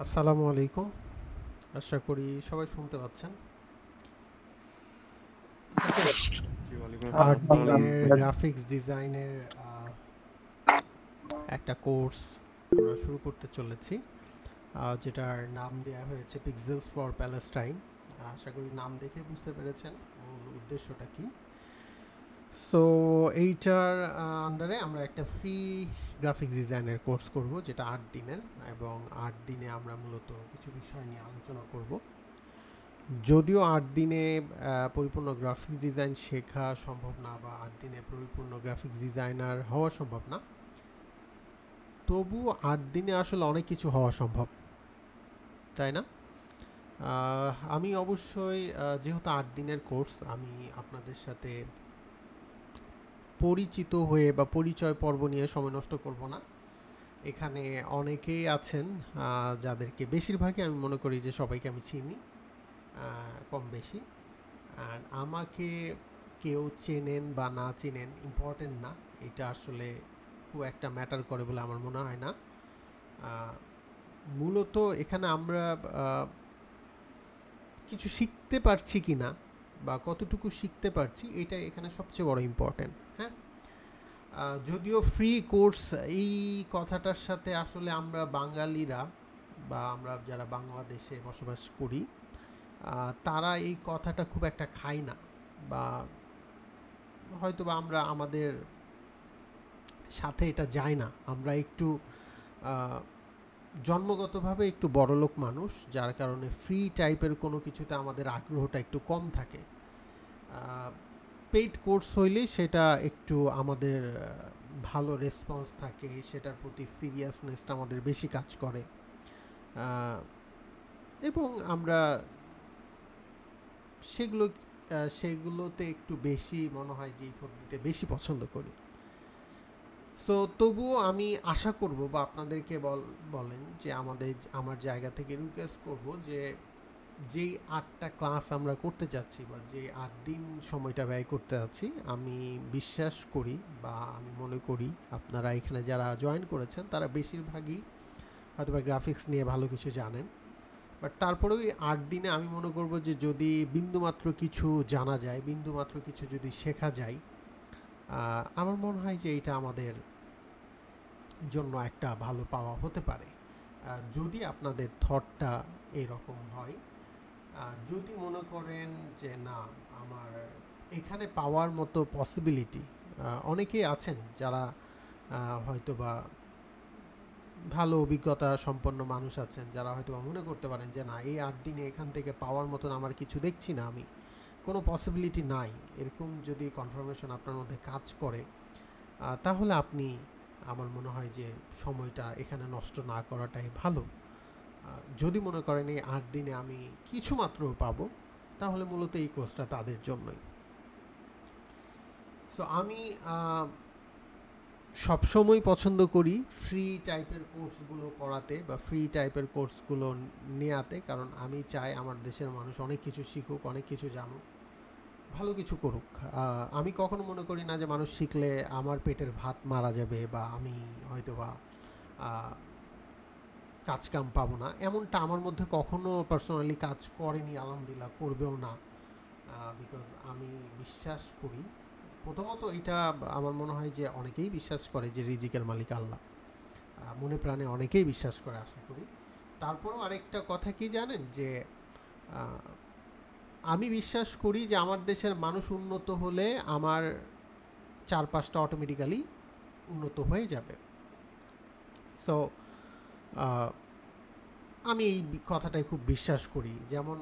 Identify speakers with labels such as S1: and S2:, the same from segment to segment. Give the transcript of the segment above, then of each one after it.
S1: আসসালামু আলাইকুম। আশা করি সবাই শুনতে পাচ্ছেন। ওকে,
S2: জি, ওয়ালাইকুম
S1: ৮
S2: আসসালাম। আসসালামু আলাইকুম।
S1: দিনের গ্রাফিক্স ডিজাইনের একটা কোর্স আমরা শুরু করতে চলেছি, যেটার নাম দেয়া হয়েছে পিক্সেলস ফর প্যালেস্টাইন। আশা করি নাম দেখে বুঝতে পেরেছেন মূল উদ্দেশ্যটা কি। সো এইটার আন্ডারে আমরা একটা ফ্রি গ্রাফিক্স ডিজাইনের কোর্স করব, যেটা ৮ দিনের, এবং ৮ দিনে আমরা মূলত কিছু বিষয় নিয়ে আলোচনা করব। যদিও ৮ দিনে পরিপূর্ণ গ্রাফিক্স ডিজাইন শেখা সম্ভব না, বা ৮ দিনে পরিপূর্ণ গ্রাফিক্স ডিজাইনার হওয়া সম্ভব না, তবু ৮ দিনে আসলে অনেক কিছু হওয়া সম্ভব, তাই না? আমি অবশ্যই, যেহেতু ৮ দিনের কোর্স, আমি আপনাদের সাথে পরিচিত হয়ে বা পরিচয় পর্ব নিয়ে সময় নষ্ট করব না। এখানে অনেকেই আছেন যাদেরকে, বেশিরভাগই আমি মনে করি যে সবাইকে আমি চিনি কম বেশি। আর আমাকে কেউ চেনেন বা না চেনেন ইম্পর্টেন্ট না, এটা আসলে খুব একটা ম্যাটার করে বলে আমার মনে হয় না। মূলত এখানে আমরা কিছু শিখতে পারছি কি না, বা কতটুকু শিখতে পারছি, এটা এখানে সবচেয়ে বড় ইম্পর্টেন্ট। হ্যাঁ, যদিও ফ্রি কোর্স, এই কথাটার সাথে আসলে আমরা বাঙালিরা, বা আমরা যারা বাংলাদেশে বসবাস করি, তারা এই কথাটা খুব একটা খাই না, বা হয়তো বা আমরা আমাদের সাথে এটা যায় না। আমরা একটু জন্মগতভাবে একটু বড়লোক মানুষ, যার কারণে ফ্রি টাইপের কোনো কিছুতে আমাদের আগ্রহটা একটু কম থাকে। পেইড কোর্স হইলে সেটা একটু আমাদের ভালো রেসপন্স থাকে, সেটার প্রতি সিরিয়াসনেসটা আমাদের বেশি কাজ করে, এবং আমরা সেগুলো সেগুলোতে একটু বেশি মনে হয় যে ইফোর্ট দিতে বেশি পছন্দ করি। সো তবুও আমি আশা করব, বা আপনাদেরকে বলেন যে আমার জায়গা থেকে রিকোয়েস্ট করব যে যেই ৮টা ক্লাস আমরা করতে যাচ্ছি, বা যে ৮ দিন সময়টা ব্যয় করতে যাচ্ছি, আমি বিশ্বাস করি বা আমি মনে করি আপনারা এখানে যারা জয়েন করেছেন তারা বেশিরভাগই হয়তো বা গ্রাফিক্স নিয়ে ভালো কিছু জানেন। বাট তারপরেও এই ৮ দিনে আমি মনে করব যে যদি বিন্দুমাত্র কিছু জানা যায়, বিন্দুমাত্র কিছু যদি শেখা যায়, আমার মনে হয় যে এটা আমাদের জন্য একটা ভালো পাওয়া হতে পারে। যদি আপনাদের থটটা এরকম হয়, যদি মনে করেন যে না, আমার এখানে পাওয়ার মতো পসিবিলিটি, অনেকেই আছেন যারা হয়তো বা ভালো অভিজ্ঞতা সম্পন্ন মানুষ আছেন, যারা হয়তো বা মনে করতে পারেন যে না, এই ৮ দিনে এখান থেকে পাওয়ার মতন আমার কিছু দেখছি না, আমি কোনো পসিবিলিটি নাই, এরকম যদি কনফার্মেশন আপনার মধ্যে কাজ করে, তাহলে আপনি, আমার মনে হয় যে সময়টা এখানে নষ্ট না করাটাই ভালো। যদি মনে করেন এই ৮ দিনে আমি কিছু মাত্র পাবো, তাহলে মূলত এই কোর্সটা তাদের জন্যই। সো আমি সবসময় পছন্দ করি ফ্রি টাইপের কোর্সগুলো করাতে, বা ফ্রি টাইপের কোর্সগুলো নেয়াতে, কারণ আমি চাই আমার দেশের মানুষ অনেক কিছু শিখুক, অনেক কিছু জানুক, ভালো কিছু করুক। আমি কখনো মনে করি না যে মানুষ শিখলে আমার পেটের ভাত মারা যাবে, বা আমি হয়তো বা কাজ কাম পাবো না, এমনটা আমার মধ্যে কখনো পার্সোনালি কাজ করেনি, আলহামদুলিল্লাহ করবেও না। বিকজ আমি বিশ্বাস করি, প্রথমত এটা আমার মনে হয় যে অনেকেই বিশ্বাস করে যে রিজিকের মালিক আল্লাহ, মনে প্রাণে অনেকেই বিশ্বাস করে আশা করি। তারপরেও আরেকটা কথা কি জানেন, যে আমি বিশ্বাস করি যে আমার দেশের মানুষ উন্নত হলে আমার চারপাশটা অটোমেটিক্যালি উন্নত হয়ে যাবে। সো আমি এই কথাটাই খুব বিশ্বাস করি। যেমন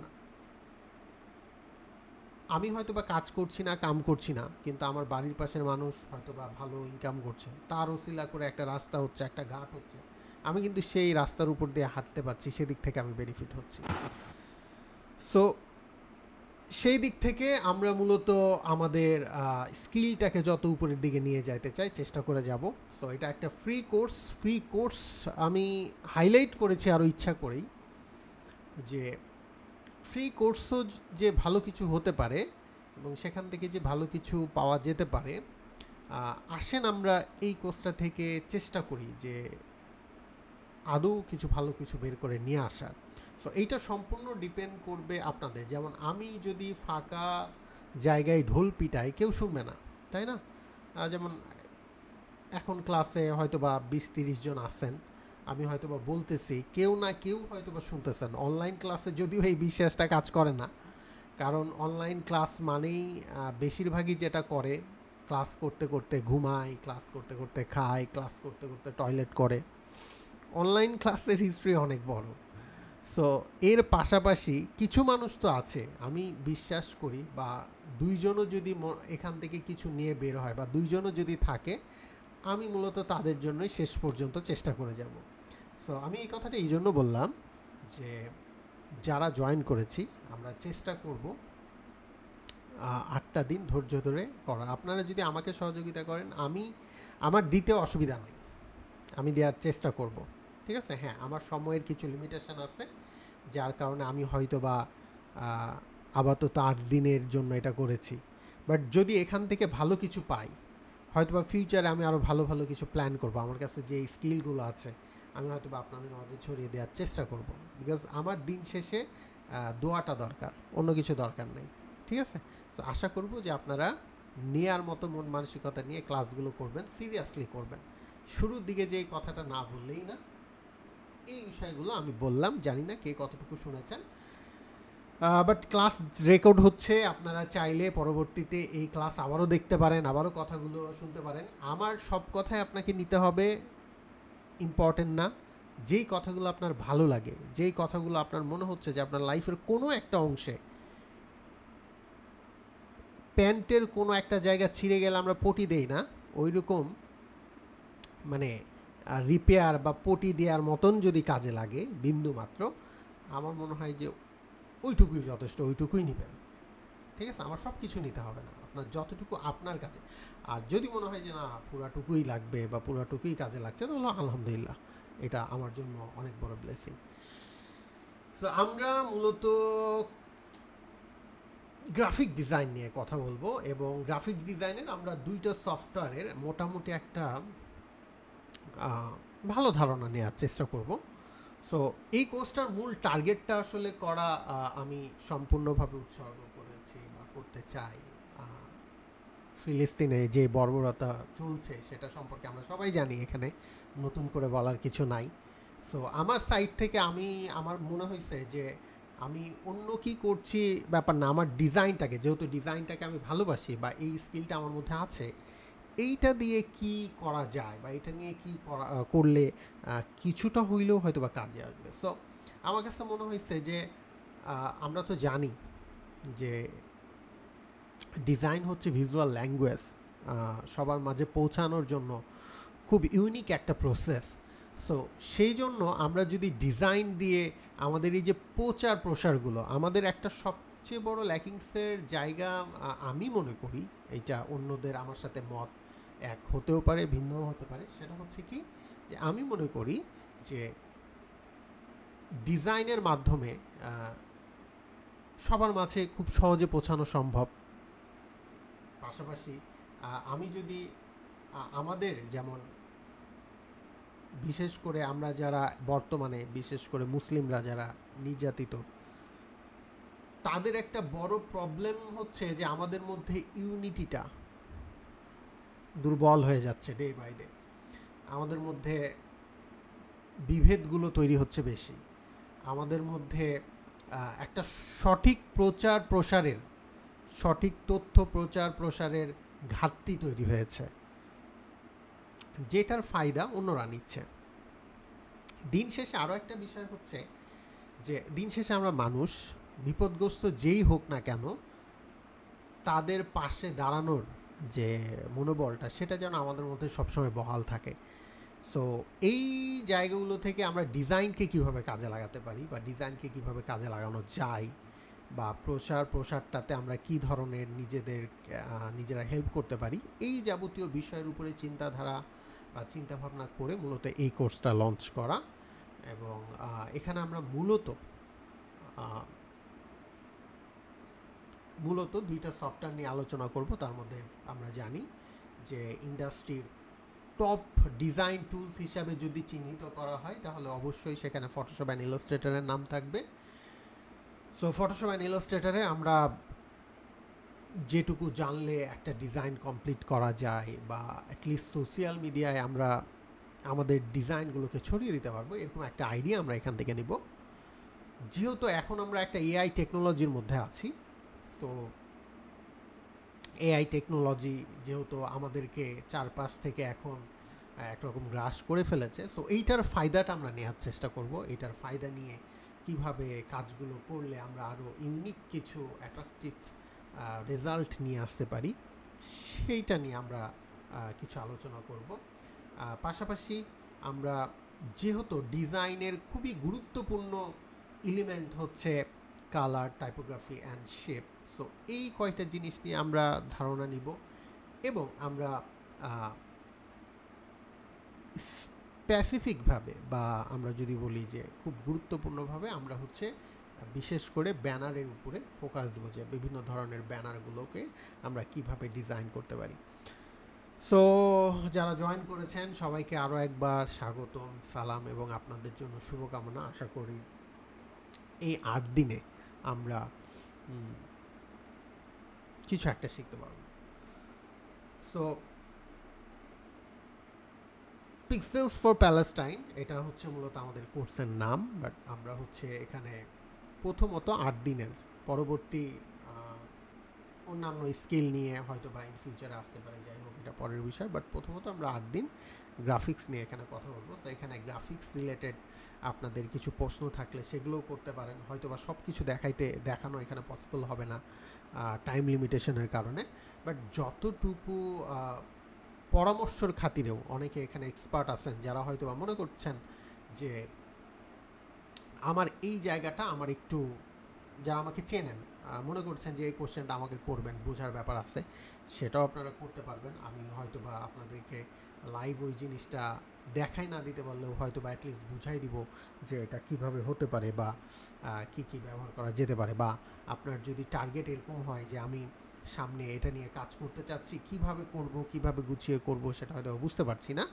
S1: আমি হয়তো বা কাজ করছি না, কাম করছি না, কিন্তু আমার বাড়ির পাশের মানুষ হয়তো বা ভালো ইনকাম করছে, তার ওসিলা করে একটা রাস্তা হচ্ছে, একটা ঘাট হচ্ছে, আমি কিন্তু সেই রাস্তার উপর দিয়ে হাঁটতে পারছি, সেদিক থেকে আমি বেনিফিট হচ্ছি। সো সেই দিক থেকে আমরা মূলত আমাদের স্কিলটাকে যত উপরের দিকে নিয়ে যেতে চাই, চেষ্টা করে যাব। সো এটা একটা ফ্রি কোর্স আমি হাইলাইট করেছি আরও ইচ্ছা করেই, যে ফ্রি কোর্সও যে ভালো কিছু হতে পারে, এবং সেখান থেকে যে ভালো কিছু পাওয়া যেতে পারে। আসেন আমরা এই কোর্সটা থেকে চেষ্টা করি যে আদৌ কিছু ভালো কিছু বের করে নিয়ে আসার। সো এইটা সম্পূর্ণ ডিপেন্ড করবে আপনাদের। যেমন আমি যদি ফাঁকা জায়গায় ঢোল পিটাই কেউ শুনবে না, তাই না? যেমন এখন ক্লাসে হয়তো বা 20-30 জন আছেন, আমি হয়তো বা বলতেছি, কেউ না কেউ হয়তো বা শুনতেছেন। অনলাইন ক্লাসে যদিও এই বিশ্বাসটা কাজ করে না, কারণ অনলাইন ক্লাস মানেই বেশিরভাগই যেটা করে, ক্লাস করতে করতে ঘুমায়, ক্লাস করতে করতে খায়, ক্লাস করতে করতে টয়লেট করে। অনলাইন ক্লাসের হিস্ট্রি অনেক বড়। সো এর পাশাপাশি কিছু মানুষ তো আছে, আমি বিশ্বাস করি, বা দুইজনও যদি এখান থেকে কিছু নিয়ে বের হয়, বা দুইজনও যদি থাকে, আমি মূলত তাদের জন্যই শেষ পর্যন্ত চেষ্টা করে যাব। সো আমি এই কথাটা এই জন্য বললাম যে যারা জয়েন করেছি আমরা চেষ্টা করব 8টা দিন ধৈর্য ধরে করা। আপনারা যদি আমাকে সহযোগিতা করেন, আমার দিতে অসুবিধা নেই, আমি দেওয়ার চেষ্টা করব, ঠিক আছে? হ্যাঁ, আমার সময়ের কিছু লিমিটেশন আছে, যার কারণে আমি হয়তো বা আপাতত 8 দিনের জন্য এটা করেছি। বাট যদি এখান থেকে ভালো কিছু পাই, হয়তো বা ফিউচারে আমি আরও ভালো ভালো কিছু প্ল্যান করব। আমার কাছে যে স্কিলগুলো আছে আমি হয়তো বা আপনাদের মাঝে ছড়িয়ে দেওয়ার চেষ্টা করব, বিকজ আমার দিন শেষে দোয়াটা দরকার, অন্য কিছু দরকার নেই, ঠিক আছে? তো আশা করব যে আপনারা নেয়ার মতো মন মানসিকতা নিয়ে ক্লাসগুলো করবেন, সিরিয়াসলি করবেন। শুরুর দিকে যে কথাটা না বললেই না, এই বিষয়গুলো আমি বললাম, জানি না কে কতটুকু শুনেছেন। বাট ক্লাস রেকর্ড হচ্ছে, আপনারা চাইলে পরবর্তীতে এই ক্লাস আবারও দেখতে পারেন, আবারও কথাগুলো শুনতে পারেন। আমার সব কথাই আপনাকে নিতে হবে ইম্পর্টেন্ট না। যেই কথাগুলো আপনার ভালো লাগে, যেই কথাগুলো আপনার মনে হচ্ছে যে আপনার লাইফের কোনো একটা অংশে, প্যান্টের কোনো একটা জায়গা ছিঁড়ে গেলে আমরা পটি দেই না, ওই রকম মানে রিপেয়ার বা পটি দেওয়ার মতন যদি কাজে লাগে বিন্দু মাত্র, আমার মনে হয় যে ওইটুকুই যথেষ্ট, ওইটুকুই নেবেন, ঠিক আছে? আমার সব কিছু নিতে হবে না, আপনার যতটুকু আপনার কাছে। আর যদি মনে হয় যে না পুরাটুকুই লাগবে বা পুরাটুকুই কাজে লাগছে, তাহলে আলহামদুলিল্লাহ, এটা আমার জন্য অনেক বড় ব্লেসিং। সো আমরা মূলত গ্রাফিক ডিজাইন নিয়ে কথা বলবো, এবং গ্রাফিক ডিজাইনের আমরা 2টা সফটওয়্যারের মোটামুটি একটা ভালো ধারণা নেওয়ার চেষ্টা করব। সো এই কোর্সটার মূল টার্গেটটা আসলে করা আমি সম্পূর্ণভাবে উৎসর্গ করেছি বা করতে চাই। ফিলিস্তিনে যে বর্বরতা চলছে সেটা সম্পর্কে আমরা সবাই জানি, এখানে নতুন করে বলার কিছু নাই। সো আমার সাইড থেকে আমার মনে হয়েছে যে আমি অন্য কি করছি ব্যাপার না, আমার ডিজাইনটাকে, যেহেতু ডিজাইনটাকে আমি ভালোবাসি বা এই স্কিলটা আমার মধ্যে আছে, এইটা দিয়ে কি করা যায় বা এটা নিয়ে কি করলে কিছুটা হইলেও হয়তো বা কাজে আসবে। সো আমার কাছে মনে হয়েছে যে আমরা তো জানি যে ডিজাইন হচ্ছে ভিজুয়াল ল্যাঙ্গুয়েজ, সবার মাঝে পৌঁছানোর জন্য খুব ইউনিক একটা প্রসেস। সো সেই জন্য আমরা যদি ডিজাইন দিয়ে আমাদের এই যে প্রচার প্রসারগুলো, আমাদের একটা সবচেয়ে বড় ল্যাকিংসের জায়গা আমি মনে করি, এইটা অন্যদের আমার সাথে মত এক হতেও পারে, ভিন্নও হতে পারে, সেটা হচ্ছে কি যে আমি মনে করি যে ডিজাইনের মাধ্যমে সবার মাঝে খুব সহজে পৌঁছানো সম্ভব। পাশাপাশি আমি যদি আমাদের যেমন বিশেষ করে আমরা যারা বর্তমানে, বিশেষ করে মুসলিমরা যারা নির্যাতিত, তাদের একটা বড় প্রবলেম হচ্ছে যে আমাদের মধ্যে ইউনিটিটা দুর্বল হয়ে যাচ্ছে ডে বাই ডে। আমাদের মধ্যে বিভেদগুলো তৈরি হচ্ছে বেশি, আমাদের মধ্যে একটা সঠিক প্রচার প্রসারের, সঠিক তথ্য প্রচার প্রসারের ঘাটতি তৈরি হয়েছে, যেটার ফায়দা অন্যরা নিচ্ছে। দিন শেষে আরও একটা বিষয় হচ্ছে যে দিন শেষে আমরা মানুষ, বিপদগ্রস্ত যেই হোক না কেন, তাদের পাশে দাঁড়ানোর যে মনোবলটা, সেটা যেন আমাদের মধ্যে সবসময় বহাল থাকে। সো এই জায়গাগুলো থেকে আমরা ডিজাইনকে কিভাবে কাজে লাগাতে পারি বা ডিজাইনকে কিভাবে কাজে লাগানো যায়, বা প্রসারটাতে আমরা কি ধরনের নিজেরা হেল্প করতে পারি, এই যাবতীয় বিষয়ের উপরে চিন্তাধারা বা চিন্তাভাবনা করে মূলত এই কোর্সটা লঞ্চ করা। এবং এখানে আমরা মূলত 2টা সফটওয়্যার নিয়ে আলোচনা করব। তার মধ্যে আমরা জানি যে ইন্ডাস্ট্রির টপ ডিজাইন টুলস হিসাবে যদি চিহ্নিত করা হয় তাহলে অবশ্যই সেখানে ফটোশপ অ্যান্ড ইলাস্ট্রেটরের নাম থাকবে। সো ফটোশপ অ্যান্ড ইলাস্ট্রেটরে আমরা যেটুকু জানলে একটা ডিজাইন কমপ্লিট করা যায় বা অ্যাটলিস্ট সোশ্যাল মিডিয়ায় আমরা আমাদের ডিজাইনগুলোকে ছড়িয়ে দিতে পারবো, এরকম একটা আইডিয়া আমরা এখান থেকে নিব। যেহেতু এখন আমরা একটা এআই টেকনোলজির মধ্যে আছি, তো এআই টেকনোলজি যেহেতু আমাদেরকে চারপাশ থেকে এখন একরকম গ্রাস করে ফেলেছে, সো এইটার ফায়দাটা আমরা নেওয়ার চেষ্টা করব। এইটার ফায়দা নিয়ে কিভাবে কাজগুলো করলে আমরা আরও ইউনিক কিছু অ্যাট্রাকটিভ রেজাল্ট নিয়ে আসতে পারি, সেইটা নিয়ে আমরা কিছু আলোচনা করব। পাশাপাশি আমরা যেহেতু ডিজাইনের খুবই গুরুত্বপূর্ণ এলিমেন্ট হচ্ছে colour, typography and shape, so এই কয়টা জিনিস নিয়ে আমরা ধারণা নিব এবং আমরা স্পেসিফিকভাবে বা আমরা যদি বলি যে খুব গুরুত্বপূর্ণভাবে আমরা হচ্ছে বিশেষ করে ব্যানারের উপরে ফোকাস দেবো, যে বিভিন্ন ধরনের ব্যানারগুলোকে আমরা কিভাবে ডিজাইন করতে পারি। সো যারা জয়েন করেছেন সবাইকে আরও একবার স্বাগতম, সালাম এবং আপনাদের জন্য শুভকামনা। আশা করি এই 8 দিনে আমরা কিছু একটা শিখতে পারব। সো পিক্সেলস ফর প্যালেস্টাইন এটা হচ্ছে মূলত আমাদের কোর্সের নাম, বাট আমরা হচ্ছে এখানে প্রথমত 8 দিনের, পরবর্তী অন্যান্য স্কিল নিয়ে হয়তো বা ইন ফিউচারে আসতে পারে, যাই হোক এটা পরের বিষয়, বাট প্রথমত আমরা 8 দিন গ্রাফিক্স নিয়ে এখানে কথা বলবো। তো এখানে গ্রাফিক্স রিলেটেড আপনাদের কিছু প্রশ্ন থাকলে সেগুলোও করতে পারেন। হয়তো বা সব কিছু দেখানো এখানে পসিবল হবে না টাইম লিমিটেশনের কারণে, বাট যতটুকু পরামর্শর খাতিরেও অনেকে এখানে এক্সপার্ট আছেন যারা হয়তো বা মনে করছেন যে আমার এই জায়গাটা আমার একটু, যারা আমাকে চেনেন মনে করছেন যে এই কোশ্চেনটা আমাকে করবেন, বোঝার ব্যাপার আছে, সেটাও আপনারা করতে পারবেন। আমি হয়তো বা আপনাদেরকে লাইভ ওই জিনিসটা দেখাই না দিতে পারলেও হয়তো বা অ্যাটলিস্ট বুঝাই দিব যে এটা কিভাবে হতে পারে বা কি কি ব্যবহার করা যেতে পারে, বা আপনার যদি টার্গেট এরকম হয় যে আমি সামনে এটা নিয়ে কাজ করতে চাচ্ছি, কিভাবে করব, কিভাবে গুছিয়ে করব সেটা হয়তো বুঝতে পারছি না,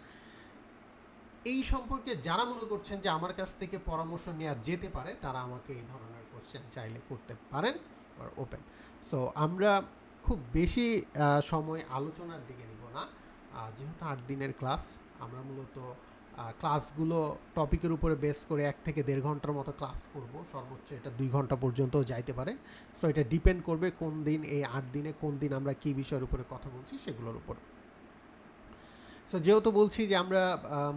S1: এই সম্পর্কে যারা মনে করছেন যে আমার কাছ থেকে পরামর্শ নেওয়া যেতে পারে, তারা আমাকে এই ধরনের কোশ্চেন চাইলে করতে পারেন, আর ওপেন। সো আমরা খুব বেশি সময় আলোচনার দিকে নিব না, যেহেতু 8 দিনের ক্লাস, আমরা মূলত ক্লাসগুলো টপিকের উপরে বেস করে 1 থেকে 1.5 ঘন্টার মতো ক্লাস করব, সর্বোচ্চ এটা 2 ঘন্টা পর্যন্তও যাইতে পারে। সো এটা ডিপেন্ড করবে কোন দিন, এই 8 দিনে কোন দিন আমরা কী বিষয়ের উপরে কথা বলছি সেগুলোর উপর। সো যেহেতু বলছি যে আমরা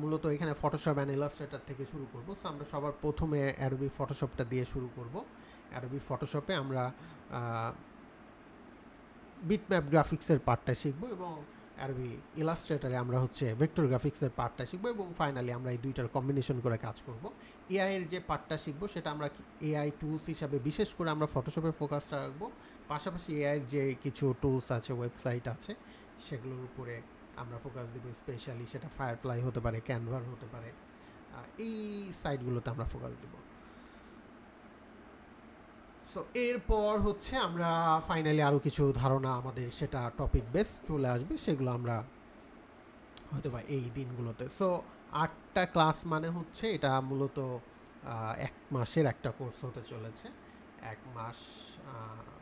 S1: মূলত এখানে ফটোশপ অ্যান্ড ইলাস্ট্রেটর থেকে শুরু করব, সো আমরা সবার প্রথমে অ্যাডোবি ফটোশপটা দিয়ে শুরু করব। অ্যাডোবি ফটোশপে আমরা বিটম্যাপ গ্রাফিক্সের পার্টটা শিখব এবং অ্যাডোবি ইলাস্ট্রেটরে আমরা হচ্ছে ভেক্টর গ্রাফিক্সের পার্টটা শিখব এবং ফাইনালি আমরা এই দুইটার কম্বিনেশন করে কাজ করব। এআইয়ের যে পার্টটা শিখব সেটা আমরা এআই টুলস হিসাবে বিশেষ করে আমরা ফটোশপে ফোকাসটা রাখবো, পাশাপাশি এআইয়ের যে কিছু টুলস আছে, ওয়েবসাইট আছে, সেগুলোর উপরে আমরা ফোকাস দেব স্পেশালি, সেটা ফায়ারফ্লাই হতে পারে, ক্যানভার হতে পারে, এই সাইটগুলোতে আমরা ফোকাস দেব। সো এরপর হচ্ছে আমরা ফাইনালি আরও কিছু ধারণা আমাদের সেটা টপিক বেস চলে আসবে, সেগুলো আমরা হয়তো বা এই দিনগুলোতে। সো 8টা ক্লাস মানে হচ্ছে এটা মূলত 1 মাসের একটা কোর্স হতে চলেছে। 1 মাস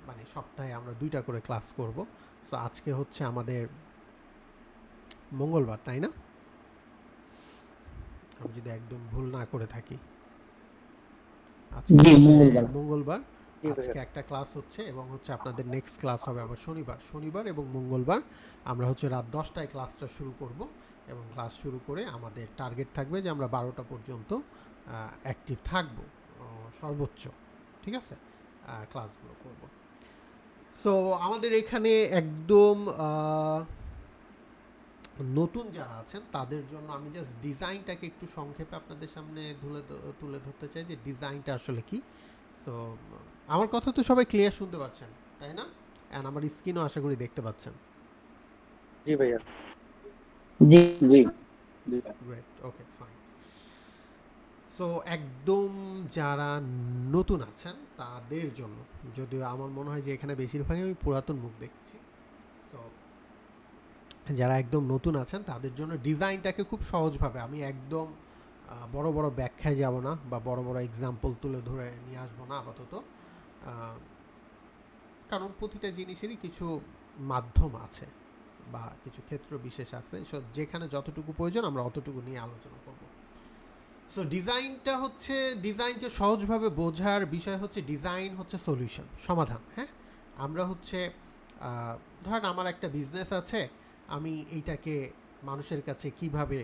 S1: মানে সপ্তাহে আমরা 2টা করে ক্লাস করব। সো আজকে হচ্ছে আমাদের মঙ্গলবার, তাই না? আমি যদি একদম ভুল না করে থাকি, আজকে মঙ্গলবার আজকে একটা ক্লাস হচ্ছে এবং হচ্ছে আপনাদের নেক্সট ক্লাস হবে আবার শনিবার এবং মঙ্গলবার। আমরা হচ্ছে রাত 10টায় ক্লাসটা শুরু করব এবং ক্লাস শুরু করে আমাদের টার্গেট থাকবে যে আমরা 12টা পর্যন্ত অ্যাক্টিভ থাকব সর্বোচ্চ, ঠিক আছে, ক্লাসগুলো করব। সো আমাদের এখানে একদম নতুন যারা আছেন তাদের জন্য আমি জাস্ট ডিজাইনটাকে একটু সংক্ষেপে আপনাদের সামনে তুলে ধরতে চাই যে ডিজাইনটা আসলে কি। সো আমার কথা তো সবাই ক্লিয়ার শুনতে পাচ্ছেন, তাই না? এন্ড আমার স্ক্রিনও আশা করি দেখতে পাচ্ছেন।
S2: জি ভাইয়া, জি জি
S1: গ্রেট, ওকে ফাইন। সো একদম যারা নতুন আছেন তাদের জন্য, যদিও আমার মনে হয় যে এখানে বেশিরভাগই আমি পুরাতন মুখ দেখছি, সো যারা একদম নতুন আছেন তাদের জন্য ডিজাইনটাকে খুব সহজভাবে, আমি একদম বড় বড় ব্যাখ্যায় যাব না বা বড় বড় এক্সাম্পল তুলে ধরে নিয়ে আসবো না আপাতত, কারণ প্রতিটা জিনিসেরই কিছু মাধ্যম আছে বা কিছু ক্ষেত্র বিশেষ আছে, যেখানে যতটুকু প্রয়োজন আমরা অতটুকু নিয়ে আলোচনা করব। সো ডিজাইনটা হচ্ছে, ডিজাইনকে সহজভাবে বোঝার বিষয় হচ্ছে ডিজাইন হচ্ছে সলিউশন, সমাধান। হ্যাঁ, আমরা হচ্ছে ধরেন আমার একটা বিজনেস আছে, আমি এইটাকে মানুষের কাছে কিভাবে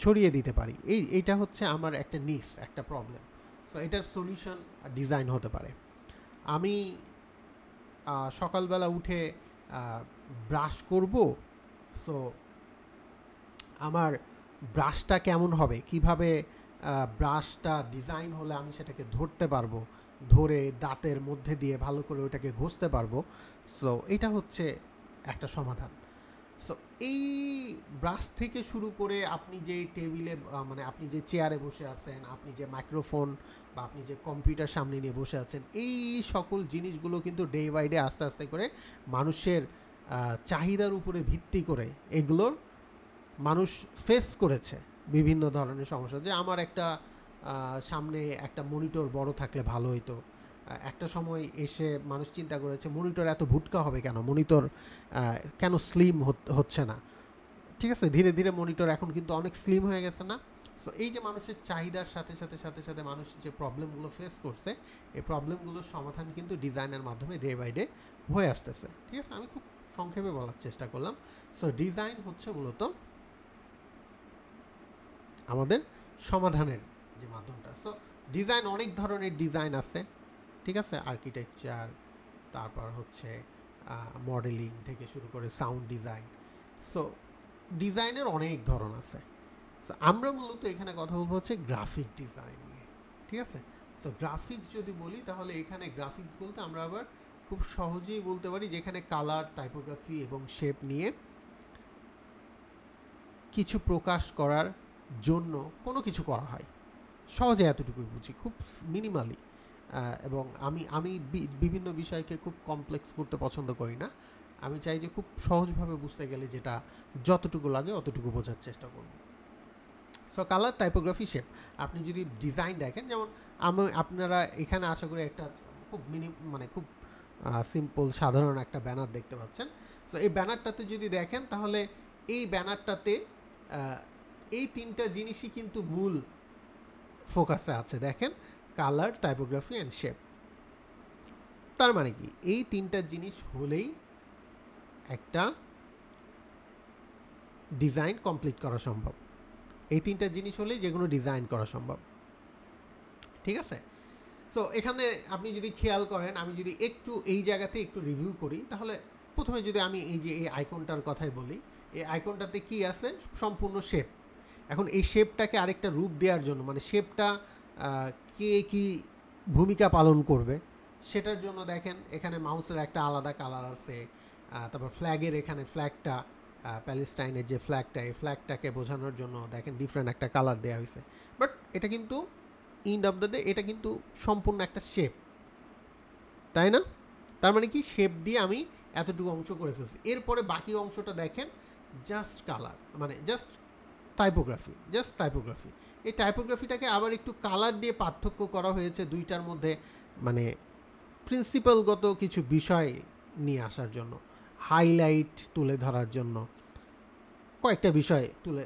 S1: ছড়িয়ে দিতে পারি, এইটা হচ্ছে আমার একটা নিস, একটা প্রবলেম। সো এটার সলিউশন ডিজাইন হতে পারে। আমি সকালবেলা উঠে ব্রাশ করব, সো আমার ব্রাশটা কেমন হবে, কিভাবে ব্রাশটা ডিজাইন হলে আমি সেটাকে ধরতে পারবো, ধরে দাঁতের মধ্যে দিয়ে ভালো করে ওটাকে ঘষতে পারবো। সো এটা হচ্ছে একটা সমাধান। সো এই ব্রাশ থেকে শুরু করে আপনি যে টেবিলে, মানে আপনি যে চেয়ারে বসে আছেন, আপনি যে মাইক্রোফোন বা আপনি যে কম্পিউটার সামনে নিয়ে বসে আছেন, এই সকল জিনিসগুলো কিন্তু ডে বাই ডে আস্তে আস্তে করে মানুষের চাহিদার উপরে ভিত্তি করে এগুলোর মানুষ ফেস করেছে বিভিন্ন ধরনের সমস্যা। যে আমার একটা সামনে একটা মনিটর বড় থাকলে ভালো হইতো, একটা সময় এসে মানুষ চিন্তা করেছে মনিটর এত ভুটকা হবে কেন, মনিটর কেন স্লিম হচ্ছে না। ঠিক আছে, ধীরে ধীরে মনিটর এখন কিন্তু অনেক স্লিম হয়ে গেছে না। সো এই যে মানুষের চাহিদার সাথে সাথে সাথে সাথে মানুষ যে প্রবলেমগুলো ফেস করছে, এই প্রবলেমগুলোর সমাধান কিন্তু ডিজাইনের মাধ্যমে ডে বাই ডে হয়ে আসতেছে। ঠিক আছে, আমি খুব সংক্ষেপে বলার চেষ্টা করলাম। সো ডিজাইন হচ্ছে মূলত আমাদের সমাধানের যে মাধ্যমটা। সো ডিজাইন, অনেক ধরনের ডিজাইন আছে। ঠিক আছে, আর্কিটেকচার, তারপর হচ্ছে মডেলিং থেকে শুরু করে সাউন্ড ডিজাইন। সো ডিজাইনের অনেক ধরন আছে। সো আমরা মূলত এখানে কথা বলবো হচ্ছে গ্রাফিক ডিজাইন নিয়ে। ঠিক আছে, সো গ্রাফিক্স যদি বলি তাহলে এখানে গ্রাফিক্স বলতে আমরা আবার খুব সহজেই বলতে পারি যেখানে কালার, টাইপোগ্রাফি এবং শেপ নিয়ে কিছু প্রকাশ করার জন্য কোনো কিছু করা হয়। সহজে এতটুকুই বুঝি, খুব মিনিমালি। এবং আমি বিভিন্ন বিষয়কে খুব কমপ্লেক্স করতে পছন্দ করি না। আমি চাই যে খুব সহজভাবে বুঝতে গেলে যেটা যতটুকু লাগে অতটুকু বোঝার চেষ্টা করব। সো কালার, টাইপোগ্রাফি, শেপ, আপনি যদি ডিজাইন দেখেন, যেমন আপনারা এখানে আশা করি একটা খুব মানে খুব সিম্পল সাধারণ একটা ব্যানার দেখতে পাচ্ছেন। সো এই ব্যানারটাতে যদি দেখেন তাহলে এই ব্যানারটাতে এই তিনটা জিনিসই কিন্তু মূল ফোকাসে আছে। দেখেন, কালার, টাইপোগ্রাফি অ্যান্ড শেপ। তার মানে কি, এই তিনটা জিনিস হলেই একটা ডিজাইন কমপ্লিট করা সম্ভব। এই তিনটা জিনিস হলেই যেগুলো ডিজাইন করা সম্ভব। ঠিক আছে, সো এখানে আপনি যদি খেয়াল করেন, আমি যদি একটু এই জায়গাতে একটু রিভিউ করি, তাহলে প্রথমে যদি আমি এই যে এই আইকনটার কথাই বলি, এই আইকনটাতে কি আছে, সম্পূর্ণ শেপ। এখন এই শেপটাকে আরেকটা রূপ দেওয়ার জন্য, মানে শেপটা কে কি ভূমিকা পালন করবে সেটার জন্য দেখেন এখানে মাউসের একটা আলাদা কালার আছে। তারপর ফ্ল্যাগের, এখানে ফ্ল্যাগটা, প্যালেস্টাইনের যে ফ্ল্যাগটা, এই ফ্ল্যাগটাকে বোঝানোর জন্য দেখেন ডিফারেন্ট একটা কালার দেওয়া হয়েছে। বাট এটা কিন্তু এন্ড অফ দ্য ডে এটা কিন্তু সম্পূর্ণ একটা শেপ, তাই না? তার মানে কি, শেপ দিয়ে আমি এতটুকু অংশ করে ফেলছি, এরপরে বাকি অংশটা দেখেন জাস্ট কালার, মানে জাস্ট টাইপোগ্রাফি, জাস্ট টাইপোগ্রাফি। এই টাইপোগ্রাফিটাকে আবার একটু কালার দিয়ে পার্থক্য করা হয়েছে দুইটার মধ্যে, মানে প্রিন্সিপালগত কিছু বিষয় নিয়ে আসার জন্য, হাইলাইট তুলে ধরার জন্য কয়েকটা বিষয় তুলে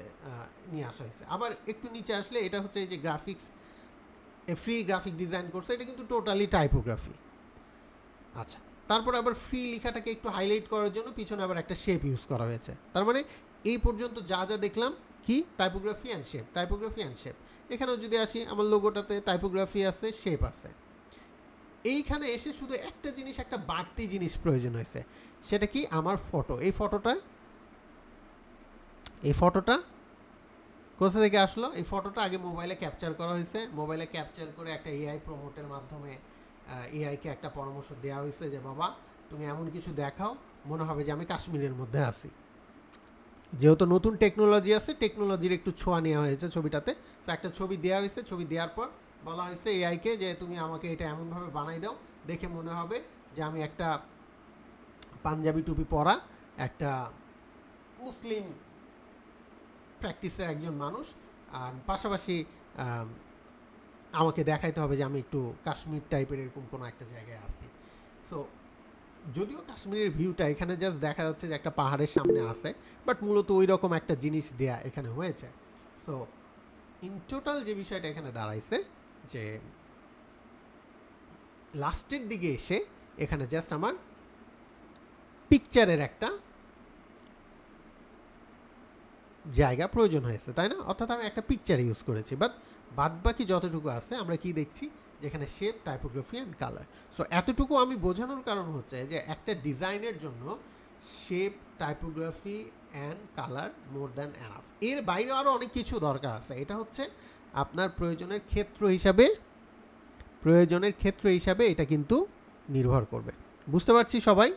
S1: নিয়ে আসা হয়েছে। আবার একটু নিচে আসলে এটা হচ্ছে এই যে গ্রাফিক্স, ফ্রি গ্রাফিক ডিজাইন করছে, এটা কিন্তু টোটালি টাইপোগ্রাফি। আচ্ছা, তারপর আবার ফ্রি লেখাটাকে একটু হাইলাইট করার জন্য পিছনে আবার একটা শেপ ইউজ করা হয়েছে। তার মানে এই পর্যন্ত যা যা দেখলাম কি, typography and shape, typography and shape. এখানেও যদি আসি, আমার লোগোটাতে টাইপোগ্রাফি আছে, শেপ আছে। এইখানে এসে শুধু একটা জিনিস, একটা বাড়তি জিনিস প্রয়োজন হয়েছে, সেটা কি, আমার ফটো। এই ফটোটা কোথা থেকে আসলো? এই ফটোটা আগে মোবাইলে ক্যাপচার করা হয়েছে, মোবাইলে ক্যাপচার করে একটা এআই প্রমোটের মাধ্যমে এআইকে একটা পরামর্শ দেওয়া হয়েছে যে বাবা তুমি এমন কিছু দেখাও মনে হবে যে আমি কাশ্মীরের মধ্যে আছি। যেহেতু নতুন টেকনোলজি আছে, টেকনোলজির একটু ছোঁয়া নেওয়া হয়েছে ছবিটাতে। তো একটা ছবি দেওয়া হয়েছে, ছবি দেওয়ার পর বলা হয়েছে এআইকে যে তুমি আমাকে এটা এমনভাবে বানাই দাও দেখে মনে হবে যে আমি একটা পাঞ্জাবি টুপি পরা একটা মুসলিম প্র্যাকটিসের একজন মানুষ, আর পাশাপাশি আমাকে দেখাইতে হবে যে আমি একটু কাশ্মীর টাইপের এরকম কোনো একটা জায়গায় আছি। সো যদিও কাশ্মীরের ভিউটা এখানে জাস্ট দেখা যাচ্ছে যে একটা পাহাড়ের সামনে আছে, বাট মূলত ওই রকম একটা জিনিস দেয়া এখানে হয়েছে। সো ইন টোটাল যে বিষয়টা এখানে দাঁড়াইছে যে লাস্টের দিকে এসে এখানে জাস্ট আমার পিকচারের একটা জায়গা প্রয়োজন হয়েছে, তাই না? অর্থাৎ আমি একটা পিকচার ইউজ করেছি, বাদ বাকি যতটুকু আছে আমরা কি দেখছি, যেখানে shape, typography and colour. So এতটুকু আমি বোঝানোর কারণ হচ্ছে যে একটা ডিজাইনের জন্য shape, typography and colour more than enough. এর বাইরে আরও অনেক কিছু দরকার আছে। এটা হচ্ছে আপনার প্রয়োজনের ক্ষেত্র হিসাবে এটা কিন্তু নির্ভর করবে। বুঝতে পারছি সবাই?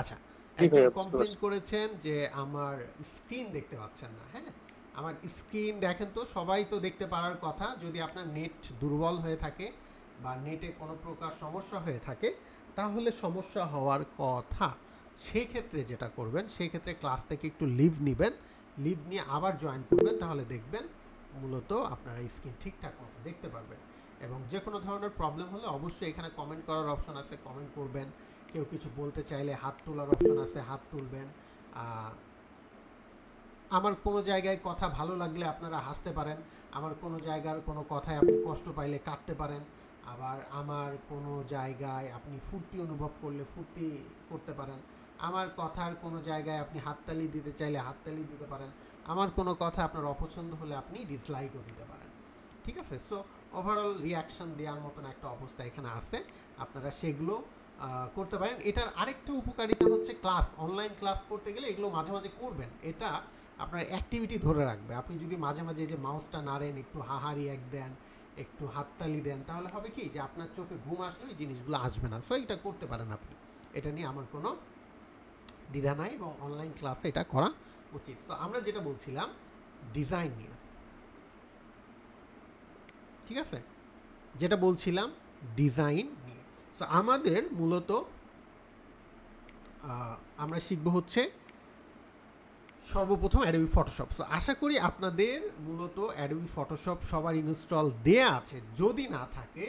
S1: আচ্ছা, একজন কমপ্লেইন করেছেন যে আমার স্ক্রিন দেখতে পাচ্ছেন না। হ্যাঁ, আমার স্ক্রিন দেখেন তো, সবাই তো দেখতে পারার কথা। যদি আপনার নেট দুর্বল হয়ে থাকে বা নেটে কোনো প্রকার সমস্যা হয়ে থাকে, তাহলে সমস্যা হওয়ার কথা। সেক্ষেত্রে যেটা করবেন, সেক্ষেত্রে ক্লাস থেকে একটু লিভ নেবেন, লিভ নিয়ে আবার জয়েন করবেন, তাহলে দেখবেন মূলত আপনারা স্ক্রিন ঠিকঠাক মতো দেখতে পারবেন। এবং যে কোনো ধরনের প্রবলেম হলে অবশ্যই এখানে কমেন্ট করার অপশন আছে, কমেন্ট করবেন। কেউ কিছু বলতে চাইলে হাত তোলার অপশন আছে, হাত তুলবেন। আমার কোনো জায়গায় কথা ভালো লাগলে আপনারা হাসতে পারেন, আমার কোনো জায়গার কোনো কথায় আপনি কষ্ট পাইলে কাঁদতে পারেন, আবার আমার কোনো জায়গায় আপনি ফুর্তি অনুভব করলে ফুর্তি করতে পারেন, আমার কথার কোনো জায়গায় আপনি হাততালি দিতে চাইলে হাততালি দিতে পারেন, আমার কোনো কথা আপনার অপছন্দ হলে আপনি ডিসলাইকও দিতে পারেন। ঠিক আছে? সো ওভারঅল রিয়াকশান দেওয়ার মতন একটা অবস্থা এখানে আছে, আপনারা সেগুলো করতে পারেন। এটার আরেকটা উপকারিতা হচ্ছে অনলাইন ক্লাস করতে গেলে এগুলো মাঝে মাঝে করবেন, এটা আপনার অ্যাক্টিভিটি ধরে রাখবে। আপনি যদি মাঝে মাঝে যে মাউসটা নাড়েন, একটু হাহারি এক দেন, একটু হাততালি দেন, তাহলে হবে কি যে আপনার চোখে ঘুম আসলে ওই জিনিসগুলো আসবে না। সো এটা করতে পারেন আপনি, এটা নিয়ে আমার কোনো দ্বিধা নাই, এবং অনলাইন ক্লাসে এটা করা উচিত। সো আমরা যেটা বলছিলাম ডিজাইন নিয়ে, ঠিক আছে, যেটা বলছিলাম ডিজাইন নিয়ে। তো আমাদের মূলত আমরা শিখব হচ্ছে সর্বপ্রথম অ্যাডোবি ফটোশপ। সো আশা করি আপনাদের মূলত অ্যাডোবি ফটোশপ সবার ইনস্টল দেয়া আছে। যদি না থাকে,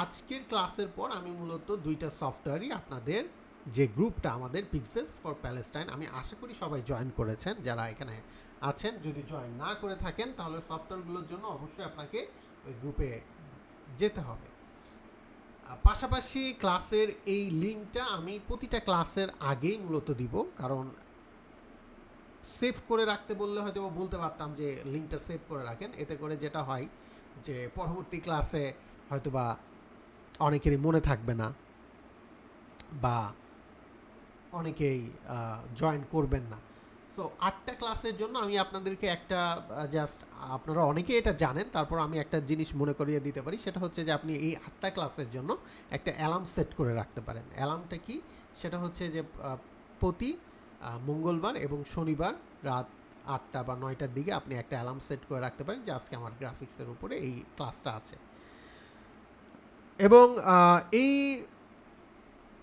S1: আজকের ক্লাসের পর আমি মূলত দুইটা সফটওয়্যারই আপনাদের, যে গ্রুপটা আমাদের পিক্সেলস ফর প্যালেস্টাইন, আমি আশা করি সবাই জয়েন করেছেন যারা এখানে আছেন। যদি জয়েন না করে থাকেন, তাহলে সফটওয়্যারগুলোর জন্য অবশ্যই আপনাকে ওই গ্রুপে যেতে হবে। পাশাপাশি ক্লাসের এই লিঙ্কটা আমি প্রতিটা ক্লাসের আগেই মূলত দিব, কারণ সেভ করে রাখতে বললে হয়তো বলতে পারতাম যে লিঙ্কটা সেভ করে রাখেন। এতে করে যেটা হয় যে পরবর্তী ক্লাসে হয়তোবা অনেকেরই মনে থাকবে না, বা অনেকেই জয়েন করবেন না। সো 8টা ক্লাসের জন্য আমি আপনাদেরকে একটা জাস্ট, আপনারা অনেকে এটা জানেন, তারপর আমি একটা জিনিস মনে করিয়ে দিতে পারি। সেটা হচ্ছে যে আপনি এই 8টা ক্লাসের জন্য একটা অ্যালার্ম সেট করে রাখতে পারেন। অ্যালার্মটা কি? সেটা হচ্ছে যে প্রতি মঙ্গলবার এবং শনিবার রাত 8টা বা 9টার দিকে আপনি একটা অ্যালার্ম সেট করে রাখতে পারেন যে আজকে আমার গ্রাফিক্সের উপরে এই ক্লাসটা আছে। এবং এই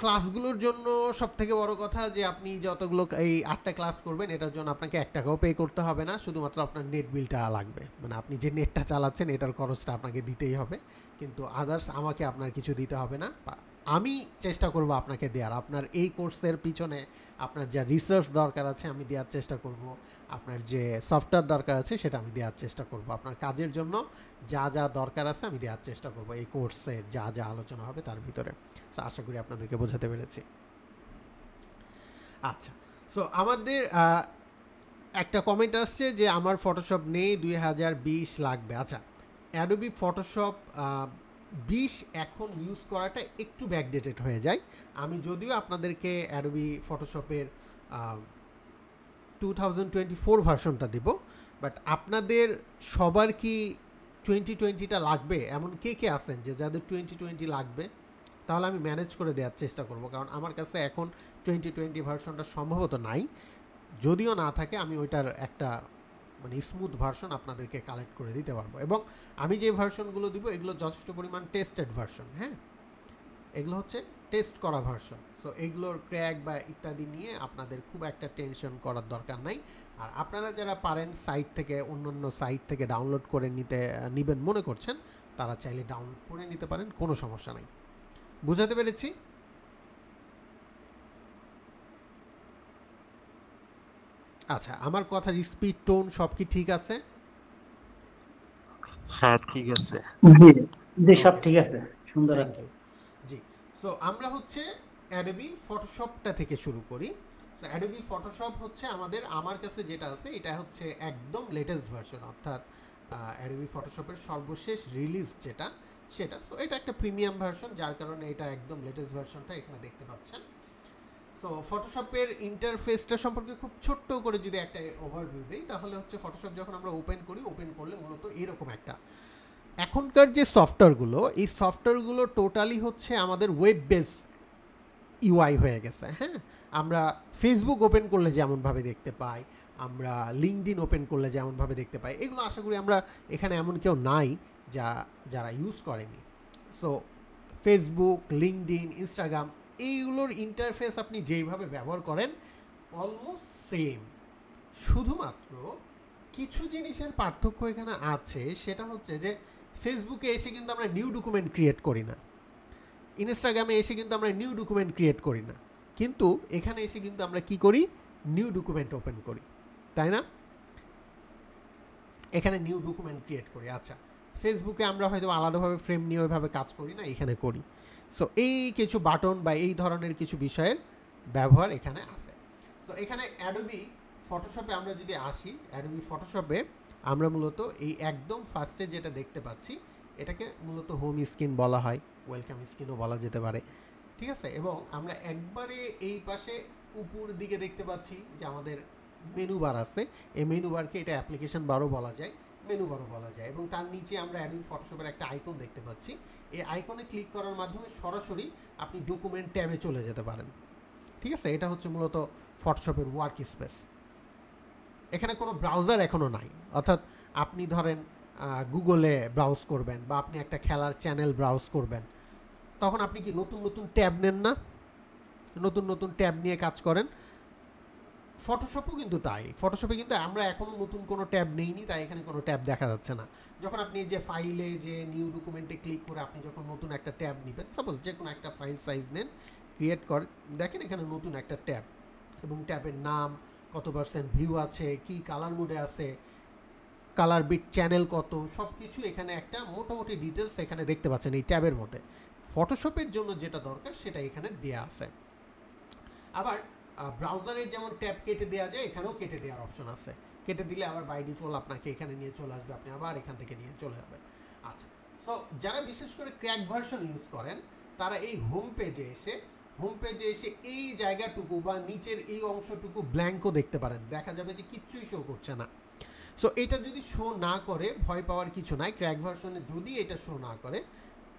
S1: ক্লাসগুলোর জন্য সবথেকে বড় কথা যে আপনি যতগুলো এই 8টা ক্লাস করবেন, এটার জন্য আপনাকে 1 টাকাও পে করতে হবে না, শুধুমাত্র আপনার নেট বিলটা লাগবে। মানে আপনি যে নেটটা চালাচ্ছেন এটার খরচটা আপনাকে দিতেই হবে, কিন্তু আদার্স আমাকে আপনার কিছু দিতে হবে না। আমি চেষ্টা করব আপনাকে দেওয়ার, আপনার এই কোর্সের পিছনে আপনার যা রিসার্চ দরকার আছে আমি দেওয়ার চেষ্টা করব, আপনার যে সফটওয়্যার দরকার আছে সেটা আমি দেওয়ার চেষ্টা করব, আপনার কাজের জন্য যা যা দরকার আছে আমি দেওয়ার চেষ্টা করব এই কোর্সের যা যা আলোচনা হবে তার ভিতরে। সো আশা করি আপনাদেরকে বোঝাতে পেরেছি। আচ্ছা, সো আমাদের একটা কমেন্ট আসছে যে আমার ফটোশপ নেই, 2020 লাগবে। আচ্ছা, অ্যাডোবি ফটোশপ 20 এখন ইউজ করাটা একটু ব্যাকডেটেড হয়ে যায়। আমি যদিও আপনাদেরকে অ্যাডোবি ফটোশপের 2024 ভার্সনটা দেব, বাট আপনাদের সবার কি 2020টা লাগবে? এমন কে কে আছেন যে যাদের 2020 লাগবে? তাহলে আমি ম্যানেজ করে দেওয়ার চেষ্টা করব, কারণ আমার কাছে এখন 2020 ভার্সনটা সম্ভবত নাই। যদিও না থাকে, আমি ওইটার একটা মানে স্মুথ ভার্সন আপনাদেরকে কালেক্ট করে দিতে পারবো। এবং আমি যে ভার্সনগুলো দিব এগুলো যথেষ্ট পরিমাণ টেস্টেড ভার্সন। হ্যাঁ, এগুলো হচ্ছে টেস্ট করা ভার্সন। সো এগুলোর ক্র্যাক বা ইত্যাদি নিয়ে আপনাদের খুব একটা টেনশন করার দরকার নাই। আর আপনারা যারা পারেন সাইট থেকে, অন্য সাইট থেকে ডাউনলোড করে নেবেন মনে করছেন, তারা চাইলে ডাউনলোড করে নিতে পারেন, কোনো সমস্যা নাই। বুঝাতে পেরেছি? আচ্ছা, আমার কথার স্পিড, টোন সব কি ঠিক আছে?
S3: হ্যাঁ ঠিক আছে।
S2: জি জি, সব ঠিক আছে, সুন্দর আছে।
S1: জি, সো আমরা হচ্ছে অ্যাডোবি ফটোশপটা থেকে শুরু করি। তো অ্যাডোবি ফটোশপ হচ্ছে আমার কাছে যেটা আছে এটা হচ্ছে একদম লেটেস্ট ভার্সন, অর্থাৎ অ্যাডোবি ফটোশপের সর্বশেষ রিলিজ যেটা সেটা। সো এটা একটা প্রিমিয়াম ভার্সন, যার কারণে এটা একদম লেটেস্ট ভার্সনটা এখানে দেখতে পাচ্ছেন। সো ফটোশপের ইন্টারফেসটা সম্পর্কে খুব ছোট্ট করে যদি একটা ওভারভিউ দিই, তাহলে হচ্ছে ফটোশপ যখন আমরা ওপেন করলে মূলত এরকম একটা, এখনকার যে সফটওয়্যারগুলো, এই সফটওয়্যারগুলো টোটালি হচ্ছে আমাদের ওয়েব বেস ইউআই হয়ে গেছে। হ্যাঁ, আমরা ফেসবুক ওপেন করলে যেমনভাবে দেখতে পাই, আমরা লিঙ্কডইন ওপেন করলে যেমনভাবে দেখতে পাই, এগুলো আশা করি আমরা এখানে এমন কেউ নাই যারা ইউজ করেনি। সো ফেসবুক, লিঙ্কডইন, ইনস্টাগ্রাম, এইগুলোর ইন্টারফেস আপনি যেইভাবে ব্যবহার করেন অলমোস্ট সেম। শুধুমাত্র কিছু জিনিসের পার্থক্য এখানে আছে, সেটা হচ্ছে যে ফেসবুকে এসে কিন্তু আমরা নিউ ডকুমেন্ট ক্রিয়েট করি না, ইনস্টাগ্রামে এসে কিন্তু আমরা নিউ ডকুমেন্ট ক্রিয়েট করি না, কিন্তু এখানে এসে কিন্তু আমরা কি করি, নিউ ডকুমেন্ট ওপেন করি, তাই না? এখানে নিউ ডকুমেন্ট ক্রিয়েট করি। আচ্ছা, ফেসবুকে আমরা হয়তো আলাদাভাবে ফ্রেম নিয়ে ওইভাবে কাজ করি না, এখানে করি। সো এই কিছু বাটন বা এই ধরনের কিছু বিষয়ের ব্যবহার এখানে আছে। সো এখানে অ্যাডোবি ফটোশপে আমরা যদি আসি, অ্যাডোবি ফটোশপে আমরা মূলত এই একদম ফার্স্টে যেটা দেখতে পাচ্ছি, এটাকে মূলত হোম স্ক্রিন বলা হয়, ওয়েলকাম স্ক্রিনও বলা যেতে পারে, ঠিক আছে? এবং আমরা একবারে এই পাশে উপর দিকে দেখতে পাচ্ছি যে আমাদের মেনু বার আছে। এই মেনু বারকে এটা অ্যাপ্লিকেশন বারও বলা যায়, মেনু বারও বলা যায়। এবং তার নিচে আমরা অ্যাডোবি ফটোশপের একটা আইকন দেখতে পাচ্ছি। এই আইকনে ক্লিক করার মাধ্যমে সরাসরি আপনি ডকুমেন্ট ট্যাবে চলে যেতে পারেন, ঠিক আছে? এটা হচ্ছে মূলত ফটোশপের ওয়ার্ক স্পেস। এখানে কোনো ব্রাউজার এখনও নাই, অর্থাৎ আপনি ধরেন গুগলে ব্রাউজ করবেন বা আপনি একটা খেলার চ্যানেল ব্রাউজ করবেন, তখন আপনি কি নতুন নতুন ট্যাব নেন না, নতুন নতুন ট্যাব নিয়ে কাজ করেন। ফটোশপও কিন্তু তাই, ফটোশপে কিন্তু আমরা এখনও নতুন কোনো ট্যাব নেইনি, তাই এখানে কোনো ট্যাব দেখা যাচ্ছে না। যখন আপনি যে ফাইলে যে নিউ ডকুমেন্টে ক্লিক করে আপনি যখন নতুন একটা ট্যাব নেবেন, সাপোজ যে কোনো একটা ফাইল সাইজ নেন, ক্রিয়েট করেন, দেখেন এখানে নতুন একটা ট্যাব, এবং ট্যাবের নাম, কত পার্সেন্ট ভিউ আছে, কি কালার মোডে আছে, কালার বিট চ্যানেল কত, সব কিছু এখানে একটা মোটামুটি ডিটেলস এখানে দেখতে পাচ্ছেন এই ট্যাবের মধ্যে। ফটোশপের জন্য যেটা দরকার সেটা এখানে দেয়া আছে। আবার ব্রাউজারের যেমন ট্যাব কেটে দেওয়া যায়, এখানেও কেটে দেওয়ার অপশন আছে। কেটে দিলে আবার বাই ডিফল্ট আপনাকে এখানে নিয়ে চলে আসবে, আপনি আবার এখান থেকে নিয়ে চলে যাবেন। আচ্ছা, সো যারা বিশেষ করে ক্র্যাক ভার্সন ইউজ করেন, তারা এই হোম পেজে এসে এই জায়গাটুকু বা নিচের এই অংশটুকু ব্ল্যাঙ্কও দেখতে পারেন, দেখা যাবে যে কিচ্ছুই শো করছে না। সো এটা যদি শো না করে ভয় পাওয়ার কিছু নাই। ক্র্যাক ভার্সনে যদি এটা শো না করে,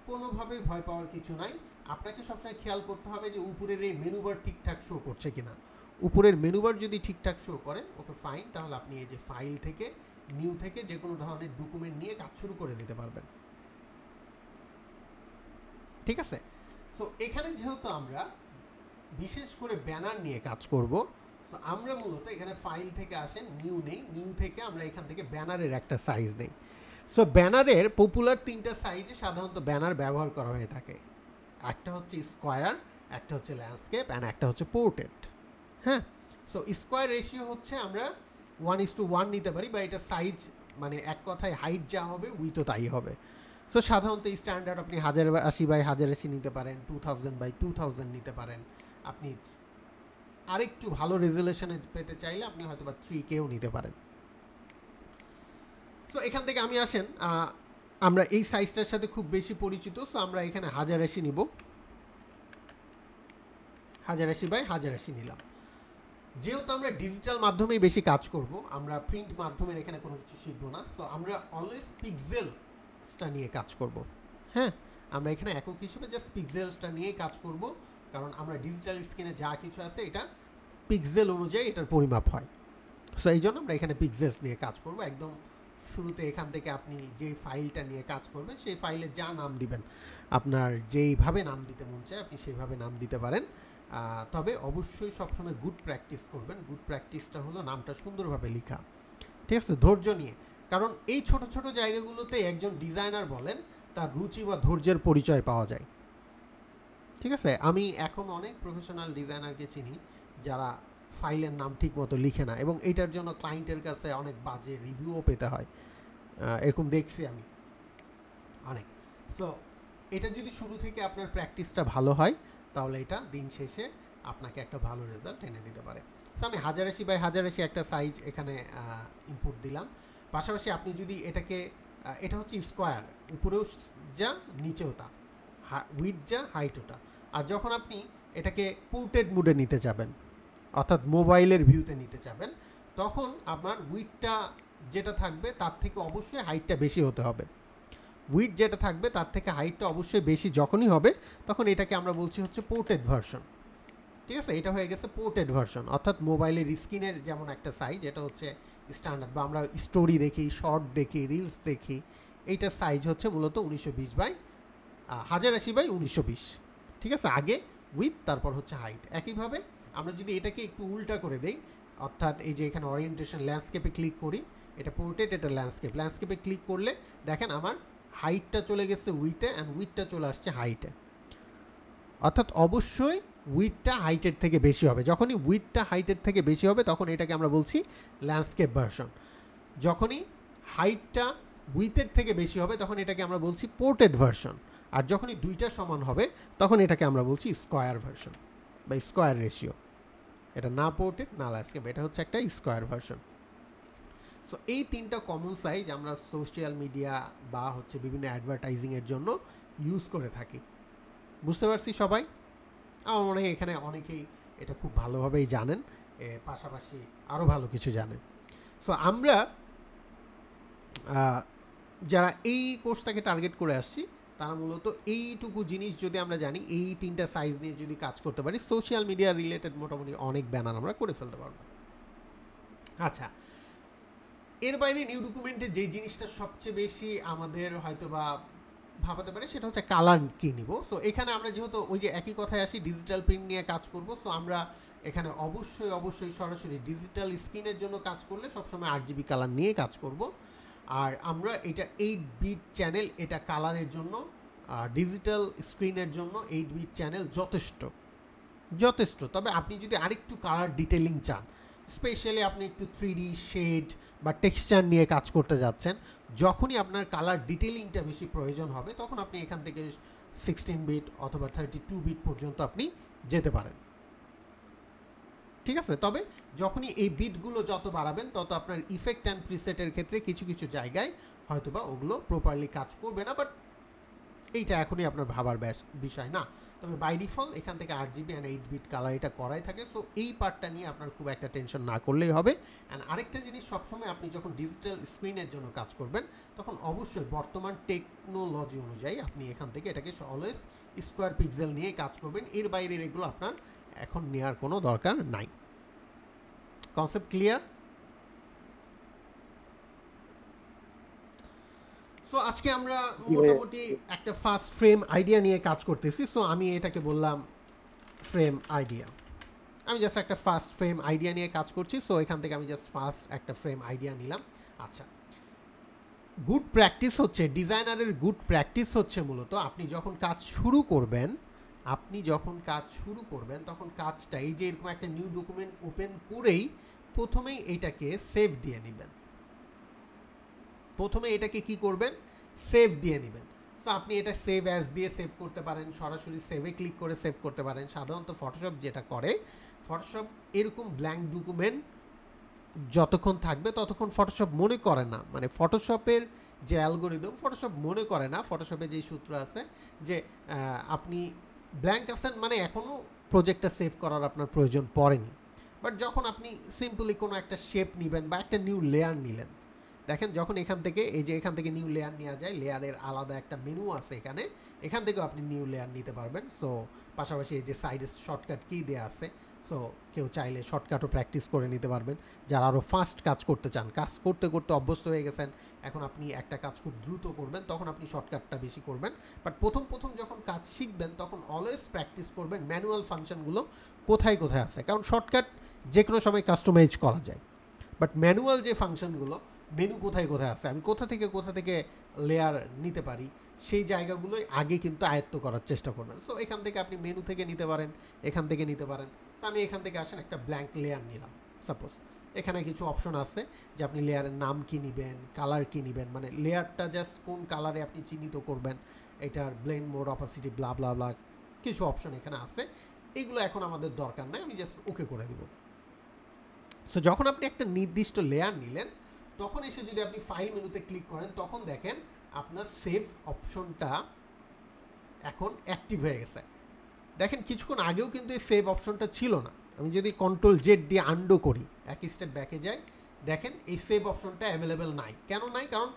S1: কোনোভাবেই ভয় পাওয়ার কিছু নাই। আপনাকে সবসময় খেয়াল করতে হবে যে উপরের এই মেনুবার ঠিকঠাক শো করছে কিনা। উপরের মেনুবার যদি ঠিকঠাক শো করে, ওকে ফাইন, তাহলে আপনি এই যে ফাইল থেকে, নিউ থেকে যে কোনো ধরনের ডকুমেন্ট নিয়ে কাজ শুরু করে দিতে পারবেন, ঠিক আছে? সো এখানে যেহেতু আমরা বিশেষ করে ব্যানার নিয়ে কাজ করব, সো আমরা মূলত এখানে ফাইল থেকে আসেন, নিউ নেই, নিউ থেকে আমরা এখান থেকে ব্যানারের একটা সাইজ নেই। সো ব্যানারের পপুলার 3টা সাইজে সাধারণত ব্যানার ব্যবহার করা হয়ে থাকে। একটা হচ্ছে স্কোয়ার, একটা হচ্ছে ল্যান্ডস্কেপ, অ্যান্ড একটা হচ্ছে পোর্ট্রেট। হ্যাঁ, সো স্কোয়ার রেশিও হচ্ছে আমরা 1:1 নিতে পারি, বা এটা সাইজ মানে এক কথায় হাইট যা হবে উইথও তাই হবে। সো সাধারণত স্ট্যান্ডার্ড আপনি 1080x1080 নিতে পারেন, 2000x2000 নিতে পারেন। আপনি আরেকটু ভালো রেজুলেশনে পেতে চাইলে আপনি হয়তো বা 3Kও নিতে পারেন। সো এখান থেকে আমি আসেন, আমরা এই সাইজটার সাথে খুব বেশি পরিচিত, সো আমরা এখানে 1080 নিব, 1080x1080 নিলাম। যেহেতু আমরা ডিজিটাল মাধ্যমেই বেশি কাজ করব, আমরা প্রিন্ট মাধ্যমের এখানে কোনো কিছু শিখবো না, সো আমরা অলওয়েজ পিক্সেলসটা নিয়ে কাজ করব। হ্যাঁ, আমরা এখানে একক হিসেবে জাস্ট পিক্সেলসটা নিয়েই কাজ করব, কারণ আমরা ডিজিটাল স্ক্রিনে যা কিছু আছে এটা পিক্সেল অনুযায়ী এটার পরিমাপ হয়। সো এই জন্য আমরা এখানে পিক্সেলস নিয়ে কাজ করব, একদম শুরুতে এখান থেকে আপনি যে ফাইলটা নিয়ে কাজ করবেন সেই ফাইলে যা নাম দিবেন, আপনার যেইভাবে নাম দিতে মন চায় আপনি সেইভাবে নাম দিতে পারেন। তবে অবশ্যই সবসময় গুড প্র্যাকটিস করবেন। গুড প্র্যাকটিসটা হলো নামটা সুন্দরভাবে লেখা, ঠিক আছে, ধৈর্য নিয়ে। কারণ এই ছোট ছোট জায়গাগুলোতে একজন ডিজাইনার বলেন তার রুচি বা ধৈর্যের পরিচয় পাওয়া যায়, ঠিক আছে। আমি এখন অনেক প্রফেশনাল ডিজাইনারকে চিনি যারা ফাইলের নাম ঠিক মতো লিখে না, এবং এইটার জন্য ক্লায়েন্টের কাছে অনেক বাজে রিভিউও পেতে হয়। এরকম দেখছি আমি অনেক। সো এটা যদি শুরু থেকে আপনার প্র্যাকটিসটা ভালো হয় তাহলে এটা দিন শেষে আপনাকে একটা ভালো রেজাল্ট এনে দিতে পারে। সো আমি 1080 বাই 1080 একটা সাইজ এখানে ইনপুট দিলাম। পাশাপাশি আপনি যদি এটাকে এটা হচ্ছে স্কোয়ার, উপরেও যা নিচেও তা, উইথ যা হাইট ওটা। আর যখন আপনি এটাকে পোর্ট্রেট মুডে নিতে যাবেন, অর্থাৎ মোবাইলের ভিউতে নিতে যাবেন, তখন আপনার উইথটা যেটা থাকবে তার থেকে অবশ্যই হাইটটা বেশি হতে হবে। উইথ যেটা থাকবে তার থেকে হাইটটা অবশ্যই বেশি যখনই হবে তখন এটাকে আমরা বলছি হচ্ছে পোর্ট্রেট ভার্সন, ঠিক আছে। এটা হয়ে গেছে পোর্ট্রেট ভার্সন, অর্থাৎ মোবাইলের স্ক্রিনের যেমন একটা সাইজ, এটা হচ্ছে স্ট্যান্ডার্ড, বা আমরা স্টোরি দেখি, শর্ট দেখি, রিলস দেখি, এইটার সাইজ হচ্ছে মূলত 1920 বাই 1080 বাই 1920, ঠিক আছে। আগে উইথ, তারপর হচ্ছে হাইট। একইভাবে আমরা যদি এটাকে একটু উল্টা করে দেই, অর্থাৎ এই যে এখানে অরিয়েন্টেশন ল্যান্ডস্কেপে ক্লিক করি, এটা পোর্ট্রেট, এটা ল্যান্ডস্কেপে ক্লিক করলে দেখেন আমার হাইটটা চলে গেছে উইথে অ্যান্ড উইথটা চলে আসছে হাইটে। অর্থাৎ অবশ্যই উইথটা হাইটের থেকে বেশি হবে। যখনই উইথটা হাইটের থেকে বেশি হবে তখন এটাকে আমরা বলছি ল্যান্ডস্কেপ ভার্সন। যখনই হাইটটা উইথের থেকে বেশি হবে তখন এটাকে আমরা বলছি পোর্ট্রেট ভার্সন। আর যখনই দুইটা সমান হবে তখন এটাকে আমরা বলছি স্কোয়ার ভার্সন বা স্কোয়ার রেশিও। এটা না পোর্ট্রেট না ল্যান্ডস্কেপ, এটা হচ্ছে একটা স্কোয়ার ভার্সন। সো এই তিনটা কমন সাইজ আমরা সোশ্যাল মিডিয়া বা হচ্ছে বিভিন্ন অ্যাডভার্টাইজিংয়ের জন্য ইউজ করে থাকি। বুঝতে পারছি সবাই? আমার মনে হয় এখানে অনেকেই এটা খুব ভালোভাবেই জানেন, পাশাপাশি আরও ভালো কিছু জানেন। সো আমরা যারা এই কোর্সটাকে টার্গেট করে আসছি তারা মূলত এইটুকু জিনিস যদি আমরা জানি, এই তিনটা সাইজ নিয়ে যদি কাজ করতে পারি, সোশ্যাল মিডিয়া রিলেটেড মোটামুটি অনেক ব্যানার আমরা করে ফেলতে পারবো। আচ্ছা, এর বাইরে নিউ ডকুমেন্টে যে জিনিসটা সবচেয়ে বেশি আমাদের হয়তো বা ভাবাতে পারে সেটা হচ্ছে কালার কি নিব। সো এখানে আমরা যেহেতু ওই যে একই কথায় আসি, ডিজিটাল প্রিন্ট নিয়ে কাজ করব, সো আমরা এখানে অবশ্যই সরাসরি ডিজিটাল স্ক্রিনের জন্য কাজ করলে সবসময় RGB কালার নিয়ে কাজ করব। আর আমরা এটা 8 বিট চ্যানেল, এটা কালারের জন্য, ডিজিটাল স্ক্রিনের জন্য 8 বিট চ্যানেল যথেষ্ট। তবে আপনি যদি আরেকটু কালার ডিটেলিং চান, স্পেশালি আপনি একটু 3D শেড বা টেক্সচার নিয়ে কাজ করতে যাচ্ছেন, যখনই আপনার কালার ডিটেলিংটা বেশি প্রয়োজন হবে তখন আপনি এখান থেকে 16 বিট অথবা 32 বিট পর্যন্ত আপনি যেতে পারেন, ঠিক আছে। তবে যখনই এই বিটগুলো যত বাড়াবেন তত আপনার ইফেক্ট অ্যান্ড প্রিসেটের ক্ষেত্রে কিছু কিছু জায়গায় হয়তোবা ওগুলো প্রপারলি কাজ করবে না, বাট এইটা এখনই আপনার ভাবার বিষয় না। তবে বাই ডিফল্ট এখান থেকে RGB অ্যান্ড 8 বিট কালার এটা করাই থাকে। সো এই পার্টটা নিয়ে আপনার খুব একটা টেনশন না করলেই হবে। অ্যান্ড আরেকটা জিনিস, সবসময় আপনি যখন ডিজিটাল স্ক্রিনের জন্য কাজ করবেন তখন অবশ্যই বর্তমান টেকনোলজি অনুযায়ী আপনি এখান থেকে এটাকে অলওয়েজ স্কোয়ার পিক্সেল নিয়ে কাজ করবেন। এর বাইরে এগুলো আপনার এখন নেওয়ার কোনো দরকার নাই। Concept clear? সো আজকে আমরা মোটামুটি একটা ফার্স্ট ফ্রেম আইডিয়া নিয়ে কাজ করতেছি। সো আমি এটাকে বললাম ফ্রেম আইডিয়া। আমি জাস্ট একটা ফার্স্ট ফ্রেম আইডিয়া নিয়ে কাজ করছি। সো এখান থেকে আমি জাস্ট ফার্স্ট একটা ফ্রেম আইডিয়া নিলাম। আচ্ছা, গুড প্র্যাকটিস হচ্ছে, ডিজাইনারের গুড প্র্যাকটিস হচ্ছে মূলত আপনি যখন কাজ শুরু করবেন তখন কাজটা এই যে এরকম একটা নিউ ডকুমেন্ট ওপেন করেই প্রথমেই এটাকে সেভ দিয়ে নেবেন। প্রথমে এটাকে কি করবেন? সেভ দিয়ে নেবেন। সো আপনি এটা সেভ অ্যাজ দিয়ে সেভ করতে পারেন, সরাসরি সেভে ক্লিক করে সেভ করতে পারেন। সাধারণত ফটোশপ যেটা করে, ফটোশপ এরকম ব্ল্যাঙ্ক ডকুমেন্ট যতক্ষণ থাকবে ততক্ষণ ফটোশপ মনে করে না, মানে ফটোশপের যে অ্যালগোরিদম ফটোশপ মনে করে না, ফটোশপে যেই সূত্র আছে যে আপনি ব্ল্যাঙ্ক আছেন মানে এখনও প্রজেক্টটা সেভ করার আপনার প্রয়োজন পড়েনি। বাট যখন আপনি সিম্পলি কোনো একটা শেপ নেবেন বা একটা নিউ লেয়ার নিলেন, দেখেন যখন এখান থেকে এই যে এখান থেকে নিউ লেয়ার নেওয়া যায়, লেয়ারের আলাদা একটা মেনু আছে এখানে, এখান থেকেও আপনি নিউ লেয়ার নিতে পারবেন। সো পাশাপাশি এই যে সাইডে শর্টকাট কি দেওয়া আছে, সো কেউ চাইলে শর্টকাটও প্র্যাকটিস করে নিতে পারবেন। যারা আরও ফাস্ট কাজ করতে চান, কাজ করতে করতে অভ্যস্ত হয়ে গেছেন, এখন আপনি একটা কাজ খুব দ্রুত করবেন, তখন আপনি শর্টকাটটা বেশি করবেন। বাট প্রথম যখন কাজ শিখবেন তখন অলওয়েজ প্র্যাকটিস করবেন ম্যানুয়াল ফাংশনগুলো কোথায় কোথায় আছে, কারণ শর্টকাট যে কোনো সময় কাস্টমাইজ করা যায়, বাট ম্যানুয়াল যে ফাংশনগুলো মেনু কোথায় কোথায় আছে, আমি কোথা থেকে লেয়ার নিতে পারি, সেই জায়গাগুলোই আগে কিন্তু আয়ত্ত করার চেষ্টা করবেন। সো এখান থেকে আপনি মেনু থেকে নিতে পারেন, এখান থেকে নিতে পারেন। সো আমি এখান থেকে আসেন একটা ব্ল্যাঙ্ক লেয়ার নিলাম সাপোজ, এখানে কিছু অপশন আছে যে আপনি লেয়ারের নাম কী নেবেন, কালার কী নেবেন, মানে লেয়ারটা জাস্ট কোন কালারে আপনি চিহ্নিত করবেন, এটার ব্লেন্ড মোড, অপাসিটি, ব্লা ব্লা ব্লা কিছু অপশন এখানে আছে। এগুলো এখন আমাদের দরকার নাই, আমি জাস্ট ওকে করে দিব। সো যখন আপনি একটা নির্দিষ্ট লেয়ার নিলেন, তখন এসে যদি আপনি ফাইল মেনুতে ক্লিক করেন, তখন দেখেন আপনার সেভ অপশনটা এখন অ্যাক্টিভ হয়ে গেছে। দেখেন কিছুক্ষণ আগেও কিন্তু এই সেভ অপশনটা ছিল না। আমি যদি Ctrl Z দিয়ে আন্ডো করি, এক স্টেপ ব্যাকে যাই, দেখেন এই সেভ অপশনটা অ্যাভেলেবেল নাই। কেন নাই? কারণ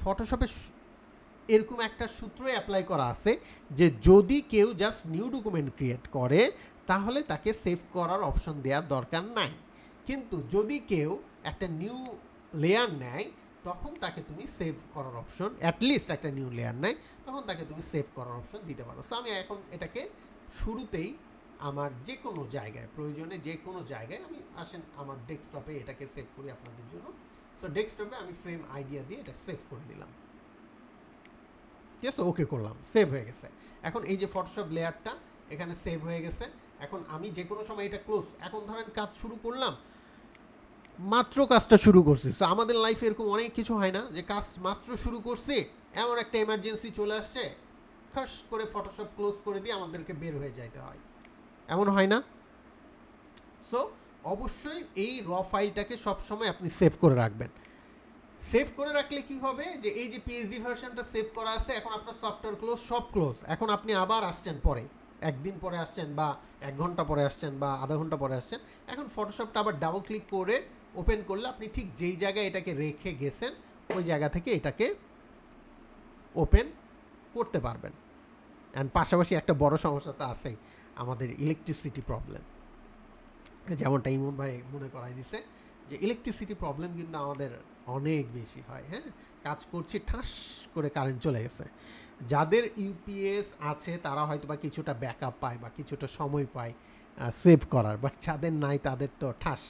S1: ফটোশপে এরকম একটা সূত্র অ্যাপ্লাই করা আছে যে যদি কেউ জাস্ট নিউ ডকুমেন্ট ক্রিয়েট করে তাহলে তাকে সেভ করার অপশন দেওয়ার দরকার নাই, কিন্তু যদি কেউ একটা নিউ লেয়ার নেয় তখন তাকে তুমি সেভ করার অপশন, অ্যাটলিস্ট একটা নিউ লেয়ার নেয় তখন তাকে তুমি সেভ করার অপশন দিতে পারো। সো আমি এখন এটাকে শুরুতেই আমার যে কোনো জায়গায়, প্রয়োজনে যে কোনো জায়গায়, আমি আসেন আমার ডেস্কটপে এটাকে সেভ করি আপনাদের জন্য। সো ডেস্কটপে আমি ফ্রেম আইডিয়া দিয়ে এটা সেভ করে দিলাম, ঠিক আছে, ওকে করলাম, সেভ হয়ে গেছে। এখন এই যে ফটোশপ লেয়ারটা এখানে সেভ হয়ে গেছে। এখন আমি যে কোনো সময় এটা ক্লোজ, এখন ধরেন কাজ শুরু করলাম, মাত্র কাজটা শুরু করছি। সো আমাদের লাইফে এরকম অনেক কিছু হয় না যে কাজ মাত্র শুরু করছি, এমন একটা এমার্জেন্সি চলে আসছে, খাস করে ফটোশপ ক্লোজ করে দিয়ে আমাদেরকে বের হয়ে যাইতে হয়, এমন হয় না? সো অবশ্যই এই র ফাইলটাকে সবসময় আপনি সেভ করে রাখবেন। সেভ করে রাখলে কি হবে যে এই যে পিএইচডি ভার্সনটা সেভ করা আছে, এখন আপনার সফটওয়্যার ক্লোজ, সব ক্লোজ। এখন আপনি আবার আসছেন পরে, একদিন পরে আসছেন বা 1 ঘন্টা পরে আসছেন বা আধা ঘন্টা পরে আসছেন, এখন ফটোশপটা আবার ডাবল ক্লিক করে ওপেন করলে আপনি ঠিক যেই জায়গায় এটাকে রেখে গেছেন ওই জায়গা থেকে এটাকে ওপেন করতে পারবেন। অ্যান্ড পাশাপাশি একটা বড় সমস্যা তো আছেই, আমাদের ইলেকট্রিসিটি প্রবলেম, যেমনটা ইমন ভাই মনে করাই দিছে যে ইলেকট্রিসিটি প্রবলেম কিন্তু আমাদের অনেক বেশি হয়। হ্যাঁ, কাজ করছি ঠাস করে কারেন্ট চলে গেছে। যাদের ইউপিএস আছে তারা হয়তো বা কিছুটা ব্যাকআপ পায় বা কিছুটা সময় পায় সেভ করার, বাট যাদের নাই তাদের তো ঠাস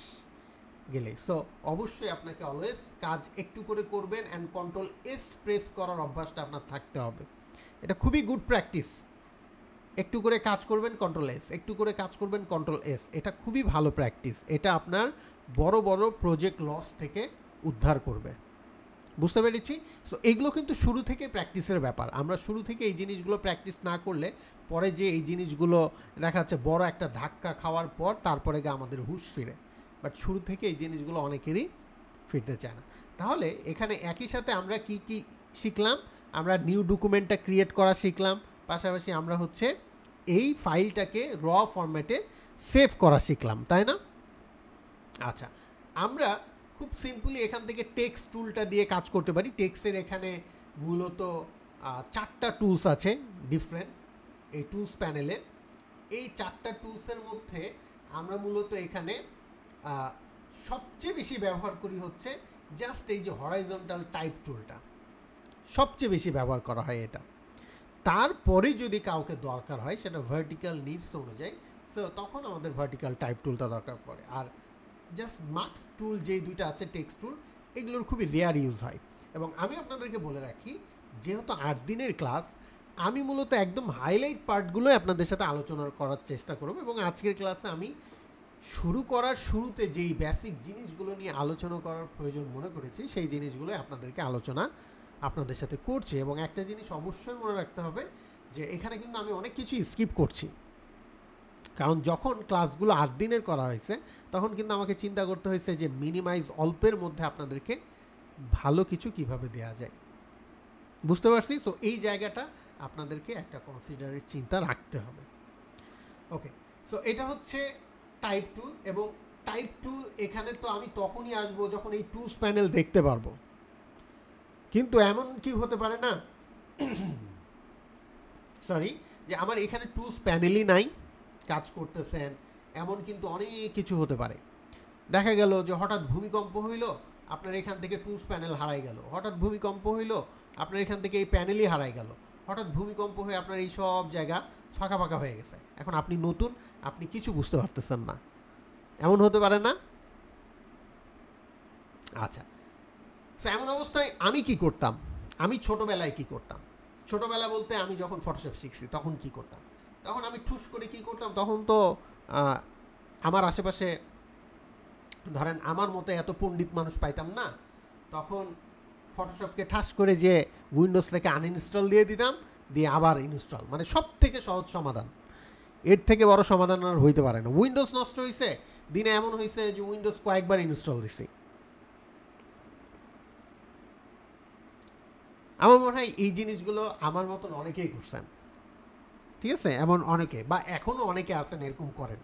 S1: গেলে। সো অবশ্যই আপনাকে অলওয়েজ কাজ একটু করে করবেন, অ্যান্ড Ctrl+S প্রেস করার অভ্যাসটা আপনার থাকতে হবে। এটা খুবই গুড প্র্যাকটিস। একটু করে কাজ করবেন Ctrl+S, একটু করে কাজ করবেন Ctrl+S, এটা খুবই ভালো প্র্যাকটিস। এটা আপনার বড় বড় প্রজেক্ট লস থেকে উদ্ধার করবে। বুঝতে পেরেছি? সো এগুলো কিন্তু শুরু থেকে প্র্যাকটিসের ব্যাপার। আমরা শুরু থেকে এই জিনিসগুলো প্র্যাকটিস না করলে পরে যে এই জিনিসগুলো দেখা যাচ্ছে বড় একটা ধাক্কা খাওয়ার পর তারপরে গিয়ে আমাদের হুঁশ ফিরে, বাট শুরু থেকে এই জিনিসগুলো অনেকেরই ফিরতে চায় না। তাহলে এখানে একই সাথে আমরা কি কি শিখলাম? আমরা নিউ ডকুমেন্টটা ক্রিয়েট করা শিখলাম, পাশাপাশি আমরা হচ্ছে এই ফাইলটাকে র ফরম্যাটে সেভ করা শিখলাম, তাই না? আচ্ছা, আমরা খুব সিম্পলি এখান থেকে টেক্সট টুলটা দিয়ে কাজ করতে পারি। টেক্সটের এখানে মূলত 4টা টুলস আছে ডিফারেন্ট এই টুলস প্যানেলে। এই 4টা টুলসের মধ্যে আমরা মূলত এখানে সবচেয়ে বেশি ব্যবহার করি হচ্ছে জাস্ট এই যে হরাইজন্টাল টাইপ টুলটা, সবচেয়ে বেশি ব্যবহার করা হয় এটা। তারপরে যদি কাউকে দরকার হয় সেটা ভার্টিক্যাল নিডস অনুযায়ী, সো তখন আমাদের ভার্টিক্যাল টাইপ টুলটা দরকার পড়ে। আর জাস্ট মার্কস টুল যেই দুইটা আছে, টেক্সট টুল, এগুলোর খুবই রেয়ার ইউজ হয়। এবং আমি আপনাদেরকে বলে রাখি, যেহেতু 8 দিনের ক্লাস, আমি মূলত একদম হাইলাইট পার্টগুলোই আপনাদের সাথে আলোচনা করার চেষ্টা করব। এবং আজকের ক্লাসে আমি শুরু করার শুরুতে যেই বেসিক জিনিসগুলো নিয়ে আলোচনা করার প্রয়োজন মনে করেছি সেই জিনিসগুলোই আপনাদেরকে আপনাদের সাথে করছি। এবং একটা জিনিস অবশ্যই মনে রাখতে হবে যে এখানে কিন্তু আমি অনেক কিছু স্কিপ করছি, কারণ যখন ক্লাসগুলো 8 দিনের করা হয়েছে তখন কিন্তু আমাকে চিন্তা করতে হয়েছে যে মিনিমাইজ অল্পের মধ্যে আপনাদেরকে ভালো কিছু কিভাবে দেয়া যায়। বুঝতে পারছি? সো এই জায়গাটা আপনাদেরকে একটা কনসিডারের চিন্তা রাখতে হবে। ওকে, সো এটা হচ্ছে টাইপ টুল। এবং টাইপ টুল এখানে তো আমি তখনই আসবো যখন এই টুলস প্যানেল দেখতে পারবো। কিন্তু এমন কি হতে পারে না, সরি, যে আমার এখানে টুলস প্যানেলই নাই, কাজ করতেছেন, এমন কিন্তু অনেক কিছু হতে পারে। দেখা গেল যে হঠাৎ ভূমিকম্প হইল, আপনার এখান থেকে টুলস প্যানেল হারাই গেল, হঠাৎ ভূমিকম্প হইল, আপনার এখান থেকে এই প্যানেলই হারাই গেল, হঠাৎ ভূমিকম্প হয়ে আপনার এই সব জায়গা ফাঁকা ফাঁকা হয়ে গেছে। এখন আপনি নতুন, আপনি কিছু বুঝতে পারতেছেন না, এমন হতে পারে না? আচ্ছা, তো এমন অবস্থায় আমি কি করতাম? আমি ছোটোবেলায় কি করতাম? ছোটোবেলা বলতে আমি যখন ফটোশপ শিখছি তখন কি করতাম? তখন আমি ঠুস করে কি করতাম, তখন তো আমার আশেপাশে ধরেন আমার মতো এত পণ্ডিত মানুষ পাইতাম না। তখন ফটোশপকে ঠাস করে যে উইন্ডোজ থেকে আনইনস্টল দিয়ে দিতাম, দিয়ে আবার ইনস্টল, মানে সব থেকে সহজ সমাধান। এর থেকে বড় সমাধান আর হইতে পারে না। উইন্ডোজ নষ্ট হয়েছে, দিনে এমন হয়েছে যে উইন্ডোজ কয়েকবার ইনস্টল দিছি। আমার মনে হয় এই জিনিসগুলো আমার মতন অনেকেই করছেন, ঠিক আছে? এমন অনেকে, বা এখনও অনেকে আছেন এরকম করেন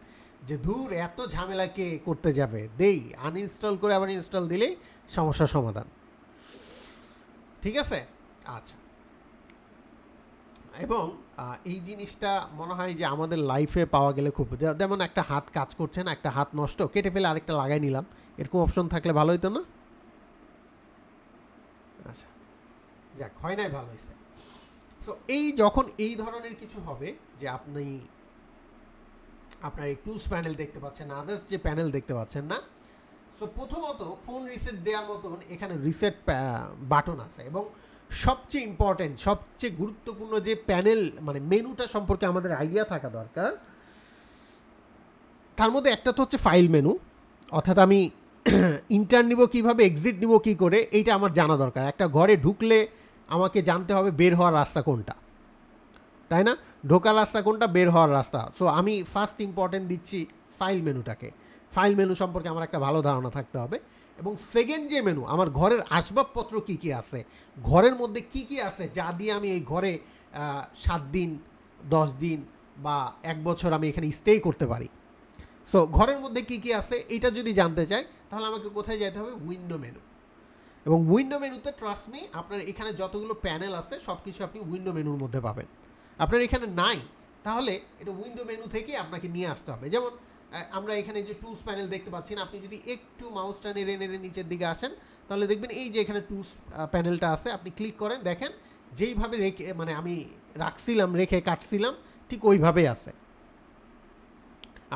S1: যে দূর এত ঝামেলা কে করতে যাবে, দেই আনইনস্টল করে আবার ইনস্টল দিলেই সমস্যার সমাধান, ঠিক আছে? আচ্ছা, এবং এই জিনিসটা মনে হয় যে আমাদের লাইফে পাওয়া গেলে খুব, যেমন একটা হাত কাজ করছে না, একটা হাত নষ্ট, কেটে ফেলে আরেকটা লাগাই নিলাম, এরকম অপশন থাকলে ভালো হতো না? আচ্ছা, যাক, হয় নাই, ভালো হয়েছে। সো এই যখন এই ধরনের কিছু হবে যে আপনি আপনার এই টুলস প্যানেল দেখতে পাচ্ছেন, আদার্স যে প্যানেল দেখতে পাচ্ছেন না, সো প্রথমত ফোন রিসেট দেওয়ার মতন এখানে রিসেট বাটন আছে, এবং সবচেয়ে ইম্পর্টেন্ট, সবচেয়ে গুরুত্বপূর্ণ যে প্যানেল মানে মেনুটা সম্পর্কে আমাদের আইডিয়া থাকা দরকার, তার মধ্যে একটা তো হচ্ছে ফাইল মেনু, অর্থাৎ আমি ইন্টার নিব কীভাবে, এক্সিট নিব কী করে, এইটা আমার জানা দরকার। একটা ঘরে ঢুকলে আমাকে জানতে হবে বের হওয়ার রাস্তা কোনটা, তাই না? ঢোকার রাস্তা কোনটা, বের হওয়ার রাস্তা। সো আমি ফার্স্ট ইম্পর্টেন্ট দিচ্ছি ফাইল মেনুটাকে। ফাইল মেনু সম্পর্কে আমার একটা ভালো ধারণা থাকতে হবে। এবং সেকেন্ড যে মেনু, আমার ঘরের আসবাবপত্র কী কী আছে, ঘরের মধ্যে কী কী আছে যা দিয়ে আমি এই ঘরে 7 দিন 10 দিন বা 1 বছর আমি এখানে স্টে করতে পারি। সো ঘরের মধ্যে কী কী আছে এইটা যদি জানতে চাই, তাহলে আমাকে কোথায় যেতে হবে? Window menu. এবং উইন্ডো মেনুতে ট্রাস্ট মি, আপনার এখানে যতগুলো প্যানেল আছে সব কিছু আপনি উইন্ডো মেনুর মধ্যে পাবেন। আপনার এখানে নাই, তাহলে এটা উইন্ডো মেনু থেকে আপনাকে নিয়ে আসতে হবে। যেমন আমরা এখানে যে টুলস প্যানেল দেখতে পাচ্ছি না, আপনি যদি একটু মাউসটা নেড়ে নেড়ে নিচের দিকে আসেন, তাহলে দেখবেন এই যে এখানে টুলস প্যানেলটা আছে, আপনি ক্লিক করেন, দেখেন যেইভাবে রেখে, মানে আমি রাখছিলাম, রেখে কাটছিলাম, ঠিক ওইভাবেই আছে।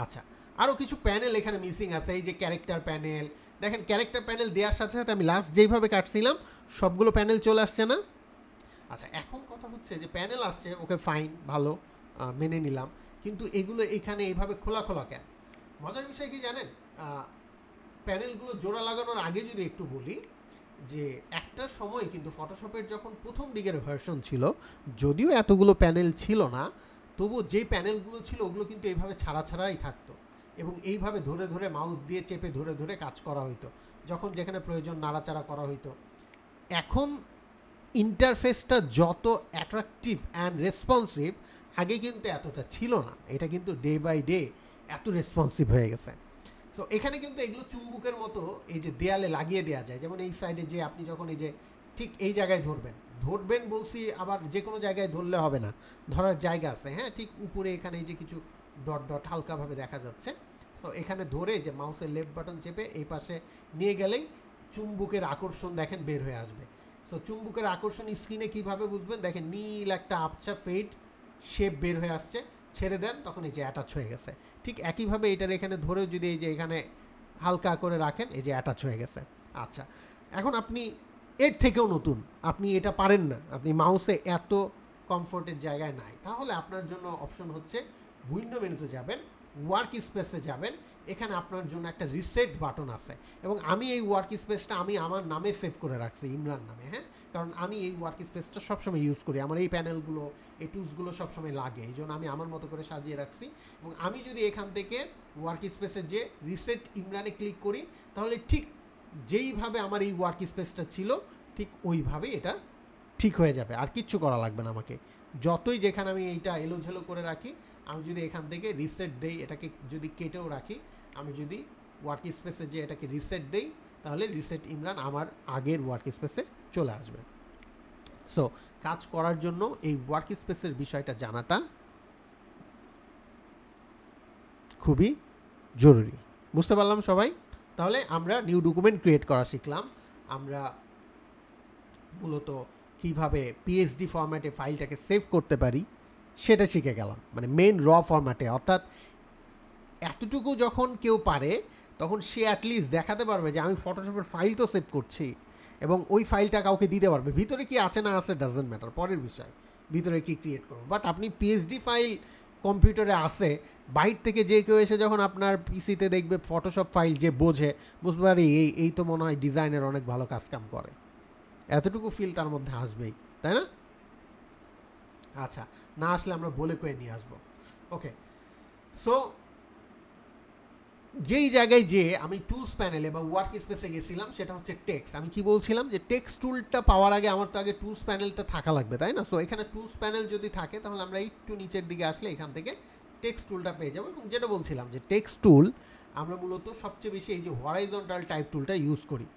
S1: আচ্ছা, আরও কিছু প্যানেল এখানে মিসিং আছে, এই যে ক্যারেক্টার প্যানেল, দেখেন ক্যারেক্টার প্যানেল দেওয়ার সাথে সাথে আমি লাস্ট যেইভাবে কাটছিলাম সবগুলো প্যানেল চলে আসছে না? আচ্ছা, এখন কথা হচ্ছে যে প্যানেল আসছে, ওকে ফাইন, ভালো, মেনে নিলাম, কিন্তু এগুলো এখানে এইভাবে খোলা খোলা কেন? মজার বিষয় কি জানেন, প্যানেলগুলো জোড়া লাগানোর আগে যদি একটু বলি, যে একটা সময় কিন্তু ফটোশপের যখন প্রথম দিকের ভার্সন ছিল, যদিও এতগুলো প্যানেল ছিল না, তবু যেই প্যানেলগুলো ছিল ওগুলো কিন্তু এইভাবে ছাড়া ছাড়াই থাকতো, এবং এইভাবে ধরে ধরে মাউস দিয়ে চেপে ধরে ধরে কাজ করা হইতো, যখন যেখানে প্রয়োজন নাড়াচাড়া করা হইতো। এখন ইন্টারফেসটা যত অ্যাট্রাকটিভ অ্যান্ড রেসপন্সিভ, আগে কিন্তু এতটা ছিল না, এটা কিন্তু ডে বাই ডে এত রেসপন্সিভ হয়ে গেছে। সো এখানে কিন্তু এগুলো চুম্বুকের মতো এই যে দেয়ালে লাগিয়ে দেওয়া যায়, যেমন এই সাইডে যে আপনি যখন এই যে ঠিক এই জায়গায় ধরবেন বলছি, আবার যে কোনো জায়গায় ধরলে হবে না, ধরার জায়গা আছে, হ্যাঁ, ঠিক উপরে এখানে এই যে কিছু ডট ডট হালকাভাবে দেখা যাচ্ছে। সো এখানে ধরে যে মাউসের লেফট বাটন চেপে এই পাশে নিয়ে গেলেই চুম্বুকের আকর্ষণ দেখেন বের হয়ে আসবে। সো চুম্বুকের আকর্ষণ স্ক্রিনে কীভাবে বুঝবেন, দেখেন নীল একটা আবছা ফেড শেপ বের হয়ে আসছে, ছেড়ে দেন তখন এই যে অ্যাটাচ হয়ে গেছে। ঠিক একইভাবে এটার এখানে ধরেও যদি এই যে এখানে হালকা করে রাখেন, এই যে অ্যাটাচ হয়ে গেছে। আচ্ছা, এখন আপনি এর থেকেও নতুন, আপনি এটা পারেন না, আপনি মাউসে এত কমফোর্টের জায়গায় নাই, তাহলে আপনার জন্য অপশন হচ্ছে উইন্ডো মেনুতে যাবেন, ওয়ার্ক স্পেসে যাবেন, এখানে আপনার জন্য একটা রিসেট বাটন আছে, এবং আমি এই ওয়ার্ক স্পেসটা আমি আমার নামে সেভ করে রাখছি, ইমরান নামে, হ্যাঁ, কারণ আমি এই ওয়ার্ক স্পেসটা সবসময় ইউজ করি, আমার এই প্যানেলগুলো, এই টুলসগুলো সবসময় লাগে, এই জন্য আমি আমার মতো করে সাজিয়ে রাখছি। এবং আমি যদি এখান থেকে ওয়ার্ক স্পেসে যে রিসেট ইমরানে ক্লিক করি, তাহলে ঠিক যেইভাবে আমার এই ওয়ার্ক স্পেসটা ছিল ঠিক ওইভাবেই এটা ঠিক হয়ে যাবে, আর কিচ্ছু করা লাগবে না আমাকে। যতই যেখানে আমি এইটা এলোঝেলো করে রাখি, আমি যদি এখান থেকে রিসেট দেই, এটাকে যদি কেটেও রাখি, আমি যদি ওয়ার্ক স্পেসে যে এটাকে রিসেট দেই, তাহলে রিসেট ইমরান আমার আগের ওয়ার্ক স্পেসে চলে আসবে। সো কাজ করার জন্য এই ওয়ার্ক স্পেসের বিষয়টা জানাটা খুবই জরুরি। বুঝতে পারলাম সবাই? তাহলে আমরা নিউ ডকুমেন্ট ক্রিয়েট করা শিখলাম, আমরা মূলত কিভাবে পিএসডি ফরম্যাটে ফাইলটাকে সেভ করতে পারি সেটা শিখে গেলাম, মানে মেন র ফরম্যাটে। অর্থাৎ এতটুকু যখন কেউ পারে তখন সে অ্যাটলিস্ট দেখাতে পারবে যে আমি ফটোশপের ফাইল তো সেভ করছি, এবং ওই ফাইলটা কাউকে দিতে পারবে। ভিতরে কি আছে না আছে ডাজন্ট ম্যাটার, পরের বিষয় ভিতরে কি ক্রিয়েট করবো। বাট আপনি পিএইচডি ফাইল কম্পিউটারে আসে, বাইর থেকে যে কেউ এসে যখন আপনার পিসিতে দেখবে ফটোশপ ফাইল, যে বুঝতে পারি এই তো মনে হয় ডিজাইনের অনেক ভালো কাজ কাম করে, এতটুকু ফিল তার মধ্যে আসবেই, তাই না? আচ্ছা, না আসলে আমরা বলে কয়ে নিয়ে আসবো। ওকে, সো যেই জায়গায় যে আমি টুলস প্যানেলে বা ওয়ার্ক স্পেসে গেছিলাম সেটা হচ্ছে টেক্সট। আমি কি বলছিলাম যে টেক্সট টুলটা পাওয়ার আগে আমার তো আগে টুলস প্যানেলটা থাকা লাগবে, তাই না? সো এখানে টুলস প্যানেল যদি থাকে তাহলে আমরা একটু নিচের দিকে আসলে এখান থেকে টেক্সট টুলটা পেয়ে যাবো। এবং যেটা বলছিলাম যে টেক্সট টুল আমরা মূলত সবচেয়ে বেশি এই যে হরাইজন্টাল টাইপ টুলটা ইউজ করি।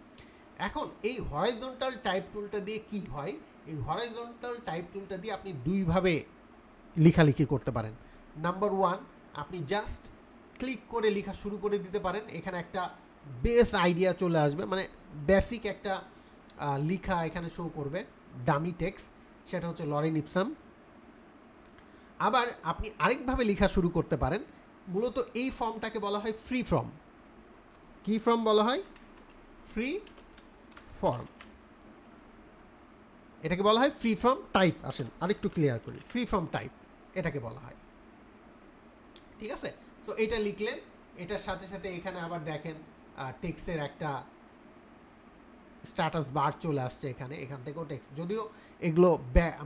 S1: এখন এই হরাইজন্টাল টাইপ টুলটা দিয়ে কি হয়, এই হরাইজন্টাল টাইপ টুলটা দিয়ে আপনি দুইভাবে লেখালেখি করতে পারেন। নাম্বার ওয়ান, আপনি জাস্ট ক্লিক করে লেখা শুরু করে দিতে পারেন, এখানে একটা বেস আইডিয়া চলে আসবে, মানে বেসিক একটা লেখা এখানে শো করবে, ডামি টেক্সট, সেটা হচ্ছে লরেন ইপসাম। আবার আপনি আরেকভাবে লেখা শুরু করতে পারেন, মূলত এই ফর্মটাকে বলা হয় ফ্রি ফর্ম। কি ফর্ম বলা হয়? Free form. এটাকে বলা হয় ফ্রি ফর্ম টাইপ। আসেন আরেকটু ক্লিয়ার করি, ফ্রি ফর্ম টাইপ এটাকে বলা হয়, ঠিক আছে? সো এটা লিখলেন, এটার সাথে সাথে এখানে আবার দেখেন টেক্সটের একটা স্ট্যাটাস বার চলে আসছে এখানে, এখান থেকেও টেক্সট, যদিও এগুলো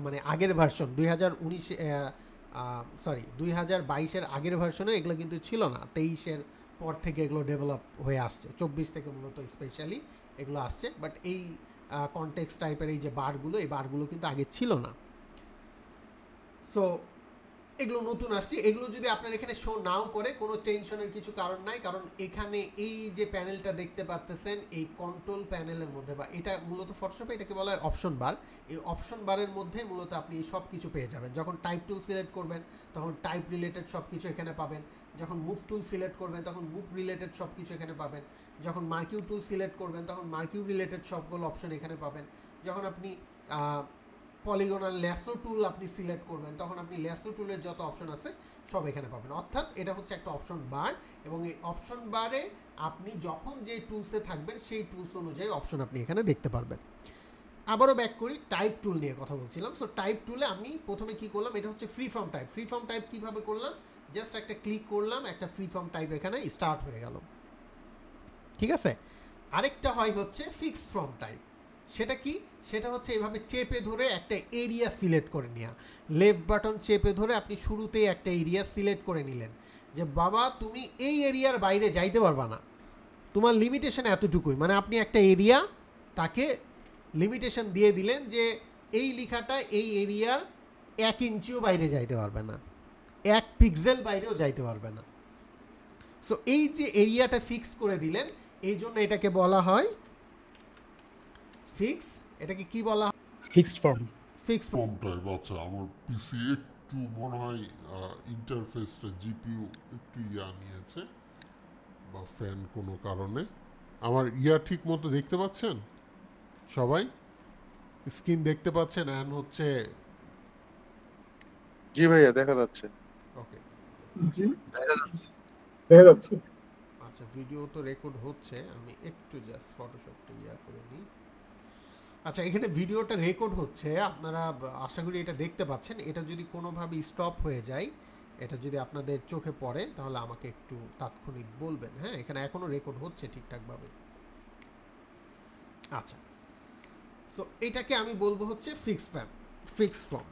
S1: মানে আগের ভার্সন 2022-এর আগের ভার্সনে এগুলো কিন্তু ছিল না, 23-এর পর থেকে এগুলো ডেভেলপ হয়ে আসছে, 24 থেকে মূলত স্পেশালি এগুলো আসছে। বাট এই কনটেক্সট টাইপের এই যে বারগুলো, এই বারগুলো কিন্তু আগে ছিল না। সো এগুলো নতুন আসছে, এগুলো যদি আপনার এখানে শো নাও করে কোনো টেনশনের কিছু কারণ নাই, কারণ এখানে এই যে প্যানেলটা দেখতে পারতেছেন এই কন্ট্রোল প্যানেলের মধ্যে, বা এটা মূলত ফটোশপে এটাকে বলা হয় অপশন বার, এই অপশন বারের মধ্যে মূলত আপনি সব কিছু পেয়ে যাবেন। যখন টাইপ টুল সিলেক্ট করবেন তখন টাইপ রিলেটেড সব কিছু এখানে পাবেন, যখন মুভ টুল সিলেক্ট করবেন তখন মুভ রিলেটেড সব কিছু এখানে পাবেন, যখন মার্কিউ টুল সিলেক্ট করবেন তখন মার্কিউ রিলেটেড সবগুলো অপশন এখানে পাবেন, যখন আপনি পলিগনাল ল্যাসো টুল আপনি সিলেক্ট করবেন তখন আপনি ল্যাসো টুলের যত অপশন আছে সব এখানে পাবেন। অর্থাৎ এটা হচ্ছে একটা অপশন বার, এবং এই অপশন বারে আপনি যখন যে টুলসে থাকবেন সেই টুলস অনুযায়ী অপশন আপনি এখানে দেখতে পারবেন। আবারও ব্যাক করি, টাইপ টুল নিয়ে কথা বলছিলাম। সো টাইপ টুলে আমি প্রথমে কি করলাম, এটা হচ্ছে free form type. Free form type কীভাবে করলাম, জাস্ট একটা ক্লিক করলাম, একটা ফ্রি ফর্ম টাইপ এখানে স্টার্ট হয়ে গেল, ঠিক আছে? আরেকটা হয় হচ্ছে ফিক্সড ফর্ম টাইপ। সেটা কি? সেটা হচ্ছে এভাবে চেপে ধরে একটা এরিয়া সিলেক্ট করে নেওয়া, লেফট বাটন চেপে ধরে আপনি শুরুতেই একটা এরিয়া সিলেক্ট করে নিলেন যে বাবা তুমি এই এরিয়ার বাইরে যাইতে পারবা না, তোমার লিমিটেশন এতটুকুই, মানে আপনি একটা এরিয়া তাকে লিমিটেশন দিয়ে দিলেন যে এই লেখাটা এই এরিয়ার 1 ইঞ্চিও বাইরে যাইতে পারবে না, 1 পিক্সেল বাইরেও যাইতে পারবে না। সো এই যে এরিয়াটা ফিক্স করে দিলেন, এই জন্য এটাকে বলা হয় ফিক্স। এটাকে কি বলা হয়?
S3: Fixed form.
S1: Fixed form
S4: type. আচ্ছা, আমার পিসি একটু মনে হয় ইন্টারফেসটা জিপিইউ একটু নিয়েছে, বা ফ্যান কোনো কারণে। আমার ঠিক মতো দেখতে পাচ্ছেন সবাই? স্ক্রিন দেখতে পাচ্ছেন? অ্যান্ড হচ্ছে
S5: জি ভাইয়া দেখা যাচ্ছে।
S1: ওকে,
S3: জি
S5: দেখা যাচ্ছে।
S3: দেখা যাচ্ছে।
S1: আচ্ছা, ভিডিও তো রেকর্ড হচ্ছে, আমি একটু জাস্ট ফটোশপটা করে নিই। আচ্ছা, এখানে ভিডিওটা রেকর্ড হচ্ছে, আপনারা আশা করি এটা দেখতে পাচ্ছেন। এটা যদি কোনোভাবে স্টপ হয়ে যায়, এটা যদি আপনাদের চোখে পড়ে তাহলে আমাকে একটু তাৎক্ষণিক বলবেন। হ্যাঁ, এখানে এখনও রেকর্ড হচ্ছে ঠিকঠাকভাবে। আচ্ছা, সো এটাকে আমি বলবো হচ্ছে ফিক্সড ফর্ম।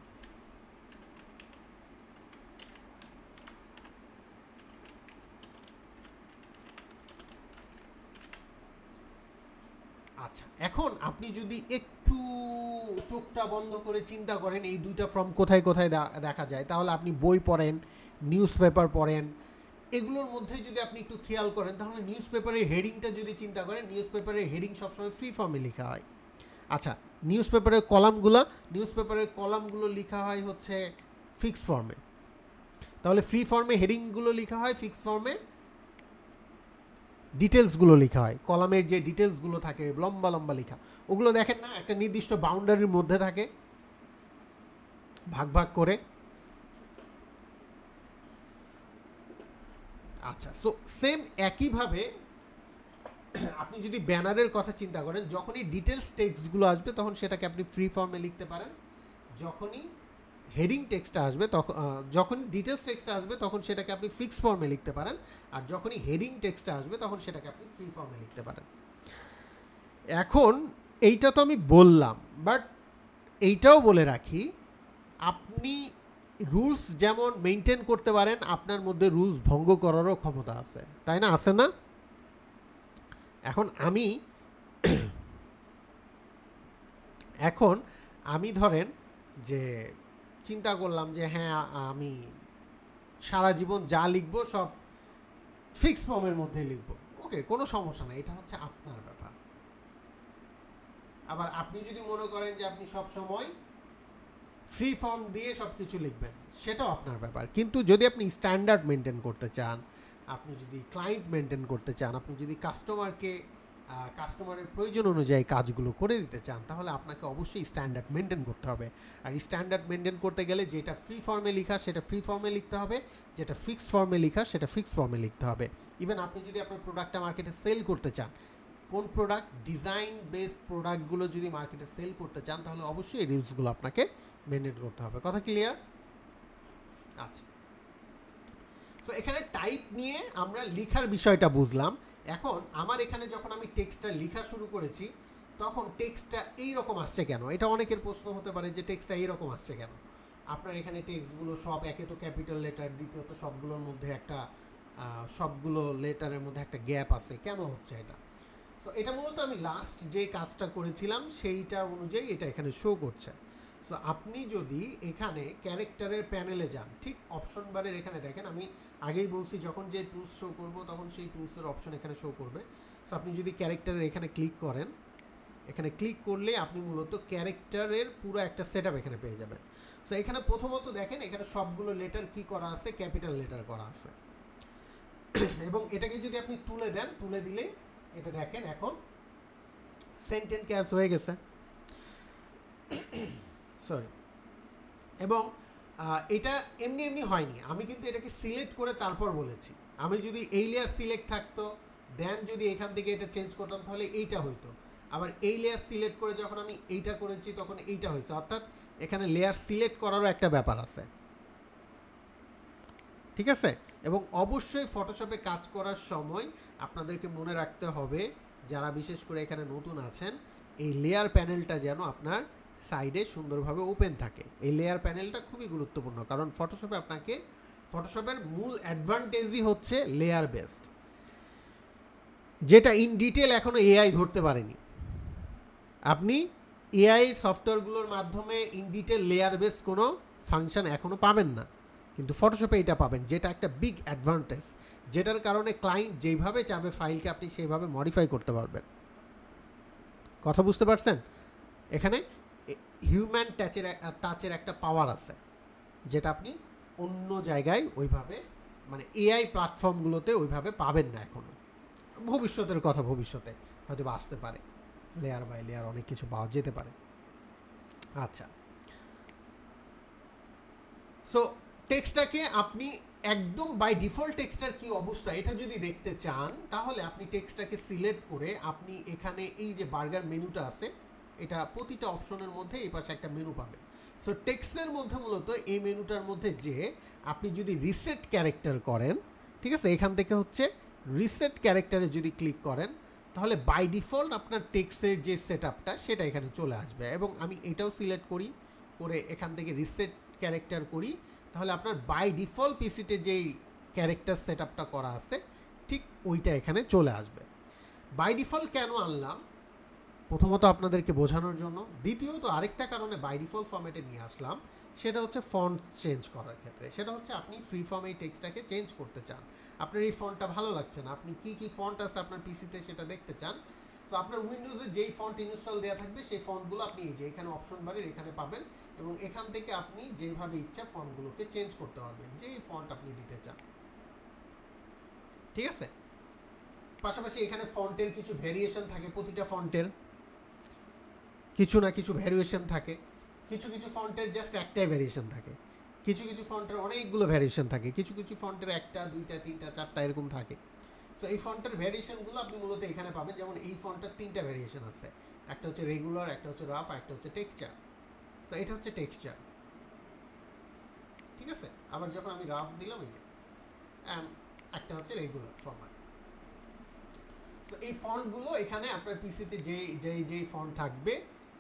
S1: আচ্ছা, এখন আপনি যদি একটু চোখটা বন্ধ করে চিন্তা করেন এই দুইটা ফর্ম কোথায় কোথায় দেখা যায়, তাহলে আপনি বই পড়েন, নিউজ পেপার পড়েন, এগুলোর মধ্যে যদি আপনি একটু খেয়াল করেন তাহলে নিউজ পেপারের হেডিংটা যদি চিন্তা করেন, নিউজ পেপারের হেডিং সবসময় ফ্রি ফর্মে লেখা হয়। আচ্ছা, নিউজ পেপারের কলামগুলো লেখা হয় হচ্ছে ফিক্স ফর্মে, তাহলে ফ্রি ফর্মে হেডিংগুলো লেখা হয়, ফিক্স ফর্মে ডিটেলসগুলো লেখা হয়। কলামের যে ডিটেলসগুলো থাকে লম্বা লম্বা লেখা, ওগুলো দেখেন না একটা নির্দিষ্ট বাউন্ডারির মধ্যে থাকে, ভাগ ভাগ করে। আচ্ছা, সো সেম একইভাবে আপনি যদি ব্যানারের কথা চিন্তা করেন, যখনই ডিটেলস টেক্সটগুলো আসবে তখন সেটাকে আপনি ফ্রি ফর্মে লিখতে পারেন, যখনই হেডিং টেক্সটটা আসবে তখন যখন ডিটেলস টেক্সটটা আসবে তখন সেটাকে আপনি ফিক্স ফর্মে লিখতে পারেন, আর যখনই হেডিং টেক্সটটা আসবে তখন সেটাকে আপনি ফ্রি ফর্মে লিখতে পারেন। এখন এইটা তো আমি বললাম, বাট এইটাও বলে রাখি, আপনি রুলস যেমন মেনটেন করতে পারেন, আপনার মধ্যে রুলস ভঙ্গ করারও ক্ষমতা আছে, তাই না? আছে না? এখন আমি ধরেন যে চিন্তা করলাম যে হ্যাঁ আমি সারা জীবন যা লিখবো সব ফিক্স ফর্মের মধ্যে লিখবো, ওকে, কোনো সমস্যা নাই, এটা হচ্ছে আপনার ব্যাপার। আবার আপনি যদি মনে করেন যে আপনি সব সময় ফ্রি ফর্ম দিয়ে সব কিছু লিখবেন, সেটাও আপনার ব্যাপার। কিন্তু যদি আপনি স্ট্যান্ডার্ড মেনটেন করতে চান, আপনি যদি ক্লায়েন্ট মেনটেন করতে চান, আপনি যদি কাস্টমারের প্রয়োজন অনুযায়ী কাজগুলো করে দিতে চান, তাহলে আপনাকে অবশ্যই স্ট্যান্ডার্ড মেনটেন করতে হবে। আর স্ট্যান্ডার্ড মেনটেন করতে গেলে যেটা ফ্রি ফর্মে লেখা সেটা ফ্রি ফর্মে লিখতে হবে, যেটা ফিক্সড ফর্মে লেখা সেটা ফিক্সড ফর্মে লিখতে হবে। ইভেন আপনি যদি আপনার প্রোডাক্টটা মার্কেটে সেল করতে চান, কোন প্রোডাক্ট, ডিজাইন বেসড প্রোডাক্টগুলো যদি মার্কেটে সেল করতে চান, তাহলে অবশ্যই এই রুলসগুলো আপনাকে মেনটেন করতে হবে। কথা ক্লিয়ার? আচ্ছা, সো এখানে টাইপ নিয়ে আমরা লেখার বিষয়টা বুঝলাম। এখন আমার এখানে যখন আমি টেক্সটটা লেখা শুরু করেছি, তখন টেক্সটটা এইরকম আসছে কেন? এটা অনেকের প্রশ্ন হতে পারে যে টেক্সটটা এইরকম আসছে কেন। আপনার এখানে টেক্সটগুলো সব একে তো ক্যাপিটাল লেটার, দ্বিতীয়ত সবগুলোর মধ্যে সবগুলো লেটারের মধ্যে একটা গ্যাপ আছে, কেন হচ্ছে এটা? তো এটা মূলত আমি লাস্ট যে কাজটা করেছিলাম সেইটার অনুযায়ী এটা এখানে শো করছে। সো আপনি যদি এখানে ক্যারেক্টারের প্যানেলে যান, ঠিক অপশন বারের এখানে দেখেন, আমি আগেই বলছি যখন যে টুলস শো করব তখন সেই টুলসের অপশন এখানে শো করবে। সো আপনি যদি ক্যারেক্টারের এখানে ক্লিক করেন, এখানে ক্লিক করলে আপনি মূলত ক্যারেক্টারের পুরো একটা সেটআপ এখানে পেয়ে যাবেন। সো এখানে প্রথমত দেখেন এখানে সবগুলো লেটার কি করা আছে, ক্যাপিটাল লেটার করা আছে। এবং এটাকে যদি আপনি তুলে দেন, তুলে দিলে এটা দেখেন এখন সেন্টেন্স ক্যাচ হয়ে গেছে, সরি। এবং এটা এমনি এমনি হয়নি, আমি কিন্তু এটাকে সিলেক্ট করে তারপর বলেছি। আমি যদি এই লেয়ার সিলেক্ট থাকতো, দেন যদি এখান থেকে এটা চেঞ্জ করতাম, তাহলে এইটা হইতো। আবার এই লেয়ার সিলেক্ট করে যখন আমি এইটা করেছি তখন এইটা হয়েছে। অর্থাৎ এখানে লেয়ার সিলেক্ট করারও একটা ব্যাপার আছে, ঠিক আছে? এবং অবশ্যই ফটোশপে কাজ করার সময় আপনাদেরকে মনে রাখতে হবে, যারা বিশেষ করে এখানে নতুন আছেন, এই লেয়ার প্যানেলটা যেন আপনার সাইডে সুন্দরভাবে ওপেন থাকে। এই লেয়ার প্যানেলটা খুবই গুরুত্বপূর্ণ, কারণ ফটোশপের মূল অ্যাডভান্টেজই হচ্ছে লেয়ার বেসড, যেটা ইন ডিটেল এখনও এআই ধরতে পারেনি। আপনি এআই সফটওয়্যারগুলোর মাধ্যমে ইন ডিটেল লেয়ার বেস কোনো ফাংশন এখনও পাবেন না, কিন্তু ফটোশপে এটা পাবেন, যেটা একটা বিগ অ্যাডভান্টেজ, যেটার কারণে ক্লায়েন্ট যেইভাবে চাবে ফাইলকে আপনি সেইভাবে মডিফাই করতে পারবেন। কথা বুঝতে পারছেন? এখানে হিউম্যান টাচের একটা পাওয়ার আছে, যেটা আপনি অন্য জায়গায় ওইভাবে, মানে এআই প্ল্যাটফর্মগুলোতে ওইভাবে পাবেন না এখনও। ভবিষ্যতের কথা, ভবিষ্যতে হয়তো বা আসতে পারে, লেয়ার বাই লেয়ার অনেক কিছু পাওয়া যেতে পারে। আচ্ছা, সো টেক্সটটাকে আপনি একদম বাই ডিফল্ট টেক্সটার কি অবস্থা এটা যদি দেখতে চান, তাহলে আপনি টেক্সটটাকে সিলেক্ট করে আপনি এখানে এই যে বার্গার মেনুটা আছে, এটা প্রতিটা অপশনের মধ্যে এই পাশে একটা মেনু পাবেন। সো টেক্সটের মধ্যে মূলত এই মেনুটার মধ্যে যে আপনি যদি রিসেট ক্যারেক্টার করেন, ঠিক আছে, এখান থেকে হচ্ছে রিসেট ক্যারেক্টারে যদি ক্লিক করেন, তাহলে বাই ডিফল্ট আপনার টেক্সটের যে সেটআপটা সেটা এখানে চলে আসবে। এবং আমি এটাও সিলেক্ট করি, করে এখান থেকে রিসেট ক্যারেক্টার করি, তাহলে আপনার বাই ডিফল্ট পিসিতে যেই ক্যারেক্টার সেটআপটা করা আছে ঠিক ওইটা এখানে চলে আসবে। বাই ডিফল্ট কেন আনলাম? প্রথমত আপনাদেরকে বোঝানোর জন্য, দ্বিতীয়ত আরেকটা কারণে বাই ডিফল্ট ফরম্যাটে নিয়ে আসলাম, সেটা হচ্ছে ফন্ট চেঞ্জ করার ক্ষেত্রে। সেটা হচ্ছে আপনি ফ্রি ফর্মে এই টেক্সটটাকে চেঞ্জ করতে চান, আপনার এই ফন্টটা ভালো লাগছে না, আপনি কি কি ফন্ট আছে আপনার পিসিতে সেটা দেখতে চান, তো আপনার উইন্ডোজে যেই ফন্ট ইনস্টল দেওয়া থাকবে সেই ফন্টগুলো আপনি এই যে এখানে অপশন বারের এখানে পাবেন, এবং এখান থেকে আপনি যেভাবে ইচ্ছা ফন্টগুলোকে চেঞ্জ করতে পারবেন, যেই ফন্ট আপনি দিতে চান। ঠিক আছে, পাশাপাশি এখানে ফন্টের কিছু ভেরিয়েশন থাকে, প্রতিটা ফন্টের কিছু না কিছু ভ্যারিয়েশন থাকে। কিছু কিছু ফন্টের জাস্ট একটাই ভ্যারিয়েশন থাকে, কিছু কিছু ফন্টের অনেকগুলো ভ্যারিয়েশন থাকে, কিছু কিছু ফন্টের একটা দুইটা তিনটা চারটা এরকম থাকে। তো এই ফন্টের ভ্যারিয়েশনগুলো আপনি মূলত এখানে পাবেন। যেমন এই ফন্টের তিনটা ভ্যারিয়েশন আছে, একটা হচ্ছে রেগুলার, একটা হচ্ছে রাফ, একটা হচ্ছে টেক্সচার। তো এটা হচ্ছে টেক্সচার, ঠিক আছে। আবার যখন আমি রাফ দিলাম এই যে, একটা হচ্ছে রেগুলার ফরম্যাট। তো এই ফন্টগুলো এখানে আপনার পিসিতে যেই ফন্ট থাকবে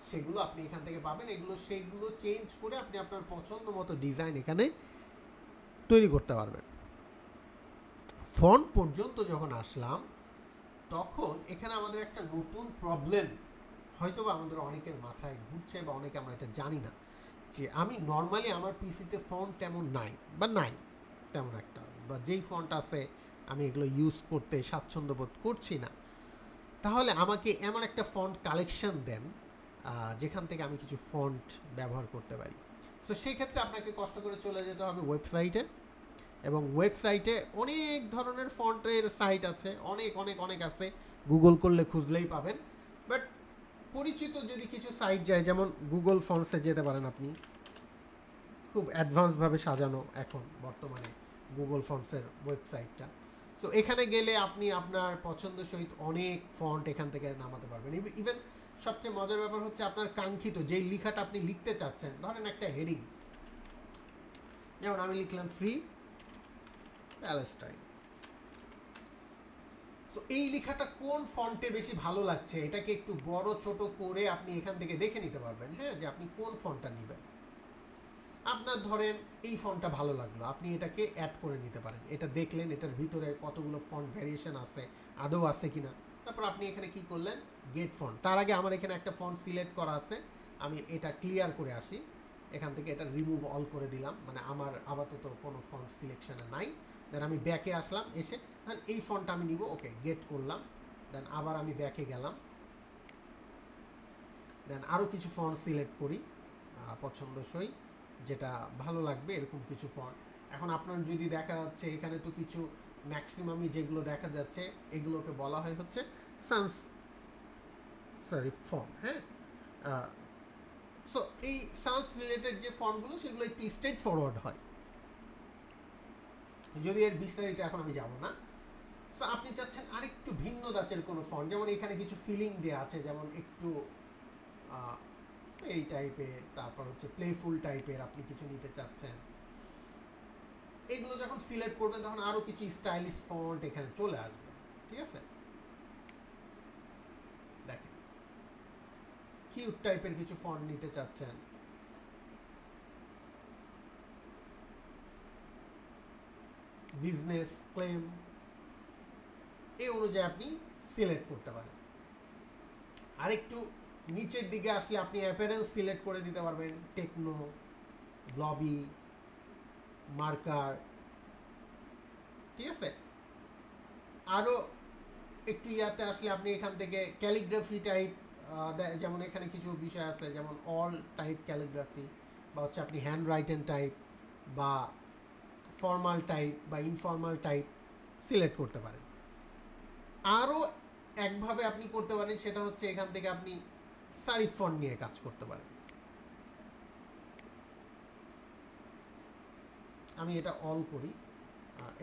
S1: সেগুলো আপনি এখান থেকে পাবেন। সেইগুলো চেঞ্জ করে আপনি আপনার পছন্দ মতো ডিজাইন এখানে তৈরি করতে পারবেন। ফন্ট পর্যন্ত যখন আসলাম তখন এখানে আমাদের একটা নতুন প্রবলেম হয়তো বা আমাদের অনেকের মাথায় ঘুরছে, বা অনেকে আমরা এটা জানি না, যে আমি নর্মালি আমার পিসিতে ফন্ট তেমন নাই তেমন একটা, বা যেই ফন্ট আছে আমি এগুলো ইউজ করতে স্বাচ্ছন্দ্য বোধ করছি না। তাহলে আমাকে এমন একটা ফন্ট কালেকশন দেন যেখান থেকে আমি কিছু ফন্ট ব্যবহার করতে পারি। সো সেই ক্ষেত্রে আপনাকে কষ্ট করে চলে যেতে হবে ওয়েবসাইটে, এবং ওয়েবসাইটে অনেক ধরনের ফন্টের সাইট আছে, অনেক আছে, গুগল করলে খুঁজলেই পাবেন। বাট পরিচিত যদি কিছু সাইট যায়, যেমন গুগল ফন্টসে যেতে পারেন আপনি, খুব অ্যাডভান্সভাবে সাজানো এখন বর্তমানে গুগল ফন্টসের ওয়েবসাইটটা। সো এখানে গেলে আপনি আপনার পছন্দ সহিত অনেক ফন্ট এখান থেকে নামাতে পারবেন। ইভেন সবচেয়ে মজার ব্যাপার হচ্ছে আপনার কাঙ্ক্ষিত যেই লেখাটা আপনি লিখতে চাচ্ছেন, ধরেন একটা হেডিং, যেমন আমি লিখলাম ফ্রি প্যালেস্টাইন। সো এই লেখাটা কোন ফন্টে বেশি ভালো লাগছে এটাকে একটু বড় ছোট করে আপনি এখান থেকে দেখে নিতে পারবেন, হ্যাঁ, যে আপনি কোন ফন্টটা নেবেন। আপনার ধরেন এই ফন্টটা ভালো লাগলো, আপনি এটাকে অ্যাড করে নিতে পারেন। এটা দেখলেন এটার ভিতরে কতগুলো ফন্ট ভ্যারিয়েশন আছে, আদৌ আছে কিনা। তারপর আপনি এখানে কি করলেন, গেট ফন্ট। তার আগে আমার এখানে একটা ফন্ট সিলেক্ট করা আছে, আমি এটা ক্লিয়ার করে আসি। এখান থেকে এটা রিমুভ অল করে দিলাম, মানে আমার আপাতত কোনো ফন্ট সিলেকশনে নাই। দেন আমি ব্যাকে আসলাম, এসে দেন এই ফন্টটা আমি নিব, ওকে গেট করলাম। দেন আবার আমি ব্যাকে গেলাম, দেন আরও কিছু ফন্ট সিলেক্ট করি পছন্দসই, যেটা ভালো লাগবে এরকম কিছু ফন্ট। এখন আপনার যদি দেখা যাচ্ছে এখানে তো কিছু ম্যাক্সিমামই যেগুলো দেখা যাচ্ছে এগুলোকে বলা হয় হচ্ছে ফন্ট, হ্যাঁ। সো এই সান্স রিলেটেড যে ফন্টগুলো সেগুলো একটু স্ট্রেট ফরওয়ার্ড হয়, যদি এর বিস্তারিত এখন আমি যাব না। সো আপনি চাচ্ছেন আরেকটু ভিন্ন ধাঁচের কোনো ফন্ট, যেমন এখানে কিছু ফিলিং দেওয়া আছে, যেমন একটু এই টাইপের, তারপর হচ্ছে প্লেফুল টাইপের আপনি কিছু নিতে চাচ্ছেন। এগুলো যখন সিলেক্ট করবেন তখন আরও কিছু স্টাইলিশ ফন্ট এখানে চলে আসবে, ঠিক আছে। দেখেন কিউট টাইপের কিছু ফন্ট নিতে চাচ্ছেন, বিজনেস ক্লেম, এই অনুযায়ী আপনি সিলেক্ট করতে পারেন। আরেকটু নিচের দিকে আসলে আপনি অ্যাপিয়ারেন্স সিলেক্ট করে দিতে পারবেন, টেকনো, ব্লবি, মার্কার, ঠিক আছে। আরও একটু ইয়াতে আসলে আপনি এখান থেকে ক্যালিগ্রাফি টাইপ, যেমন এখানে কিছু বিষয় আছে, যেমন অল টাইপ ক্যালিগ্রাফি, বা হচ্ছে আপনি হ্যান্ড রাইটেন টাইপ, বা ফর্মাল টাইপ, বা ইনফর্মাল টাইপ সিলেক্ট করতে পারেন। আরও একভাবে আপনি করতে পারেন, সেটা হচ্ছে এখান থেকে আপনি সারিফ ফন্ট নিয়ে কাজ করতে পারেন। আমি এটা অল করি,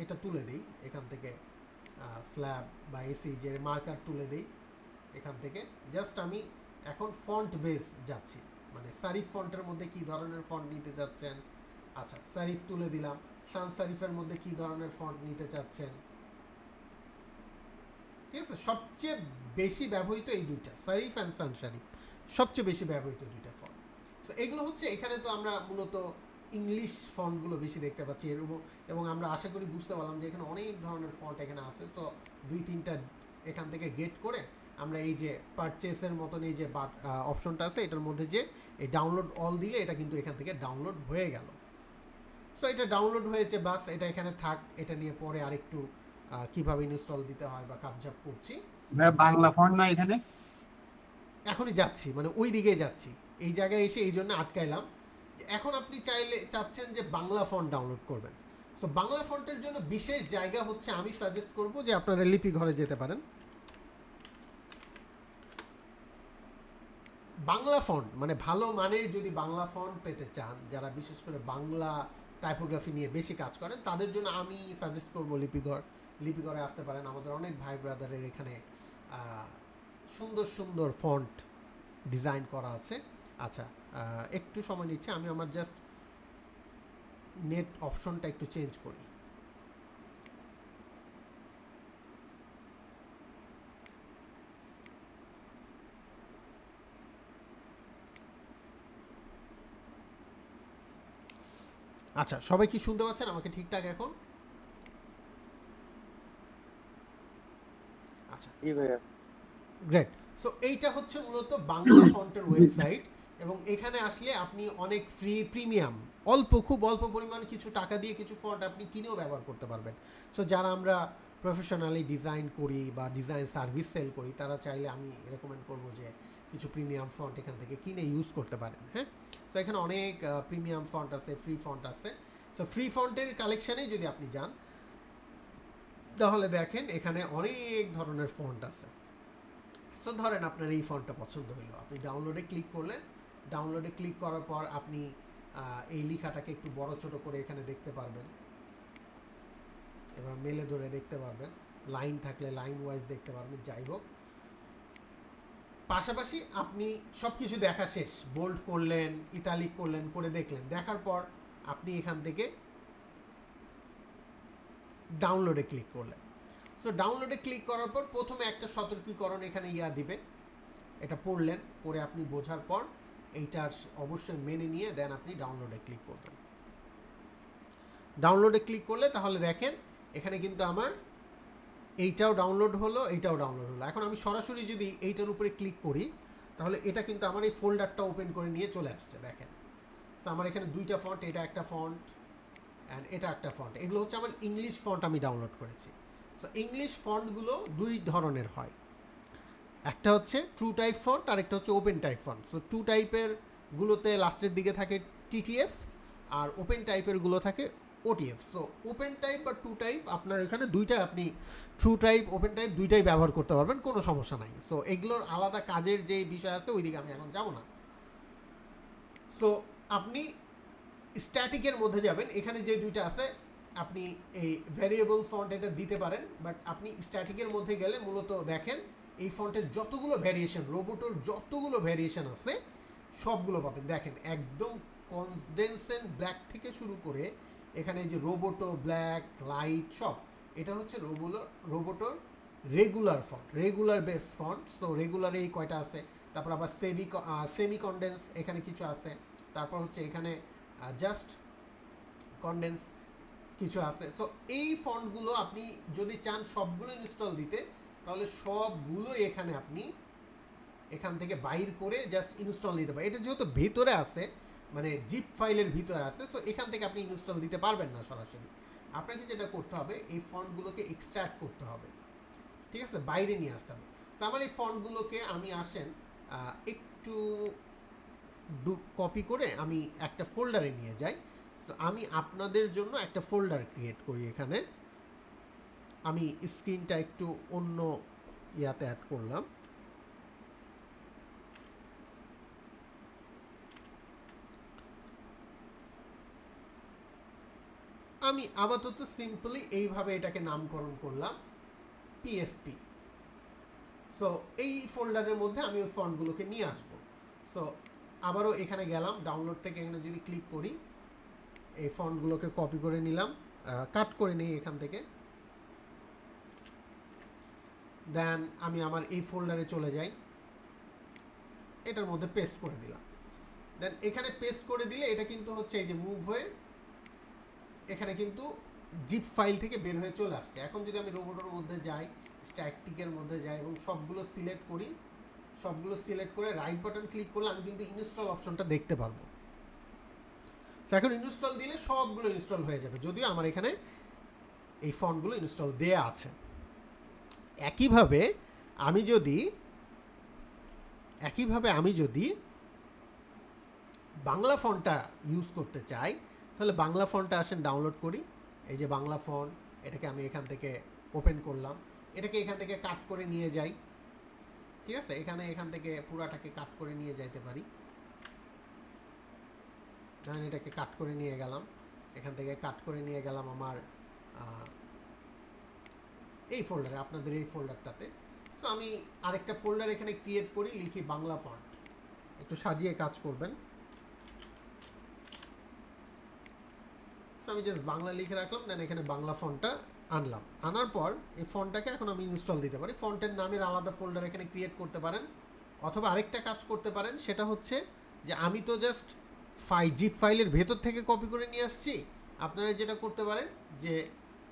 S1: এটা তুলে দিই এখান থেকে, স্ল্যাব বা এসি যে মার্কার তুলে দিই এখান থেকে। জাস্ট আমি এখন ফন্ট বেস যাচ্ছি, মানে সারিফ ফন্টের মধ্যে কি ধরনের ফন্ট নিতে চাচ্ছেন। আচ্ছা, সারিফ তুলে দিলাম। সান সারিফের মধ্যে কি ধরনের ফন্ট নিতে চাচ্ছেন, ঠিক আছে। সবচেয়ে বেশি ব্যবহৃত এই দুইটা, সারিফ অ্যান্ড সান সারিফ, সবচেয়ে বেশি ব্যবহৃত দুইটা ফন্ট। তো এগুলো হচ্ছে, এখানে তো আমরা মূলত ইংলিশ ফন্টগুলো বেশি দেখতে পাচ্ছি এবং আমরা আশা করি বুঝতে পারলাম যে এখানে অনেক ধরনের ফন্ট এখানে আছে। তো দুই তিনটা এখান থেকে গেট করে আমরা এই যে পারচেসের মতন এই যে অপশনটা আছে এটার মধ্যে যে এই ডাউনলোড অল দিলে এটা কিন্তু এখান থেকে ডাউনলোড হয়ে গেল। সো এটা ডাউনলোড হয়েছে, বাস এটা এখানে থাক। এটা নিয়ে পরে আরেকটু কীভাবে ইনস্টল দিতে হয় বা কাবজাব করছি।
S3: বাংলা ফন্ট না এখানে?
S1: এখনই যাচ্ছি, মানে ওই দিকে যাচ্ছি, এই জায়গায় এসে এই জন্য আটকাইলাম। এখন আপনি চাচ্ছেন যে বাংলা ফন্ট ডাউনলোড করবেন। সো বাংলা ফন্টের জন্য বিশেষ জায়গা হচ্ছে, আমি সাজেস্ট করব যে আপনারা লিপি ঘরে যেতে পারেন। বাংলা ফন্ট মানে ভালো মানের যদি বাংলা ফন্ট পেতে চান, যারা বিশেষ করে বাংলা টাইপোগ্রাফি নিয়ে বেশি কাজ করেন, তাদের জন্য আমি সাজেস্ট করব লিপিঘরে আসতে পারেন। আমাদের অনেক ভাই ব্রাদারের এখানে সুন্দর সুন্দর ফন্ট ডিজাইন করা আছে। আচ্ছা, একটু সময় নিচ্ছে, আমি আমার জাস্ট নেট অপশনটা একটু চেঞ্জ করি। আচ্ছা, সবাই কি শুনতে পাচ্ছেন আমাকে ঠিকঠাক এখন? আচ্ছা,
S5: জি ভাইয়া।
S1: গ্রেট। সো এইটা হচ্ছে মূলত বাংলা ফন্টের ওয়েবসাইট, এবং এখানে আসলে আপনি অনেক প্রিমিয়াম খুব অল্প পরিমাণ কিছু টাকা দিয়ে কিছু ফন্ট আপনি কিনেও ব্যবহার করতে পারবেন। সো যারা আমরা প্রফেশনালি ডিজাইন করি বা ডিজাইন সার্ভিস সেল করি, তারা চাইলে আমি রেকমেন্ড করবো যে কিছু প্রিমিয়াম ফন্ট এখান থেকে কিনে ইউজ করতে পারেন। হ্যাঁ, সো এখানে অনেক প্রিমিয়াম ফন্ট আছে, ফ্রি ফন্ট আছে। সো ফ্রি ফন্টের কালেকশানে যদি আপনি যান, তাহলে দেখেন এখানে অনেক ধরনের ফন্ট আছে। সো ধরেন আপনার এই ফন্টটা পছন্দ হলো, আপনি ডাউনলোডে ক্লিক করলেন। ডাউনলোডে ক্লিক করার পর আপনি এই লেখাটাকে একটু বড় ছোট করে এখানে দেখতে পারবেন, এবার মেলে ধরে দেখতে পারবেন, লাইন থাকলে লাইন ওয়াইজ দেখতে পারবেন। যাই হোক, পাশাপাশি আপনি সব কিছু দেখা শেষ, বোল্ড করলেন, ইতালিক করলেন, করে দেখলেন। দেখার পর আপনি এখান থেকে ডাউনলোডে ক্লিক করলেন। সো ডাউনলোডে ক্লিক করার পর প্রথমে একটা সতর্কীকরণ এখানে দিবে, এটা পড়লেন, পড়ে আপনি বোঝার পর এইটার অবশ্যই মেনে নিয়ে দেন আপনি ডাউনলোডে ক্লিক করবেন। ডাউনলোডে ক্লিক করলে তাহলে দেখেন এখানে কিন্তু আমার এইটাও ডাউনলোড হলো, এইটাও ডাউনলোড হলো। এখন আমি সরাসরি যদি এইটার উপরে ক্লিক করি, তাহলে এটা কিন্তু আমার এই ফোল্ডারটা ওপেন করে নিয়ে চলে আসছে। দেখেন, তো আমার এখানে দুইটা ফন্ট, এটা একটা ফন্ট অ্যান্ড এটা একটা ফন্ট। এগুলো হচ্ছে আমার ইংলিশ ফন্ট আমি ডাউনলোড করেছি। তো ইংলিশ ফন্টগুলো দুই ধরনের হয়, একটা হচ্ছে ট্রু টাইপ ফন্ট আর একটা হচ্ছে open type font. So true টাইপের গুলোতে লাস্টের দিকে থাকে টিটিএফ, আর ওপেন টাইপের গুলো থাকে ওটিএফ। সো ওপেন টাইপ বা ট্রু টাইপ আপনার এখানে দুইটা, আপনি ট্রু টাইপ ওপেন টাইপ দুইটাই ব্যবহার করতে পারবেন, কোনো সমস্যা নাই। সো এগুলোর আলাদা কাজের যে বিষয় আছে ওইদিকে আমি এখন যাব না। সো আপনি স্ট্যাটিকের মধ্যে যাবেন, এখানে যে দুইটা আছে আপনি এই ভ্যারিয়েবল ফন্ট এটা দিতে পারেন, বাট আপনি স্ট্যাটিকের মধ্যে গেলে মূলত দেখেন এই ফন্টের যতগুলো ভ্যারিয়েশন, রোবোটোর যতগুলো ভ্যারিয়েশন আছে সবগুলো পাবেন। দেখেন একদম কনডেনসেন্ট ব্ল্যাক থেকে শুরু করে এখানে যে রোবোটো ব্ল্যাক লাইট সব, এটা হচ্ছে রোবোটোর regular font, regular base font. So রেগুলারে এই কয়টা আছে, তারপর আবার সেমি কনডেন্স এখানে কিছু আছে, তারপর হচ্ছে এখানে জাস্ট কনডেন্স কিছু আছে। সো এই ফন্টগুলো আপনি যদি চান সবগুলো ইনস্টল দিতে, তাহলে সবগুলো এখানে আপনি এখান থেকে বাইর করে জাস্ট ইনস্টল দিতে পারেন। এটা যেহেতু ভিতরে আছে, মানে জিপ ফাইলের ভিতরে আছে, সো এখান থেকে আপনি ইনস্টল দিতে পারবেন না সরাসরি। আপনাকে যেটা করতে হবে, এই ফন্টগুলোকে এক্সট্র্যাক্ট করতে হবে, ঠিক আছে, বাইরে নিয়ে আসতে হবে। তো আমার এই ফন্টগুলোকে আমি একটু কপি করে আমি একটা ফোল্ডারে নিয়ে যাই। তো আমি আপনাদের জন্য একটা ফোল্ডার ক্রিয়েট করি। এখানে আমি স্ক্রিনটা একটু অন্য ইয়াতে অ্যাড করলাম। আমি আপাতত সিম্পলি এইভাবে এটাকে নামকরণ করলাম পিএফপি। সো এই ফোল্ডারের মধ্যে আমি ওই ফন্টগুলোকে নিয়ে আসবো। সো আবারও এখানে গেলাম, ডাউনলোড থেকে এখানে যদি ক্লিক করি, এই ফন্টগুলোকে কপি করে নিলাম, কাট করে নিই এখান থেকে। দেন আমি আমার এই ফোল্ডারে চলে যাই, এটার মধ্যে পেস্ট করে দিলাম। দেন এখানে পেস্ট করে দিলে এটা কিন্তু হচ্ছে এই যে মুভ হয়ে এখানে কিন্তু জিপ ফাইল থেকে বের হয়ে চলে আসছে। এখন যদি আমি রোবোটোর মধ্যে যাই, স্ট্যাটিকের মধ্যে যাই এবং সবগুলো সিলেক্ট করি, সবগুলো সিলেক্ট করে রাইট বাটন ক্লিক করলে আমি কিন্তু ইনস্টল অপশনটা দেখতে পারবো। তো এখন ইনস্টল দিলে সবগুলো ইনস্টল হয়ে যাবে, যদিও আমার এখানে এই ফন্টগুলো ইনস্টল দেয়া আছে। একইভাবে আমি যদি একইভাবে আমি যদি বাংলা ফন্টটা ইউজ করতে চাই তাহলে বাংলা ফন্টটা আসেন ডাউনলোড করি। এই যে বাংলা ফন্ট, এটাকে আমি এখান থেকে ওপেন করলাম, এটাকে এখান থেকে কাট করে নিয়ে যাই। ঠিক আছে, এখান থেকে পুরাটাকে কাট করে নিয়ে যাইতে পারি। ধরেন এটাকে কাট করে নিয়ে গেলাম, এখান থেকে কাট করে নিয়ে গেলাম আমার এই ফোল্ডারে, আপনাদের এই ফোল্ডারটাতে। সো আমি আরেকটা ফোল্ডার এখানে ক্রিয়েট করি, লিখি বাংলা ফন্ট। একটু সাজিয়ে কাজ করবেন। সো আমি জাস্ট বাংলা লিখে রাখলাম, দেন এখানে বাংলা ফন্টটা আনলাম। আনার পর এই ফন্টটাকে এখন আমি ইনস্টল দিতে পারি। ফন্টের নামের আলাদা ফোল্ডার এখানে ক্রিয়েট করতে পারেন, অথবা আরেকটা কাজ করতে পারেন, সেটা হচ্ছে যে আমি তো জাস্ট জিপ ফাইলের ভেতর থেকে কপি করে নিয়ে আসছি। আপনারা যেটা করতে পারেন যে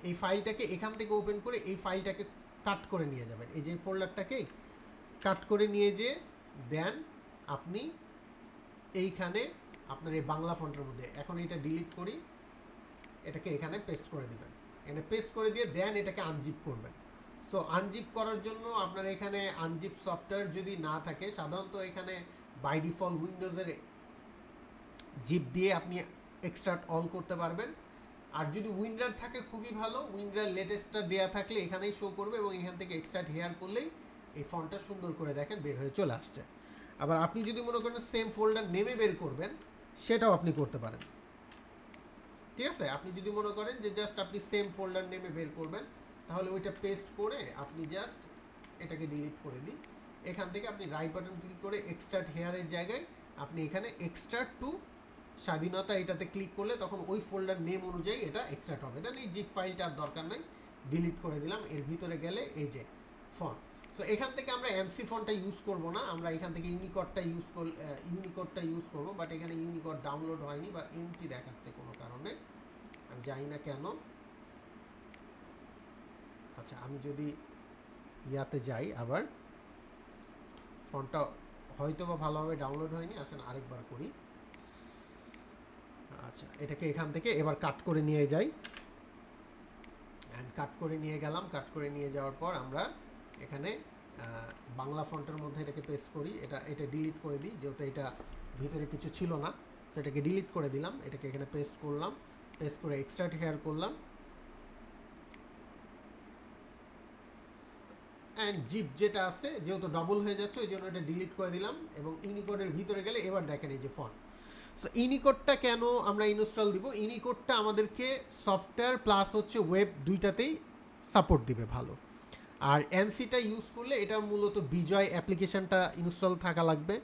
S1: এই ফাইলটাকে এখান থেকে ওপেন করে এই ফাইলটাকে কাট করে নিয়ে যাবেন। এই যে ফোল্ডারটাকে কাট করে নিয়ে যেয়ে দেন আপনি এইখানে আপনার এই বাংলা ফন্টের মধ্যে, এখন এটা ডিলিট করি, এটাকে এখানে পেস্ট করে দিবেন। এখানে পেস্ট করে দিয়ে দেন এটাকে আনজিপ করবেন। সো আনজিপ করার জন্য আপনার এখানে আনজিপ সফটওয়্যার যদি না থাকে, সাধারণত এখানে বাই ডিফল্ট উইন্ডোজের জিপ দিয়ে আপনি এক্সট্রাক্ট অল করতে পারবেন। আর যদি উইন্ডার থাকে খুবই ভালো, উইন্ডার লেটেস্টটা দেওয়া থাকলে এখানেই শো করবে এবং এখান থেকে এক্সট্রাক্ট হেয়ার করলেই এই ফন্টটা সুন্দর করে দেখেন বের হয়ে চলে আসছে। আবার আপনি যদি মনে করেন সেম ফোল্ডার নেমে বের করবেন, সেটাও আপনি করতে পারেন। ঠিক আছে, আপনি যদি মনে করেন যে জাস্ট আপনি সেম ফোল্ডার নেমে বের করবেন, তাহলে ওইটা পেস্ট করে আপনি জাস্ট এটাকে ডিলিট করে দিন। এখান থেকে আপনি রাইট বাটন ক্লিক করে এক্সট্রাক্ট হেয়ারের জায়গায় আপনি এখানে এক্সট্রাক্ট টু স্বাধীনতা এটাতে ক্লিক করলে তখন ওই ফোল্ডার নেম অনুযায়ী এটা এক্সট্রাক্ট হবে। দেন এই জিপ ফাইলটা আর দরকার নাই, ডিলিট করে দিলাম। এর ভিতরে গেলে এই যে ফন্ট, সো এখান থেকে আমরা এমসি ফন্টটা ইউজ করব না, আমরা এখান থেকে ইউনিকোডটা ইউজ করব। বাট এখানে ইউনিকোড ডাউনলোড হয়নি বা এমটি দেখাচ্ছে কোনো কারণে, আমি জানি না কেন। আচ্ছা, আমি যদি ইয়াতে যাই আবার, ফন্টটা হয়তো বা ভালোভাবে ডাউনলোড হয়নি। আসেন আরেকবার করি। আচ্ছা, এটাকে এখান থেকে এবার কাট করে নিয়ে যাই, অ্যান্ড কাট করে নিয়ে গেলাম। কাট করে নিয়ে যাওয়ার পর আমরা এখানে বাংলা ফন্টের মধ্যে এটাকে পেস্ট করি। এটা ডিলিট করে দিই, যেহেতু এটা ভিতরে কিছু ছিল না, সেটাকে ডিলিট করে দিলাম। এটাকে এখানে পেস্ট করলাম, পেস্ট করে এক্সট্রাক্ট হেয়ার করলাম, অ্যান্ড জিপ যেটা আছে যেহেতু ডবল হয়ে যাচ্ছে ওই জন্য এটা ডিলিট করে দিলাম। এবং ইউনিকোডের ভিতরে গেলে এবার দেখেন এই যে ফন্ট। সো ইউনিকোডটা কেন আমরা ইনস্টল দিব? ইউনিকোডটা আমাদেরকে সফটওয়্যার প্লাস হচ্ছে ওয়েব দুইটাতেই সাপোর্ট দিবে ভালো। আর এনসিটা ইউজ করলে এটা মূলত বিজয় অ্যাপ্লিকেশনটা ইনস্টল থাকা লাগবে।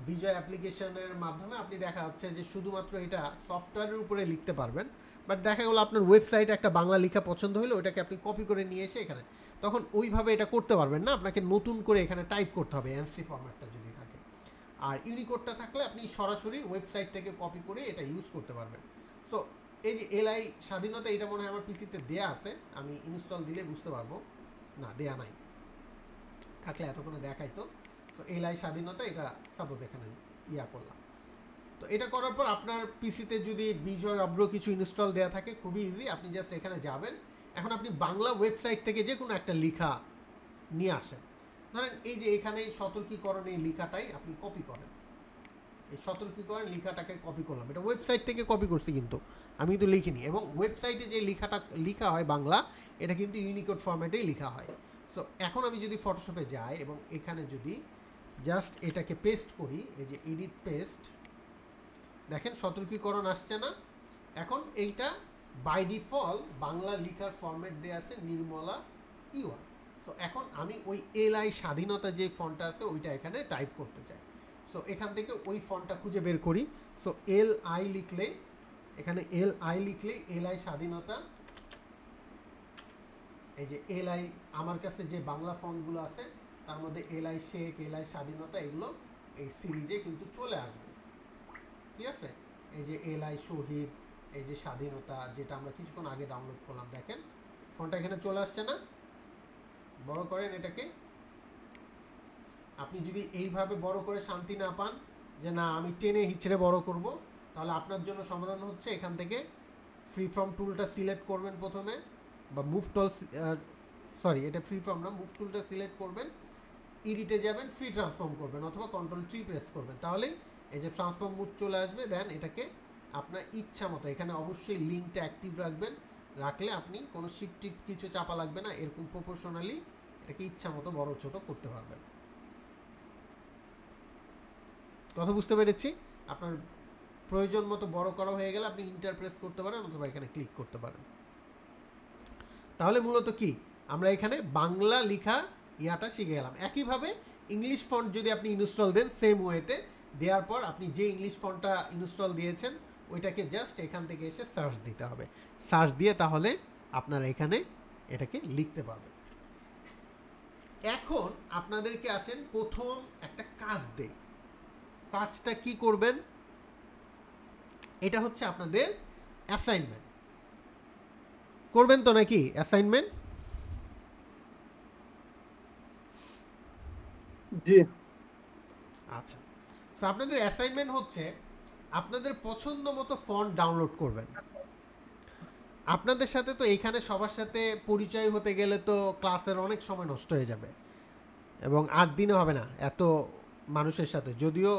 S1: বিজয় অ্যাপ্লিকেশনের মাধ্যমে আপনি দেখা যাচ্ছে যে শুধুমাত্র এটা সফটওয়্যারের উপরে লিখতে পারবেন। বাট দেখা গেলো আপনার ওয়েবসাইটে একটা বাংলা লেখা পছন্দ হলো, ওটাকে আপনি কপি করে নিয়ে এসে এখানে, তখন ওইভাবে এটা করতে পারবেন না, আপনাকে নতুন করে এখানে টাইপ করতে হবে এনসি ফরম্যাটটা যদি থাকে। আর ইউনিকোডটা থাকলে আপনি সরাসরি ওয়েবসাইট থেকে কপি করে এটা ইউজ করতে পারবেন। সো এই যে এলআই স্বাধীনতা, এটা মনে হয় আমার পিসিতে দেয়া আছে, আমি ইনস্টল দিলে বুঝতে পারবো। না, দেয়া নাই, থাকলে এতক্ষণে দেখাইতো। সো এলআই স্বাধীনতা, এটা সাপোজ এখানে ইয়া করলাম। তো এটা করার পর আপনার পিসিতে যদি বিজয় অব্র কিছু ইনস্টল দেওয়া থাকে, খুবই ইজি। আপনি জাস্ট এখানে যাবেন, এখন আপনি বাংলা ওয়েবসাইট থেকে যে কোনো একটা লেখা নিয়ে আসেন। ধরেন এই যে এখানে সতর্কীকরণ এই লেখাটাই আপনি কপি করেন, এই সতর্কীকরণ লেখাটাকে কপি করলাম। এটা ওয়েবসাইট থেকে কপি করছি, কিন্তু আমি কিন্তু লিখিনি। এবং ওয়েবসাইটে যে লেখাটা লেখা হয় বাংলা, এটা কিন্তু ইউনিকোড ফরম্যাটেই লেখা হয়। সো এখন আমি যদি ফটোশপে যাই এবং এখানে যদি জাস্ট এটাকে পেস্ট করি, এই যে এডিট পেস্ট, দেখেন সতর্কীকরণ আসছে না। এখন এইটা বাই ডিফল্ট বাংলা লেখার ফরম্যাট দেওয়া আছে নির্মলা ইউআই। সো এখন আমি ওই এলআই স্বাধীনতা যে ফন্টটা আছে ওইটা এখানে টাইপ করতে চাই। সো এখান থেকে ওই ফন্টটা খুঁজে বের করি। সো এলআই লিখলে, এখানে এলআই লিখলে এলআই স্বাধীনতা, এই যে এলআই আমার কাছে যে বাংলা ফন্টগুলো আছে তার মধ্যে এলআই শেখ, এলআই স্বাধীনতা, এগুলো এই সিরিজে কিন্তু চলে আসবে। ঠিক আছে, এই যে এলআই শহীদ, এই যে স্বাধীনতা, যেটা আমরা কিছুক্ষণ আগে ডাউনলোড করলাম, দেখেন ফন্টটা এখানে চলে আসছে না? বড় করেন এটাকে। আপনি যদি এইভাবে বড় করে শান্তি না পান, যে না আমি টেনে হিচড়ে বড় করব, তাহলে আপনার জন্য সমাধান হচ্ছে এখান থেকে ফ্রি ফর্ম টুলটা সিলেক্ট করবেন প্রথমে, বা মুভ সরি এটা ফ্রি ফর্ম না, মুভ টুলটা সিলেক্ট করবেন, এডিটে যাবেন, ফ্রি ট্রান্সফর্ম করবেন অথবা কন্ট্রোল 3 প্রেস করবেন, তাহলেই এই যে ট্রান্সফর্ম মোড চলে আসবে। দেন এটাকে আপনার ইচ্ছা মতো, এখানে অবশ্যই লিঙ্কটা অ্যাক্টিভ রাখবেন, রাখলে আপনি কোনো শিফট টিপ কিছু চাপা লাগবে না, এরকম প্রপোর্শনালি এটাকে ইচ্ছা মতো বড় ছোট করতে পারবেন। কথা বুঝতে পেরেছি? আপনার প্রয়োজন মতো বড় করা হয়ে গেলে আপনি ইন্টার প্রেস করতে পারেন অথবা এখানে ক্লিক করতে পারেন। তাহলে মূলত কি আমরা এখানে বাংলা লেখা ইয়াটা শিখে গেলাম। একইভাবে ইংলিশ ফন্ট যদি আপনি ইনস্টল দেন সেম ওয়েতে, দেওয়ার পর আপনি যে ইংলিশ ফন্টটা ইনস্টল দিয়েছেন ওইটাকে জাস্ট এখান থেকে এসে সার্চ দিতে হবে, সার্চ দিয়ে তাহলে আপনারা এখানে এটাকে লিখতে পারবেন। এখন আপনাদেরকে আসেন প্রথম একটা কাজ দেই, কাজটা কি করবেন, এটা হচ্ছে আপনাদের অ্যাসাইনমেন্ট। করবেন তো নাকি অ্যাসাইনমেন্ট?
S3: জি
S1: আচ্ছা, তো আপনাদের অ্যাসাইনমেন্ট হচ্ছে আপনাদের পছন্দ মতো ফন্ট ডাউনলোড করবেন। আপনাদের সাথে তো এইখানে সবার সাথে পরিচয় হতে গেলে তো ক্লাসের অনেক সময় নষ্ট হয়ে যাবে এবং 8 দিনে হবে না এত মানুষের সাথে, যদিও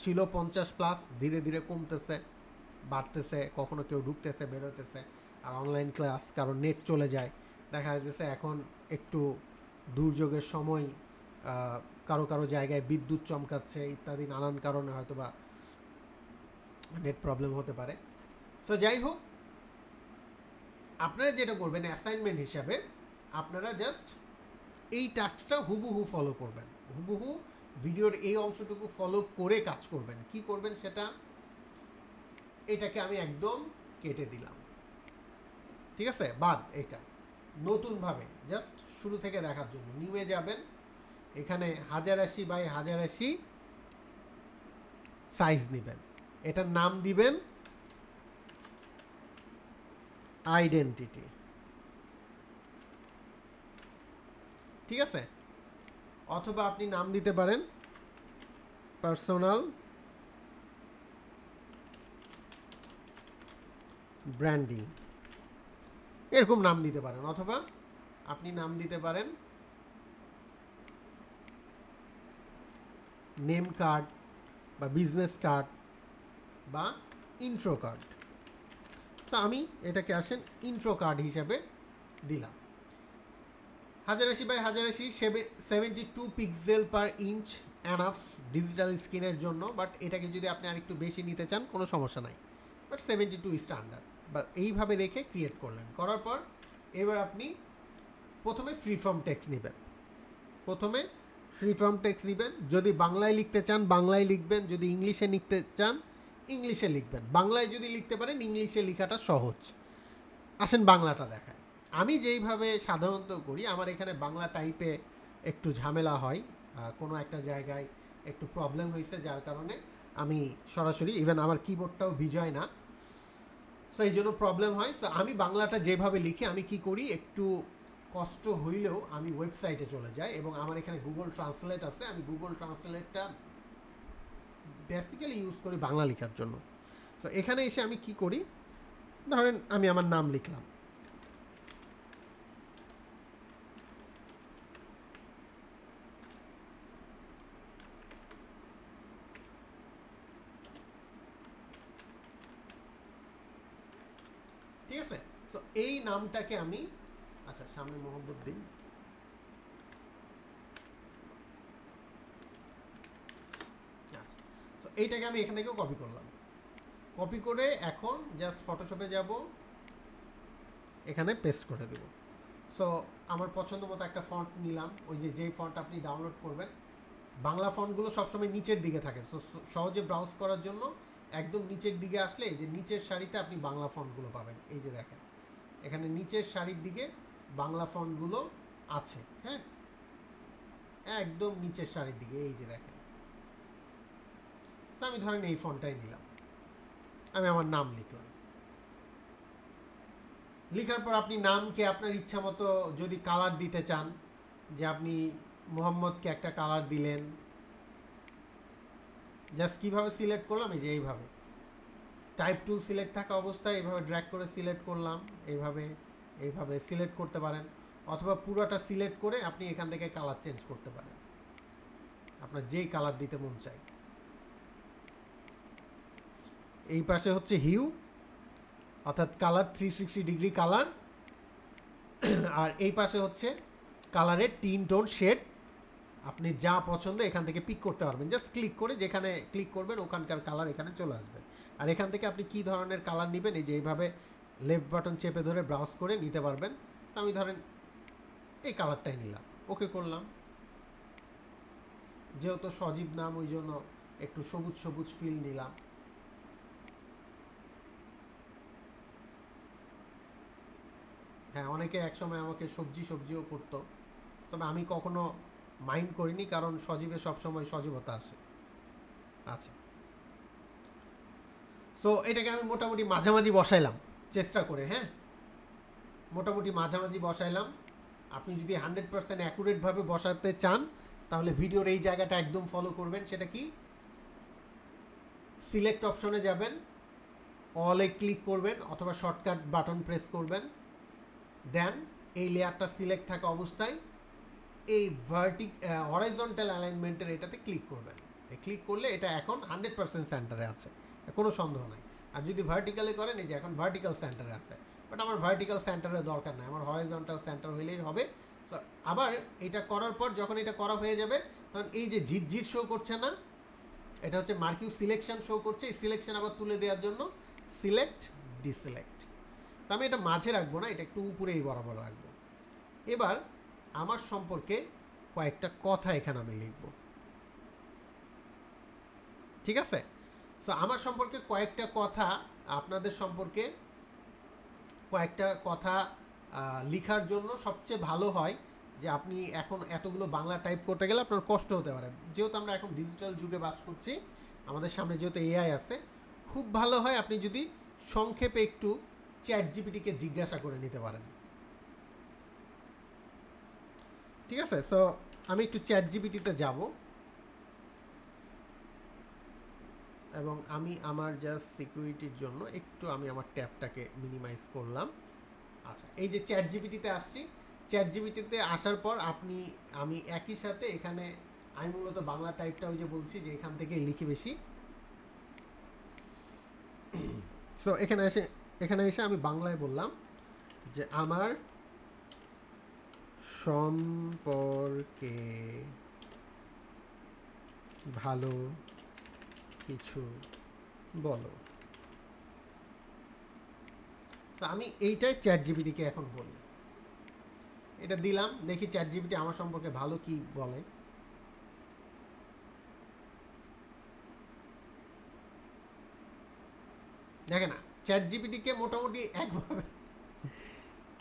S1: ছিল 50+, ধীরে ধীরে কমতেছে বাড়তেছে, কখনো কেউ ঢুকতেছে বেরোতেছে, আর অনলাইন ক্লাস কারণ নেট চলে যায়, দেখা যাচ্ছে এখন একটু দুর্যোগের সময় কারো কারো জায়গায় বিদ্যুৎ চমকাচ্ছে ইত্যাদি নানান কারণে হয়তো বা নেট প্রবলেম হতে পারে। সো যাই হোক, আপনারা যেটা করবেন অ্যাসাইনমেন্ট হিসাবে, আপনারা জাস্ট এই টাস্কটা হুবহু ফলো করবেন, হুবহু ভিডিওর এই অংশটুকু ফলো করে কাজ করবেন। কি করবেন সেটা, এটাকে আমি একদম কেটে দিলাম, ঠিক আছে, বাদ। এটা নতুনভাবে জাস্ট শুরু থেকে দেখার জন্য নিমে যাবেন, এখানে 1080x1080 সাইজ নেবেন, এটার নাম দিবেন আইডেন্টিটি, ঠিক আছে, অথবা আপনি নাম দিতে পারেন পার্সোনাল ব্র্যান্ডিং, এরকম নাম দিতে পারেন, অথবা আপনি নাম দিতে পারেন নেম কার্ড বা বিজনেস কার্ড বা ইন্ট্রো কার্ড। সো আমি এটাকে আসেন ইন্ট্রো কার্ড হিসেবে দিলাম। 1080x1080 72 পিক্সেল পার ইঞ্চ এনাফ ডিজিটাল স্ক্রিনের জন্য, বাট এটাকে যদি আপনি আরেকটু বেশি নিতে চান কোনো সমস্যা নাই, বাট 72 স্ট্যান্ডার্ড। বা এইভাবে রেখে ক্রিয়েট করলেন, করার পর এবার আপনি প্রথমে ফ্রি ফর্ম টেক্সট নেবেন, প্রথমে ফ্রি ফর্ম টেক্সট নেবেন। যদি বাংলায় লিখতে চান বাংলায় লিখবেন, যদি ইংলিশে লিখতে চান ইংলিশে লিখবেন। বাংলায় যদি লিখতে পারেন ইংলিশে লেখাটা সহজ। আসেন বাংলাটা দেখায়। আমি যেইভাবে সাধারণত করি, আমার এখানে বাংলা টাইপে একটু ঝামেলা হয়, কোনো একটা জায়গায় একটু প্রবলেম হয়েছে, যার কারণে আমি সরাসরি, ইভেন আমার কিবোর্ডটাও বিজয় না, সো এই জন্য প্রবলেম হয়। সো আমি বাংলাটা যেভাবে লিখি, আমি কি করি, একটু কষ্ট হইলেও আমি ওয়েবসাইটে চলে যাই এবং আমার এখানে গুগল ট্রান্সলেট আছে, আমি গুগল ট্রান্সলেটটা বেসিক্যালি ইউজ করি বাংলা লেখার জন্য। সো এখানে এসে আমি কি করি, ধরেন আমি আমার নাম লিখলাম, ঠিক আছে। সো এই নামটাকে আমি, আচ্ছা সামনে মোহাম্মদ দিন, আচ্ছা, সো এইটাকে আমি এখান থেকেও কপি করলাম, কপি করে এখন জাস্ট ফটোশপে যাব, এখানে পেস্ট করে দেব। সো আমার পছন্দ মতো একটা ফন্ট নিলাম, ওই যে যেই ফন্ট আপনি ডাউনলোড করবেন, বাংলা ফন্টগুলো সবসময় নিচের দিকে থাকে, সো সহজে ব্রাউজ করার জন্য একদম নিচের দিকে আসলে এই যে নিচের সারিতে আপনি বাংলা ফন্টগুলো পাবেন। এই যে দেখেন এখানে নিচের সারির দিকে বাংলা ফন্টগুলো আছে, হ্যাঁ, একদম নিচের সারির দিকে, এই যে দেখেন। সো আমি ধরেন এই ফন্টটাই নিলাম, আমি আমার নাম লিখলাম, লেখার পর আপনি নামকে আপনার ইচ্ছা মতো যদি কালার দিতে চান, যে আপনি মোহাম্মদকে একটা কালার দিলেন, জাস্ট কীভাবে সিলেক্ট করলাম, এই যে এইভাবে টাইপ টুল সিলেক্ট থাকা অবস্থায় এইভাবে ড্র্যাগ করে সিলেক্ট করলাম, এইভাবে সিলেক্ট করতে পারেন, অথবা পুরোটা সিলেক্ট করে আপনি এখান থেকে কালার চেঞ্জ করতে পারেন, আপনার যেই কালার দিতে মন চায়। এই পাশে হচ্ছে হিউ, অর্থাৎ কালার 360 ডিগ্রি কালার, আর এই পাশে হচ্ছে কালারের টিন টোন শেড। আপনি যা পছন্দ এখান থেকে পিক করতে পারবেন, জাস্ট ক্লিক করে যেখানে ক্লিক করবেন ওখানকার কালার এখানে চলে আসবে। আর এখান থেকে আপনি কী ধরনের কালার নেবেন এই যে এইভাবে লেফট বাটন চেপে ধরে ব্রাউজ করে নিতে পারবেন। তো আমি ধরেন এই কালারটাই নিলাম, ওকে করলাম। যেহেতু সজীব নাম ওই জন্য একটু সবুজ সবুজ ফিল নিলাম। হ্যাঁ, অনেকে একসময় আমাকে সবজিও করতো, তবে আমি কখনো মাইন্ড করিনি, কারণ সজীবে সবসময় সজীবতা আসে। আচ্ছা, সো এটাকে আমি মোটামুটি মাঝামাঝি বসাইলাম চেষ্টা করে। হ্যাঁ, মোটামুটি মাঝামাঝি বসাইলাম। আপনি যদি 100% অ্যাকুরেটভাবে বসাতে চান তাহলে ভিডিওর এই জায়গাটা একদম ফলো করবেন। সেটা কি, সিলেক্ট অপশনে যাবেন, অলে ক্লিক করবেন অথবা শর্টকাট বাটন প্রেস করবেন, দেন এই লেয়ারটা সিলেক্ট থাকা অবস্থায় এই হরাইজন্টাল অ্যালাইনমেন্টের এটাতে ক্লিক করবেন। ক্লিক করলে এটা এখন 100% সেন্টারে আছে, কোনো সন্দেহ নাই। আর যদি ভার্টিক্যালে করেন, এই যে এখন ভার্টিক্যাল সেন্টারে আছে, বাট আমার ভার্টিক্যাল সেন্টারের দরকার নাই, আমার হরাইজন্টাল সেন্টার হইলেই হবে। সো আবার এটা করার পর যখন এটা করা হয়ে যাবে তখন এই যে ঝিট শো করছে না, এটা হচ্ছে মার্কিউ সিলেকশন শো করছে। এই সিলেকশন আবার তুলে দেওয়ার জন্য সিলেক্ট ডিসিলেক্ট। তো আমি এটা মাঝে রাখবো না, এটা একটু উপরেই বরাবর রাখবো। এবার আমার সম্পর্কে কয়েকটা কথা এখানে আমি লিখব, ঠিক আছে? সো আমার সম্পর্কে কয়েকটা কথা, আপনাদের সম্পর্কে কয়েকটা কথা লেখার জন্য সবচেয়ে ভালো হয় যে আপনি এখন এতগুলো বাংলা টাইপ করতে গেলে আপনার কষ্ট হতে পারে। যেহেতু আমরা এখন ডিজিটাল যুগে বাস করছি, আমাদের সামনে যেহেতু এআই আছে, খুব ভালো হয় আপনি যদি সংক্ষেপে একটু চ্যাট জিপিটিকে জিজ্ঞাসা করে নিতে পারেন, ঠিক আছে? সো আমি একটু চ্যাট জিপিটিতে যাব এবং আমি আমার জাস্ট সিকিউরিটির জন্য একটু আমি আমার ট্যাবটাকে মিনিমাইজ করলাম। আচ্ছা, এই যে চ্যাট জিপিটিতে আসছি, চ্যাট জিপিটিতে আসার পর আমি একই সাথে এখানে আমি মূলত বাংলা টাইপটা ওই যে বলছি যে এখান থেকে লিখি বেশি। সো এখানে এসে আমি বাংলায় বললাম যে আমার সম্পর্কে ভালো কিছু বলো। তো আমি এইটাই চ্যাট জিপিটিকে এখন বলি, এটা দিলাম, দেখি চ্যাট জিপিটি আমার সম্পর্কে ভালো কি বলে। দেখে না, চ্যাট জিপিটিকে মোটামুটি একভাবে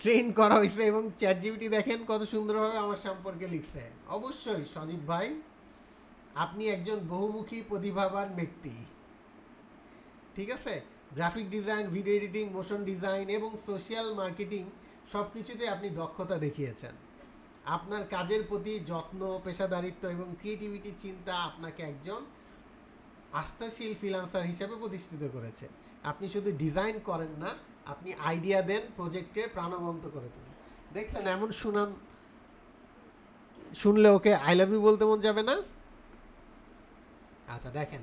S1: ট্রেন করা হয়েছে এবং চ্যাট জিপিটি দেখেন কত সুন্দরভাবে আমার সম্পর্কে লিখছে। অবশ্যই সজীব ভাই, আপনি একজন বহুমুখী প্রতিভাবান ব্যক্তি, ঠিক আছে? Graphic design, video editing, motion design এবং সোশ্যাল মার্কেটিং সব কিছুতে আপনি দক্ষতা দেখিয়েছেন। আপনার কাজের প্রতি যত্ন, পেশাদারিত্ব এবং ক্রিয়েটিভিটির চিন্তা আপনাকে একজন আস্থাশীল ফ্রিল্যান্সার হিসেবে প্রতিষ্ঠিত করেছে। আপনি শুধু ডিজাইন করেন না, আপনি আইডিয়া দেন, প্রজেক্টকে প্রাণবন্ত করে তোলেন। দেখলেন, এমন সুনাম শুনলে ওকে আই লাভ ইউ বলতে মন যাবে না? আচ্ছা, দেখেন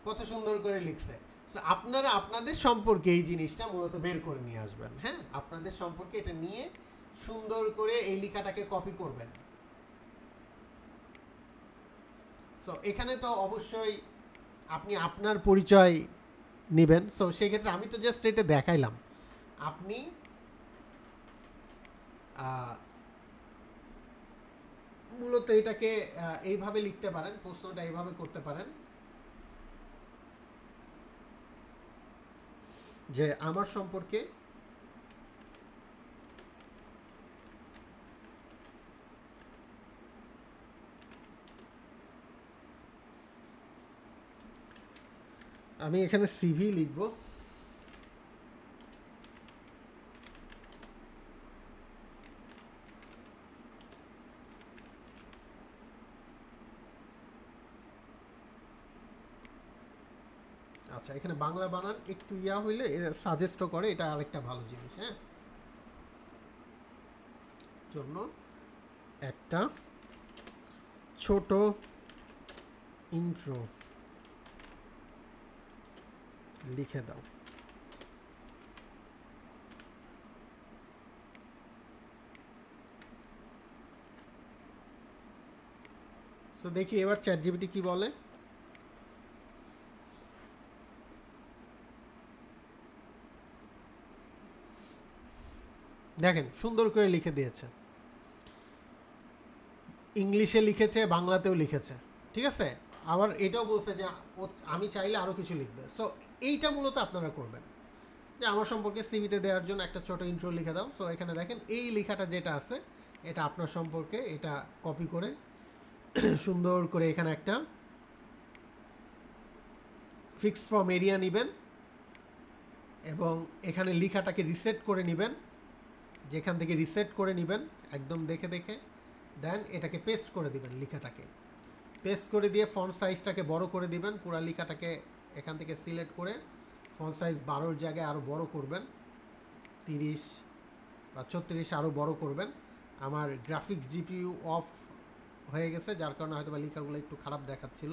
S1: কত সুন্দর করে লিখছে। সো আপনারা আপনাদের সম্পর্কে এই জিনিসটা মূলত বের করে নিয়ে আসবেন। হ্যাঁ, আপনাদের সম্পর্কে এটা নিয়ে সুন্দর করে এই লেখাটাকে কপি করবেন। সো এখানে তো অবশ্যই আপনি আপনার পরিচয় নেবেন। সো সেক্ষেত্রে আমি তো জাস্ট এটা দেখাইলাম, আপনি মূলত এটাকে এইভাবে লিখতে পারেন, প্রশ্নটা এইভাবে করতে পারেন যে আমার সম্পর্কে আমি এখানে সিভি লিখব। আচ্ছা, এখানে বাংলা বানান একটু ইয়া হইলে সাজেস্টও করে, এটা আরেকটা ভালো জিনিস। হ্যাঁ, জন্য একটা ছোট ইন্ট্রো লিখে দাও। তো দেখি এবার চ্যাটজিপিটি কি বলে। দেখেন সুন্দর করে লিখে দিয়েছে, ইংলিশে লিখেছে, বাংলাতেও লিখেছে, ঠিক আছে। আবার এটাও বলছে যে আমি চাইলে আরও কিছু লিখবে। সো এইটা মূলত আপনারা করবেন যে আমার সম্পর্কে সিভিতে দেওয়ার জন্য একটা ছোট ইন্ট্রো লিখে দাও। সো এখানে দেখেন এই লেখাটা যেটা আছে এটা আপনার সম্পর্কে, এটা কপি করে সুন্দর করে এখানে একটা ফিক্সড ফর্ম এরিয়া নেবেন এবং এখানে লেখাটাকে রিসেট করে নেবেন, যেখান থেকে রিসেট করে নেবেন একদম দেখে দেখে, দেন এটাকে পেস্ট করে দিবেন। লেখাটাকে পেস্ট করে দিয়ে ফন্ট সাইজটাকে বড় করে দিবেন, পুরো লেখাটাকে এখান থেকে সিলেক্ট করে ফন্ট সাইজ 12 জায়গায় আরও বড় করবেন, 30 বা 36 আরও বড় করবেন। আমার গ্রাফিক্স জিপিইউ অফ হয়ে গেছে, যার কারণে হয়তো বা লেখাগুলো একটু খারাপ দেখাচ্ছিল।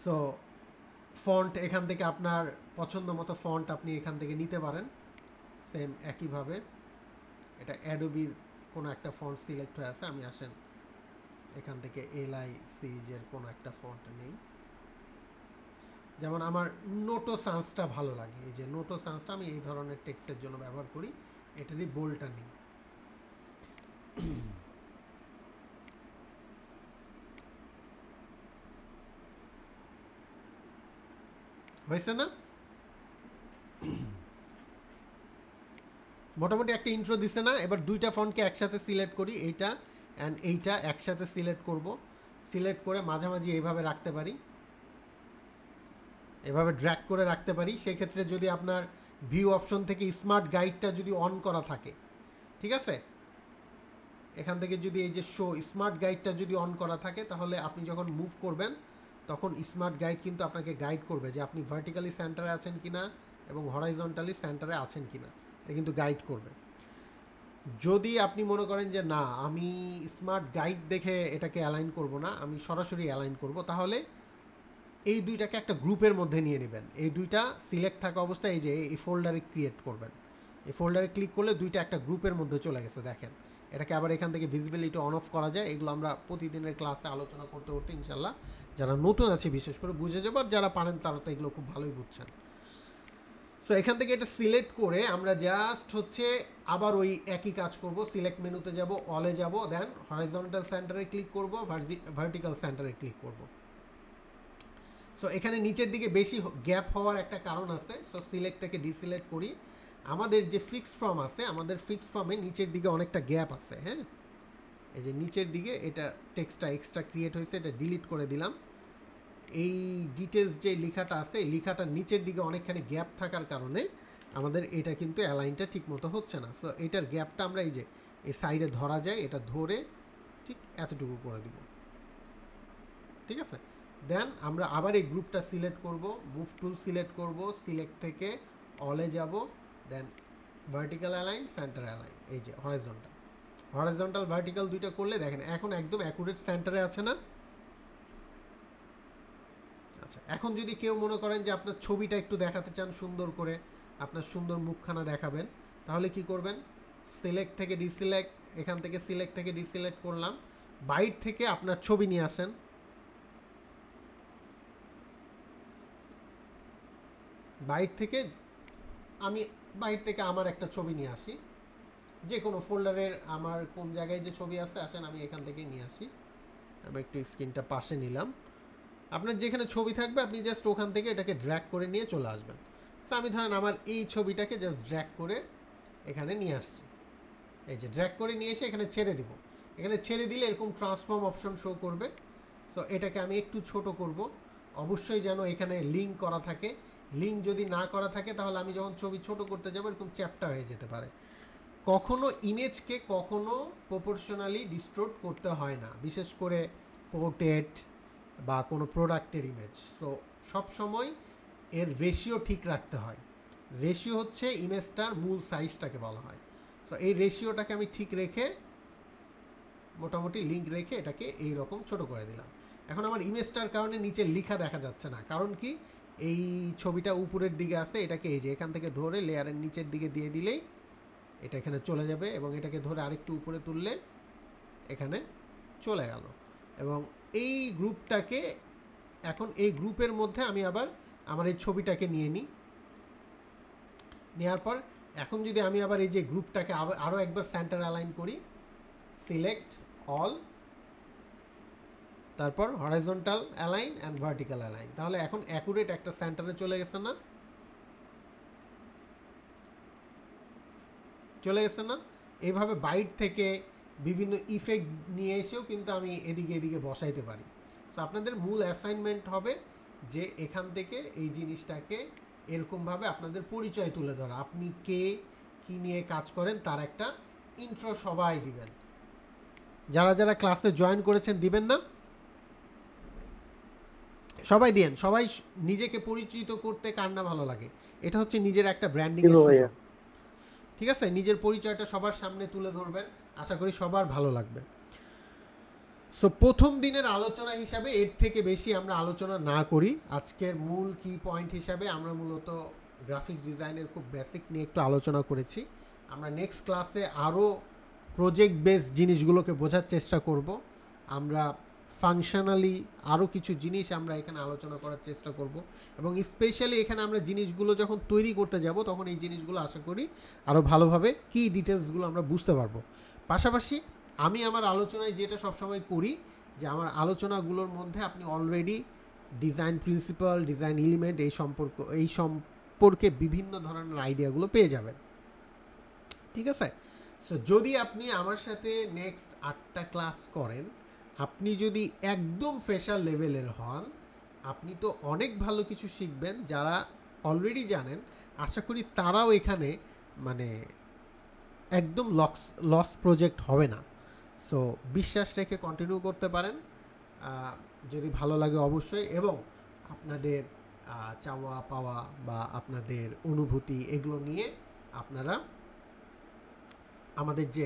S1: সো ফন্ট এখান থেকে আপনার পছন্দ মতো ফন্ট আপনি এখান থেকে নিতে পারেন, সেম একইভাবে। এটা অ্যাডোবির কোনো একটা ফন্ট সিলেক্ট হয়ে আছে, আমি আসেন এখান থেকে এলআই সিরিজের কোনো একটা ফন্ট নেই। যেমন আমার নোটো সান্সটা ভালো লাগে, এই যে নোটো সান্সটা আমি এই ধরনের টেক্সটের জন্য ব্যবহার করি, এটারই বোল্ডটা নেই। হয়েছে না? মোটামুটি একটা ইন্ট্রো দিছে না? এবার দুইটা ফন্টকে একসাথে সিলেক্ট করি, এইটা অ্যান্ড এইটা একসাথে সিলেক্ট করব। সিলেক্ট করে মাঝামাঝি এইভাবে রাখতে পারি, এভাবে ড্র্যাগ করে রাখতে পারি। সেক্ষেত্রে যদি আপনার ভিউ অপশন থেকে স্মার্ট গাইডটা যদি অন করা থাকে, ঠিক আছে, এখান থেকে যদি এই যে শো স্মার্ট গাইডটা যদি অন করা থাকে, তাহলে আপনি যখন মুভ করবেন তখন স্মার্ট গাইড কিন্তু আপনাকে গাইড করবে যে আপনি ভার্টিক্যালি সেন্টারে আছেন কিনা এবং হরাইজন্টালি সেন্টারে আছেন কিনা, এটা কিন্তু গাইড করবে। যদি আপনি মনে করেন যে না আমি স্মার্ট গাইড দেখে এটাকে অ্যালাইন করব না, আমি সরাসরি অ্যালাইন করব, তাহলে এই দুইটাকে একটা গ্রুপের মধ্যে নিয়ে নেবেন। এই দুইটা সিলেক্ট থাকা অবস্থায় এই যে এই ফোল্ডারে ক্রিয়েট করবেন, এই ফোল্ডারে ক্লিক করলে দুইটা একটা গ্রুপের মধ্যে চলে গেছে। দেখেন এটাকে আবার এখান থেকে ভিজিবিলিটি অন অফ করা যায়। এগুলো আমরা প্রতিদিনের ক্লাসে আলোচনা করতে করতে ইনশাল্লাহ যারা নতুন আছে বিশেষ করে বুঝে যাবো, আর যারা পারেন তারা তো এগুলো খুব ভালোই বুঝছেন। সো এখান থেকে এটা সিলেক্ট করে আমরা জাস্ট হচ্ছে আবার ওই একই কাজ করব, সিলেক্ট মেনুতে যাব, অলে যাব, দেন হরাইজন্টাল সেন্টারে ক্লিক করব, ভার্টিক্যাল সেন্টারে ক্লিক করব। সো এখানে নিচের দিকে বেশি গ্যাপ হওয়ার একটা কারণ আছে। সো সিলেক্ট থেকে ডিসিলেক্ট করি। আমাদের যে ফিক্সড ফর্ম আছে, আমাদের ফিক্সড ফর্মে নিচের দিকে অনেকটা গ্যাপ আছে, হ্যাঁ, এই যে নিচের দিকে এটা টেক্সটটা এক্সট্রা ক্রিয়েট হয়েছে, এটা ডিলিট করে দিলাম। এই ডিটেলস যে লেখাটা আছে, এই লেখাটার নিচের দিকে অনেকখানি গ্যাপ থাকার কারণে আমাদের এটা কিন্তু অ্যালাইনটা ঠিক মতো হচ্ছে না। সো এটার গ্যাপটা আমরা এই যে এই সাইডে ধরা যায়, এটা ধরে ঠিক এতটুকু করে দিব, ঠিক আছে। দেন আমরা আবার এই গ্রুপটা সিলেক্ট করব, মুভ টুল সিলেক্ট করব, সিলেক্ট থেকে অলে যাব, দেন ভার্টিক্যাল অ্যালাইন, সেন্টার অ্যালাইন, এই যে হরাইজন্টাল ভার্টিক্যাল দুইটা করলে দেখেন এখন একদম অ্যাকুরেট সেন্টারে আছে না? আচ্ছা, এখন যদি কেউ মনে করেন যে আপনার ছবিটা একটু দেখাতে চান সুন্দর করে, আপনার সুন্দর মুখখানা দেখাবেন, তাহলে কি করবেন? সিলেক্ট থেকে ডিসিলেক্ট, এখান থেকে সিলেক্ট থেকে ডিসিলেক্ট করলাম, বাইট থেকে আপনার ছবি নিয়ে আসেন, বাইট থেকে আমার একটা ছবি নিয়ে আসি, যে কোনো ফোল্ডারের আমার কোন জায়গায় যে ছবি আছে আসেন আমি এখান থেকে নিয়ে আসি। আমি একটু স্ক্রিনটা পাশে নিলাম। আপনার যেখানে ছবি থাকবে আপনি জাস্ট ওখান থেকে এটাকে ড্র্যাগ করে নিয়ে চলে আসবেন। সো আমি ধরেন আমার এই ছবিটাকে জাস্ট ড্র্যাগ করে এখানে নিয়ে আসছি, এই যে ড্র্যাগ করে নিয়ে এসে এখানে ছেড়ে দিব। এখানে ছেড়ে দিলে এরকম ট্রান্সফর্ম অপশন শো করবে। সো এটাকে আমি একটু ছোট করব, অবশ্যই যেন এখানে লিঙ্ক করা থাকে। লিঙ্ক যদি না করা থাকে তাহলে আমি যখন ছবি ছোট করতে যাব এরকম চ্যাপ্টা হয়ে যেতে পারে। কখনো ইমেজকে কখনো প্রপোর্শনালি ডিস্টোর্ট করতে হয় না, বিশেষ করে পোর্ট্রেট বা কোনো প্রোডাক্টের ইমেজ। সো সবসময় এর রেশিও ঠিক রাখতে হয়। রেশিও হচ্ছে ইমেজটার মূল সাইজটাকে বলা হয়। সো এই রেশিওটাকে আমি ঠিক রেখে মোটামুটি লিঙ্ক রেখে এটাকে এই রকম ছোট করে দিলাম। এখন আমার ইমেজটার কারণে নিচে লেখা দেখা যাচ্ছে না, কারণ কি এই ছবিটা উপরের দিকে আছে, এটাকে এই যে এখান থেকে ধরে লেয়ারের নিচের দিকে দিয়ে দিলেই এটা এখানে চলে যাবে, এবং এটাকে ধরে আরেকটু উপরে তুললে এখানে চলে গেল। এবং এই গ্রুপটাকে এখন এই গ্রুপের মধ্যে আমি আবার আমার এই ছবিটাকে নিয়ে নিই। নেওয়ার পর এখন যদি আমি আবার এই যে গ্রুপটাকে আরও একবার সেন্টার অ্যালাইন করি, সিলেক্ট অল, তারপর horizontal align and vertical align, তাহলে এখন অ্যাকুরেট একটা সেন্টারে চলে গেছে না? চলে গেছে না? এইভাবে বাইট থেকে বিভিন্ন ইফেক্ট নিয়ে এসেও কিন্তু আমি এদিকে বসাইতে পারি। সো আপনাদের মূল অ্যাসাইনমেন্ট হবে যে এখান থেকে এই জিনিসটাকে এরকমভাবে আপনাদের পরিচয় তুলে ধরা, আপনি কে, কী নিয়ে কাজ করেন তার একটা ইন্ট্রো সবাই দিবেন। যারা যারা ক্লাসে জয়েন করেছেন দিবেন না? সবাই দিয়েন। সবাই নিজেকে পরিচিত করতে কার না ভালো লাগে? এটা হচ্ছে নিজের একটা ব্র্যান্ডিং এর সুযোগ, ঠিক আছে? নিজের পরিচয়টা সবার সামনে তুলে ধরবেন, আশা করি সবার ভালো লাগবে। সো প্রথম দিনের আলোচনা হিসাবে এর থেকে বেশি আমরা আলোচনা না করি। আজকের মূল কি পয়েন্ট হিসাবে আমরা মূলত গ্রাফিক ডিজাইনের খুব বেসিক নিয়ে একটু আলোচনা করেছি। আমরা নেক্সট ক্লাসে আরও প্রজেক্ট বেসড জিনিসগুলোকে বোঝার চেষ্টা করব। আমরা ফাংশনালি আরও কিছু জিনিস আমরা এখানে আলোচনা করার চেষ্টা করব, এবং স্পেশালি এখানে আমরা জিনিসগুলো যখন তৈরি করতে যাব তখন এই জিনিসগুলো আশা করি আরও ভালোভাবে কি ডিটেলসগুলো আমরা বুঝতে পারবো। পাশাপাশি আমি আমার আলোচনায় যেটা সবসময় করি যে আমার আলোচনাগুলোর মধ্যে আপনি already design principal, design element এই সম্পর্কে বিভিন্ন ধরনের আইডিয়াগুলো পেয়ে যাবেন, ঠিক আছে? সো যদি আপনি আমার সাথে নেক্সট 8টা ক্লাস করেন, আপনি যদি একদম ফ্রেশার লেভেলের হন, আপনি তো অনেক ভালো কিছু শিখবেন। যারা অলরেডি জানেন আশা করি তারাও এখানে মানে একদম লস প্রজেক্ট হবে না। সো বিশ্বাস রেখে কন্টিনিউ করতে পারেন যদি ভালো লাগে অবশ্যই, এবং আপনাদের চাওয়া পাওয়া বা আপনাদের অনুভূতি এগুলো নিয়ে আপনারা আমাদের যে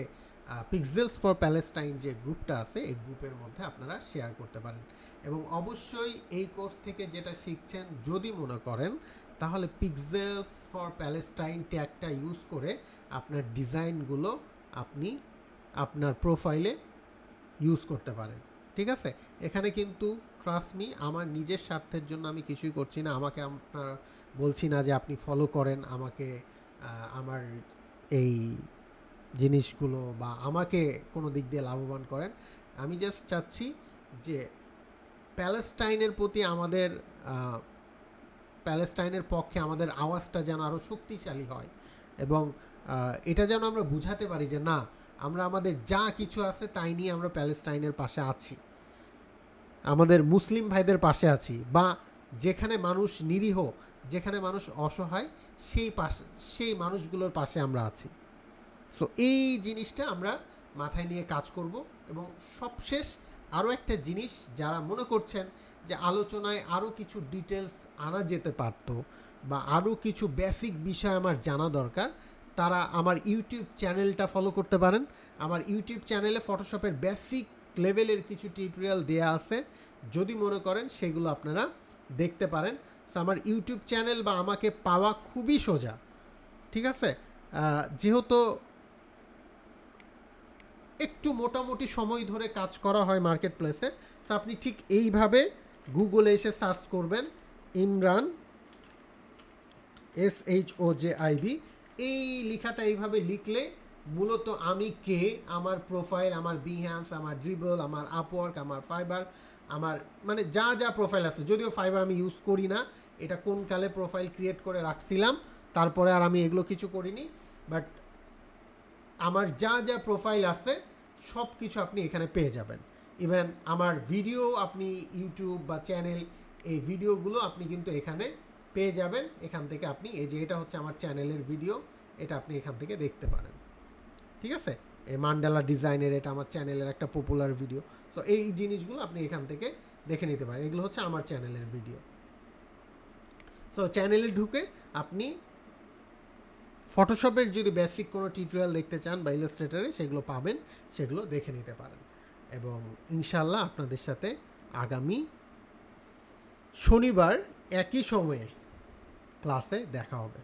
S1: পিক্সেলস ফর প্যালেস্টাইন যে গ্রুপটা আছে এই গ্রুপের মধ্যে আপনারা শেয়ার করতে পারেন। এবং অবশ্যই এই কোর্স থেকে যেটা শিখছেন যদি মনে করেন, তাহলে পিক্সেলস ফর প্যালেস্টাইন ট্যাগটা ইউজ করে আপনার ডিজাইনগুলো আপনি আপনার প্রোফাইলে ইউজ করতে পারেন, ঠিক আছে? এখানে কিন্তু ট্রাস্ট মি, আমার নিজের স্বার্থের জন্য আমি কিছুই করছি না। আমাকে আপনার বলছি না যে আপনি ফলো করেন আমাকে, আমার এই জিনিসগুলো বা আমাকে কোনো দিক দিয়ে লাভবান করেন। আমি জাস্ট চাচ্ছি যে প্যালেস্টাইনের প্রতি আমাদের প্যালেস্টাইনের পক্ষে আমাদের আওয়াজটা যেন আরও শক্তিশালী হয়, এবং এটা যেন আমরা বুঝাতে পারি যে না, আমরা আমাদের যা কিছু আছে তাই নিয়ে আমরা প্যালেস্টাইনের পাশে আছি, আমাদের মুসলিম ভাইদের পাশে আছি, বা যেখানে মানুষ নিরীহ, যেখানে মানুষ অসহায় সেই মানুষগুলোর পাশে আমরা আছি। সো এই জিনিসটা আমরা মাথায় নিয়ে কাজ করব। এবং সবশেষ আরও একটা জিনিস, যারা মনে করছেন যে আলোচনায় আরও কিছু ডিটেলস আনা যেতে পারতো বা আরও কিছু বেসিক বিষয় আমার জানা দরকার, তারা আমার ইউটিউব চ্যানেলটা ফলো করতে পারেন। আমার ইউটিউব চ্যানেলে ফটোশপের বেসিক লেভেলের কিছু টিউটোরিয়াল দেয়া আছে, যদি মনে করেন সেগুলো আপনারা দেখতে পারেন। সো আমার ইউটিউব চ্যানেল বা আমাকে পাওয়া খুবই সোজা, ঠিক আছে? যেহেতু একটু মোটামুটি সময় ধরে কাজ করা হয় মার্কেট প্লেসে, সো আপনি ঠিক এইভাবে গুগলে এসে সার্চ করবেন ইমরান SHOJIB, এই লেখাটা এইভাবে লিখলে মূলত আমি কে, আমার প্রোফাইল, আমার বিহ্যান্স, আমার ড্রিবল, আমার আপওয়ার্ক, আমার ফাইবার, আমার মানে যা যা প্রোফাইল আছে, যদিও ফাইবার আমি ইউজ করি না, এটা কোন কালে প্রোফাইল ক্রিয়েট করে রাখছিলাম, তারপরে আর আমি এগুলো কিছু করিনি, বাট আমার যা যা প্রোফাইল আছে সব কিছু আপনি এখানে পেয়ে যাবেন। ইভেন আমার ভিডিও আপনি ইউটিউব বা চ্যানেল, এই ভিডিওগুলো আপনি কিন্তু এখানে পেয়ে যাবেন। এখান থেকে আপনি এই যে এটা হচ্ছে আমার চ্যানেলের ভিডিও, এটা আপনি এখান থেকে দেখতে পারেন, ঠিক আছে? এই মান্ডালা ডিজাইনের এটা আমার চ্যানেলের একটা পপুলার ভিডিও। সো এই জিনিসগুলো আপনি এখান থেকে দেখে নিতে পারেন, এগুলো হচ্ছে আমার চ্যানেলের ভিডিও। সো চ্যানেলে ঢুকে আপনি ফটোশপের যদি বেসিক কোনো টিউটোরিয়াল দেখতে চান বা ইলাস্ট্রেটরে সেগুলো পাবেন, সেগুলো দেখে নিতে পারেন। এবং ইনশাল্লাহ আপনাদের সাথে আগামী শনিবার একই সময়ে ক্লাসে দেখা হবে।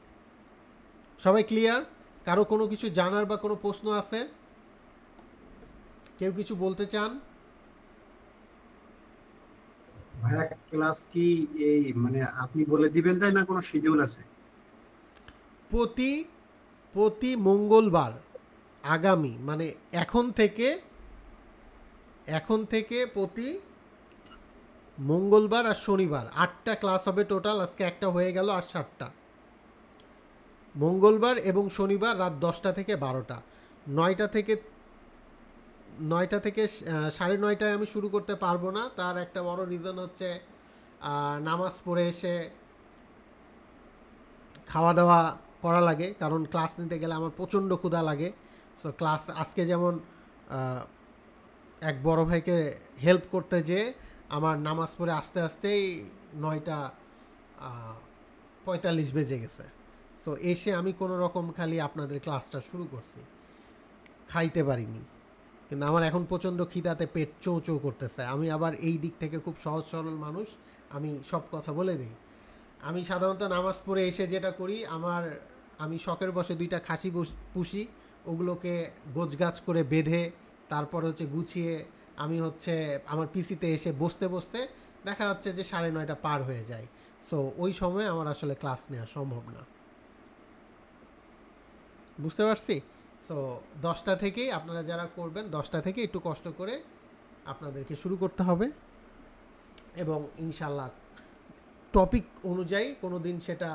S1: সবাই ক্লিয়ার? কারো কোনো কিছু জানার বা কোনো প্রশ্ন আছে? কেউ কিছু বলতে চান?
S6: ভাইয়া ক্লাস কি এই মানে আপনি বলে দিবেন তাই না কোনো শিডিউল আছে?
S1: প্রতি মঙ্গলবার আগামী মানে এখন থেকে প্রতি মঙ্গলবার আর শনিবার 8টা ক্লাস হবে টোটাল। আজকে একটা হয়ে গেল, আর 7টা মঙ্গলবার এবং শনিবার রাত 10টা থেকে 12টা। 9টা থেকে 9:30 আমি শুরু করতে পারবো না। তার একটা বড় রিজন হচ্ছে নামাজ পড়ে এসে খাওয়া দাওয়া করা লাগে, কারণ ক্লাস নিতে গেলে আমার প্রচণ্ড ক্ষুধা লাগে। সো ক্লাস আজকে যেমন এক বড় ভাইকে হেল্প করতে যেয়ে আমার নামাজ পড়ে আস্তে আস্তেই 9:45 বেজে গেছে। সো এসে আমি কোনো রকম খালি আপনাদের ক্লাসটা শুরু করছি, খাইতে পারিনি। কিন্তু আমার এখন প্রচণ্ড খিদাতে পেট চৌ চৌ করতেছে। আমি আবার এই দিক থেকে খুব সহজ সরল মানুষ, আমি সব কথা বলে দিই। আমি সাধারণত নামাজ পড়ে এসে যেটা করি, আমি শখের বসে 2টা খাসি পুষি, ওগুলোকে গোছগাছ করে বেঁধে তারপর হচ্ছে গুছিয়ে আমি হচ্ছে আমার পিসিতে এসে বসতে বসতে দেখা যাচ্ছে যে 9:30 পার হয়ে যায়। সো ওই সময় আমার আসলে ক্লাস নেওয়া সম্ভব না, বুঝতে পারছি। সো 10টা থেকেই আপনারা যারা করবেন 10টা থেকে একটু কষ্ট করে আপনাদেরকে শুরু করতে হবে, এবং ইনশাল্লাহ টপিক অনুযায়ী কোনো দিন সেটা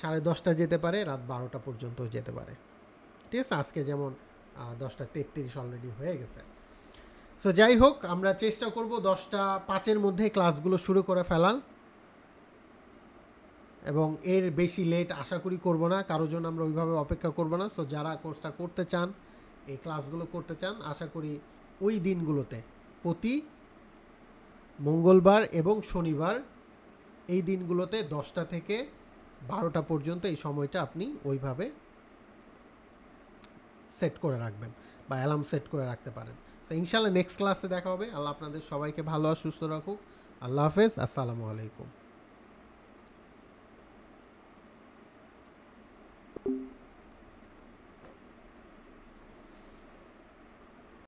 S1: 10:30 যেতে পারে, রাত 12টা পর্যন্ত যেতে পারে। ঠিক আছে, আজকে যেমন 10:33 অলরেডি হয়ে গেছে। সো যাই হোক, আমরা চেষ্টা করব 10:05 মধ্যে ক্লাসগুলো শুরু করে ফেলার, এবং এর বেশি লেট আশা করি করব না, কারোর জন্য আমরা ওইভাবে অপেক্ষা করব না। সো যারা কোর্সটা করতে চান, এই ক্লাসগুলো করতে চান, আশা করি ওই দিনগুলোতে প্রতি মঙ্গলবার এবং শনিবার এই দিনগুলোতে 10টা থেকে 12টা পর্যন্ত এই সময়টা আপনি ওইভাবে সেট করে রাখবেন বা অ্যালার্ম সেট করে রাখতে পারেন। তো ইনশাল্লাহ নেক্সট ক্লাসে দেখা হবে। আল্লাহ আপনাদের সবাইকে ভালো আর সুস্থ রাখুক। আল্লাহ হাফেজ, আসসালামু আলাইকুম।